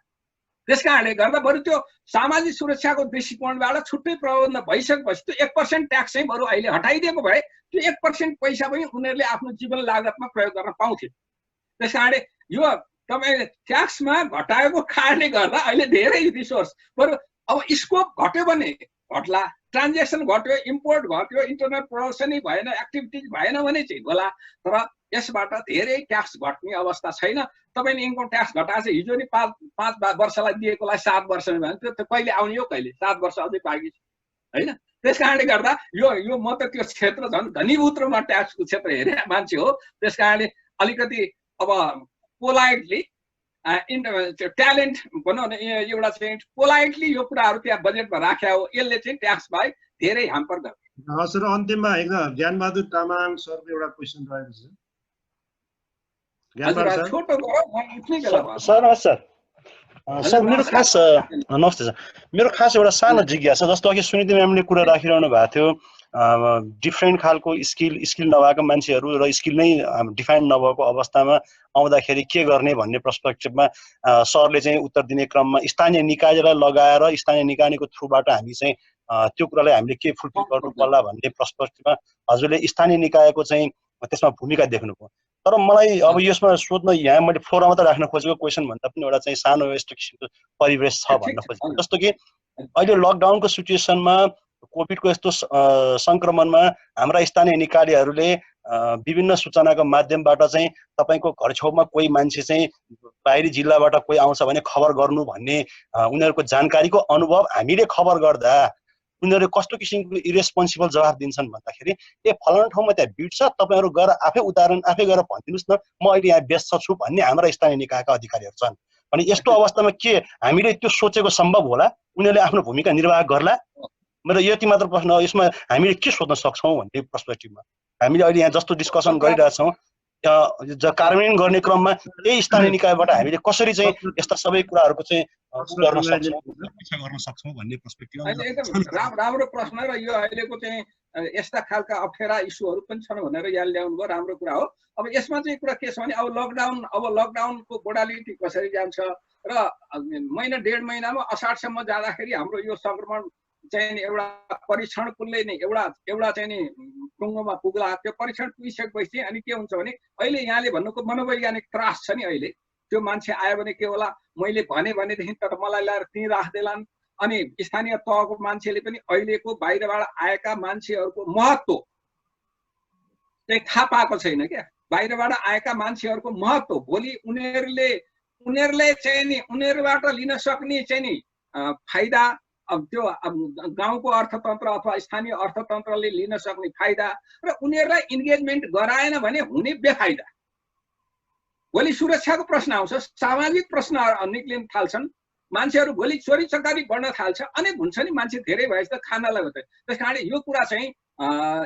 त्यस कारणले गर्दा बरु त्यो सामाजिक सुरक्षाको दृष्टिकोणबाट छुट्टै प्रबन्ध भइसकेपछि त्यो 1% ट्याक्स चाहिँ बरु अहिले हटाइदिएको भए त्यो 1% पैसा पनि उनीहरूले आफ्नो जीवन लागतमा प्रयोग गर्न पाउँथे। त्यस कारणले यो तपाईँले ट्याक्समा घटाएको कारणले गर्दा अहिले धेरै रिसोर्स बरु अब स्कोप घट्यो भने घट्ला, ट्रान्जेक्सन घट्यो, इम्पोर्ट घट्यो, इन्टरनेट प्रोडक्सनै भएन, एक्टिभिटिज भएन भने चाहिँ होला। तर यसबाट धेरै ट्याक्स घट्ने अवस्था छैन। तपाईँले इन्कम ट्याक्स घटाएको छ, हिजो नि 5 वर्षलाई दिएकोलाई 7 वर्षमा भयो भने त्यो कहिले आउने हो? कहिले? 7 वर्ष अझै बाँकी छ होइन। त्यस कारणले गर्दा यो म त त्यो क्षेत्र झन् घनीभूत रूपमा ट्याक्सको क्षेत्र हेरे मान्छे हो। त्यस कारणले अलिकति अब पोलाइटली ट्यालेन्ट भनौँ न, एउटा चाहिँ पोलाइटली यो कुराहरू त्यहाँ बजेटमा राख्या हो। यसले चाहिँ ट्याक्स बाहेक धेरै ह्याम्पर गर्छ। सर, अन्तिममा एकदम ज्ञानबहादुर तामाङ सरको एउटा क्वेसन रहेको छ। सर नमस्ते सर, मेरो खास नमस्ते सर, मेरो खास एउटा सानो जिज्ञासा, जस्तो अघि सुनिधि म्यामले कुरा राखिरहनु भएको थियो, डिफ्रेन्ट खालको स्किल नभएको मान्छेहरू र स्किल नै डिफाइन नभएको अवस्थामा आउँदाखेरि के गर्ने भन्ने पर्सपेक्टिभमा सरले चाहिँ उत्तर दिने क्रममा स्थानीय निकायलाई लगाएर स्थानीय निकायको थ्रुबाट हामी चाहिँ त्यो कुरालाई हामीले के फुलफिल गर्नु पर्ला भन्ने पर्सपेक्टिभमा हजुरले स्थानीय निकायको चाहिँ त्यसमा भूमिका देख्नुभयो। तर मलाई अब यसमा सोध्न, यहाँ मैले फोरममा त राख्न खोजेको क्वेसन भन्दा पनि एउटा चाहिँ सानो यस्तो किसिमको परिवेश छ भन्न खोजेको। जस्तो कि अहिले लकडाउनको सिचुएसनमा, कोभिडको यस्तो सङ्क्रमणमा हाम्रा स्थानीय निकायहरूले विभिन्न सूचनाको माध्यमबाट चाहिँ तपाईँको घर छेउमा कोही मान्छे चाहिँ बाहिरी जिल्लाबाट कोही आउँछ भने खबर गर्नु भन्ने उनीहरूको जानकारीको अनुभव हामीले खबर गर्दा उनीहरूले कस्तो किसिमको इरेस्पोन्सिबल जवाफ दिन्छन् भन्दाखेरि ए फलाना ठाउँमा त्यहाँ भिड छ, तपाईँहरू गएर आफै उदाहरण आफै गएर भनिदिनुहोस् न, म अहिले यहाँ व्यस्त छु भन्ने हाम्रा स्थानीय निकायका अधिकारीहरू छन्। अनि यस्तो अवस्थामा के हामीले त्यो सोचेको सम्भव होला? उनीहरूले आफ्नो भूमिका निर्वाह गर्ला? मेरो यति मात्र प्रश्न, यसमा हामीले के सोध्न सक्छौँ भन्ने पर्सपेक्टिभमा। हामीले अहिले यहाँ जस्तो डिस्कसन गरिरहेछौँ कार्यान्वयन गर्ने क्रममा यही स्थानीय निकायबाट हामीले कसरी चाहिँ यस्ता सबै कुराहरूको चाहिँ गर्न सक्छौँ भन्ने पर्सपेक्टिभ एकदम राम्रो प्रश्न र यो अहिलेको चाहिँ यस्ता खालका अप्ठ्यारा इस्युहरू पनि छन् भनेर यहाँ ल्याउनु भयो राम्रो कुरा हो। अब यसमा चाहिँ कुरा के छ भने अब लकडाउनको मोडालिटी कसरी जान्छ र महिना डेढ महिनामा असाढसम्म जाँदाखेरि हाम्रो यो संक्रमण चाहिँ नि एउटा परीक्षणले नै एउटा चाहिँ नि टुङ्गोमा पुग्ला। त्यो परीक्षण पुगिसकेपछि अनि के हुन्छ भने अहिले यहाँले भन्नुको मनोवैज्ञानिक त्रास छ नि अहिले त्यो मान्छे आयो भने के होला मैले भनेदेखि तर मलाई ल्याएर त्यहीँ राख्देलान्। अनि स्थानीय तहको मान्छेले पनि अहिलेको बाहिरबाट आएका मान्छेहरूको महत्त्व चाहिँ थाहा पाएको छैन क्या। बाहिरबाट आएका मान्छेहरूको महत्त्व भोलि उनीहरूले चाहिँ नि उनीहरूबाट लिन सक्ने चाहिँ नि फाइदा अब त्यो गाउँको अर्थतन्त्र अथवा स्थानीय अर्थतन्त्रले लिन सक्ने फाइदा र उनीहरूलाई इन्गेजमेन्ट गराएन भने हुने बेफाइदा। भोलि सुरक्षाको प्रश्न आउँछ, सामाजिक प्रश्नहरू निक्लिन थाल्छन्, मान्छेहरू भोलि चोरी चकारी बढ्न थाल्छ अनि हुन्छ नि मान्छे धेरै भएपछि त खानालाई हुन्छ। त्यस कारण यो कुरा चाहिँ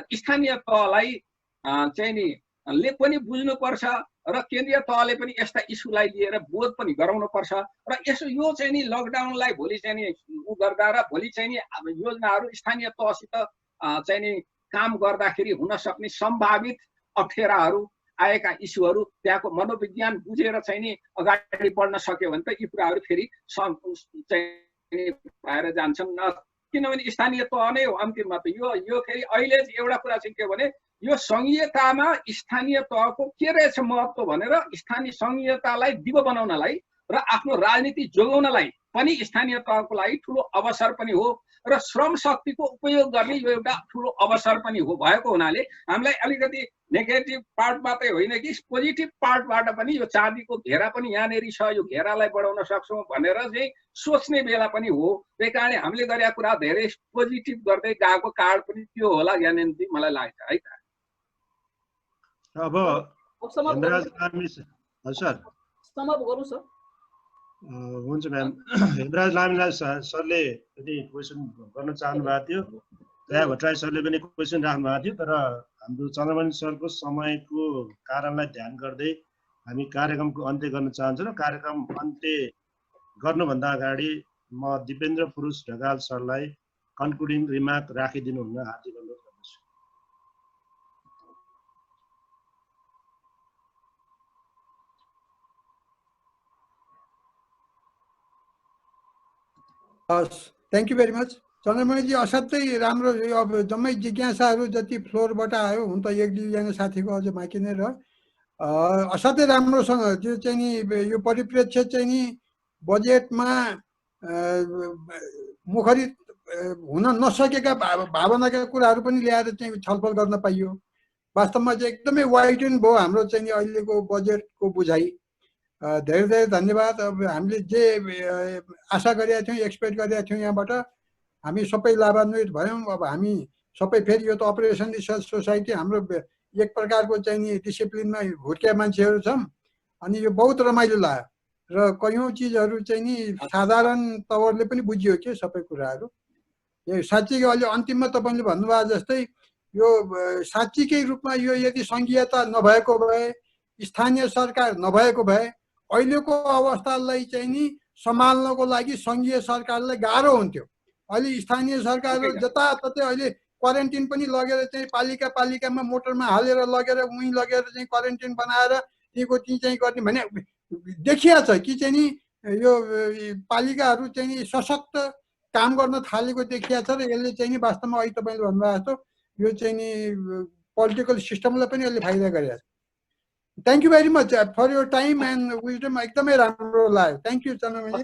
स्थानीय तहलाई चाहिँ नि ले पनि बुझ्नुपर्छ र केन्द्रीय तहले पनि यस्ता इस्युलाई लिएर बोध पनि गराउनुपर्छ र यसो यो चाहिँ नि लकडाउनलाई भोलि चाहिँ नि उ गर्दा र भोलि चाहिँ नि योजनाहरू स्थानीय तहसित चाहिँ नि काम गर्दाखेरि हुन सक्ने सम्भावित अप्ठ्याराहरू आएका इस्युहरू त्यहाँको मनोविज्ञान बुझेर चाहिँ नि अगाडि बढ्न सक्यो भने त यी कुराहरू फेरि चाहिँ भएर जान्छन्। किनभने स्थानीय तह नै हो अन्तिममा त यो फेरि अहिले एउटा कुरा चाहिँ के भने यो संघीयतामा स्थानीय तहको के रहेछ महत्त्व भनेर स्थानीय संघीयतालाई दिगो बनाउनलाई र आफ्नो राजनीति जोगाउनलाई पनि स्थानीय तहको लागि ठुलो अवसर पनि हो र श्रम शक्तिको उपयोग गर्ने यो एउटा ठुलो अवसर पनि हो भएको हुनाले हामीलाई अलिकति नेगेटिभ पार्ट मात्रै होइन कि पोजिटिभ पार्टबाट पनि यो चाँदीको घेरा पनि यहाँनिर छ, यो घेरालाई बढाउन सक्छौँ भनेर चाहिँ सोच्ने बेला पनि हो। त्यही कारण हामीले गरेका कुरा धेरै पोजिटिभ गर्दै गएको कार्ड पनि त्यो होला ज्ञानेन्द्रजी मलाई लाग्छ है त। अब हुन्छ म्याम, हेमराज लामिना सरले पनि क्वेसन गर्न चाहनु भएको थियो, दया भट्टराई सरले पनि क्वेसन राख्नु भएको थियो, तर हाम्रो चन्द्रमणि सरको समयको कारणलाई ध्यान गर्दै हामी कार्यक्रमको अन्त्य गर्न चाहन्छौँ र कार्यक्रम अन्त्य गर्नुभन्दा अगाडि म दिपेन्द्र पुरुष ढकाल सरलाई कन्क्लुडिङ रिमार्क राखिदिनु हुन हार्दिक अनुरोध गर्दछु। Thank you very much Chandramani ji, असाध्यै राम्रो। अब जम्मै जिज्ञासाहरू जति फ्लोरबाट आयो, हुन त एक दुईजना साथीको अझ बाँकी नै रह्यो, असाध्यै राम्रोसँग त्यो चाहिँ नि यो परिप्रेक्ष्य चाहिँ नि बजेटमा मुखरित हुन नसकेका भावनाका कुराहरू पनि ल्याएर चाहिँ छलफल गर्न पाइयो। वास्तवमा चाहिँ एकदमै वाइडेन भयो हाम्रो चाहिँ अहिलेको बजेटको बुझाइ। धेरै धेरै धन्यवाद। अब हामीले जे आशा गरेका थियौँ, एक्सपेक्ट गरेका थियौँ यहाँबाट हामी सबै लाभान्वित भयौँ। अब हामी सबै फेरि यो त अपरेसन रिसर्च सोसाइटी हाम्रो एक प्रकारको चाहिँ नि डिसिप्लिनमा हुर्किया मान्छेहरू छौँ अनि यो बहुत रमाइलो लाग्यो र कयौँ चिजहरू चाहिँ नि साधारण तवरले पनि बुझियो के सबै कुराहरू। यो साँच्चीकै अहिले अन्तिममा तपाईँले भन्नुभयो जस्तै यो साँच्चीकै रूपमा यो यदि सङ्घीयता नभएको भए, स्थानीय सरकार नभएको भए अहिलेको अवस्थालाई चाहिँ नि सम्हाल्नको लागि सङ्घीय सरकारलाई गाह्रो हुन्थ्यो। अहिले स्थानीय सरकारहरू जताततै अहिले क्वारेन्टिन पनि लगेर चाहिँ पालिकामा मोटरमा हालेर लगेर उहीँ लगेर चाहिँ क्वारेन्टिन बनाएर त्यहीँको त्यहीँ चाहिँ गर्ने भने देखिया छ कि चाहिँ नि यो पालिकाहरू चाहिँ नि सशक्त काम गर्न थालेको देखिया छ र यसले चाहिँ नि वास्तवमा अहिले तपाईँले भन्नुभएको जस्तो यो चाहिँ नि पोलिटिकल सिस्टमलाई पनि यसले फाइदा गरेको छ। Thank you very much for your time and wisdom, एकदमै राम्रो लाग्यो। Thank you Chandramani.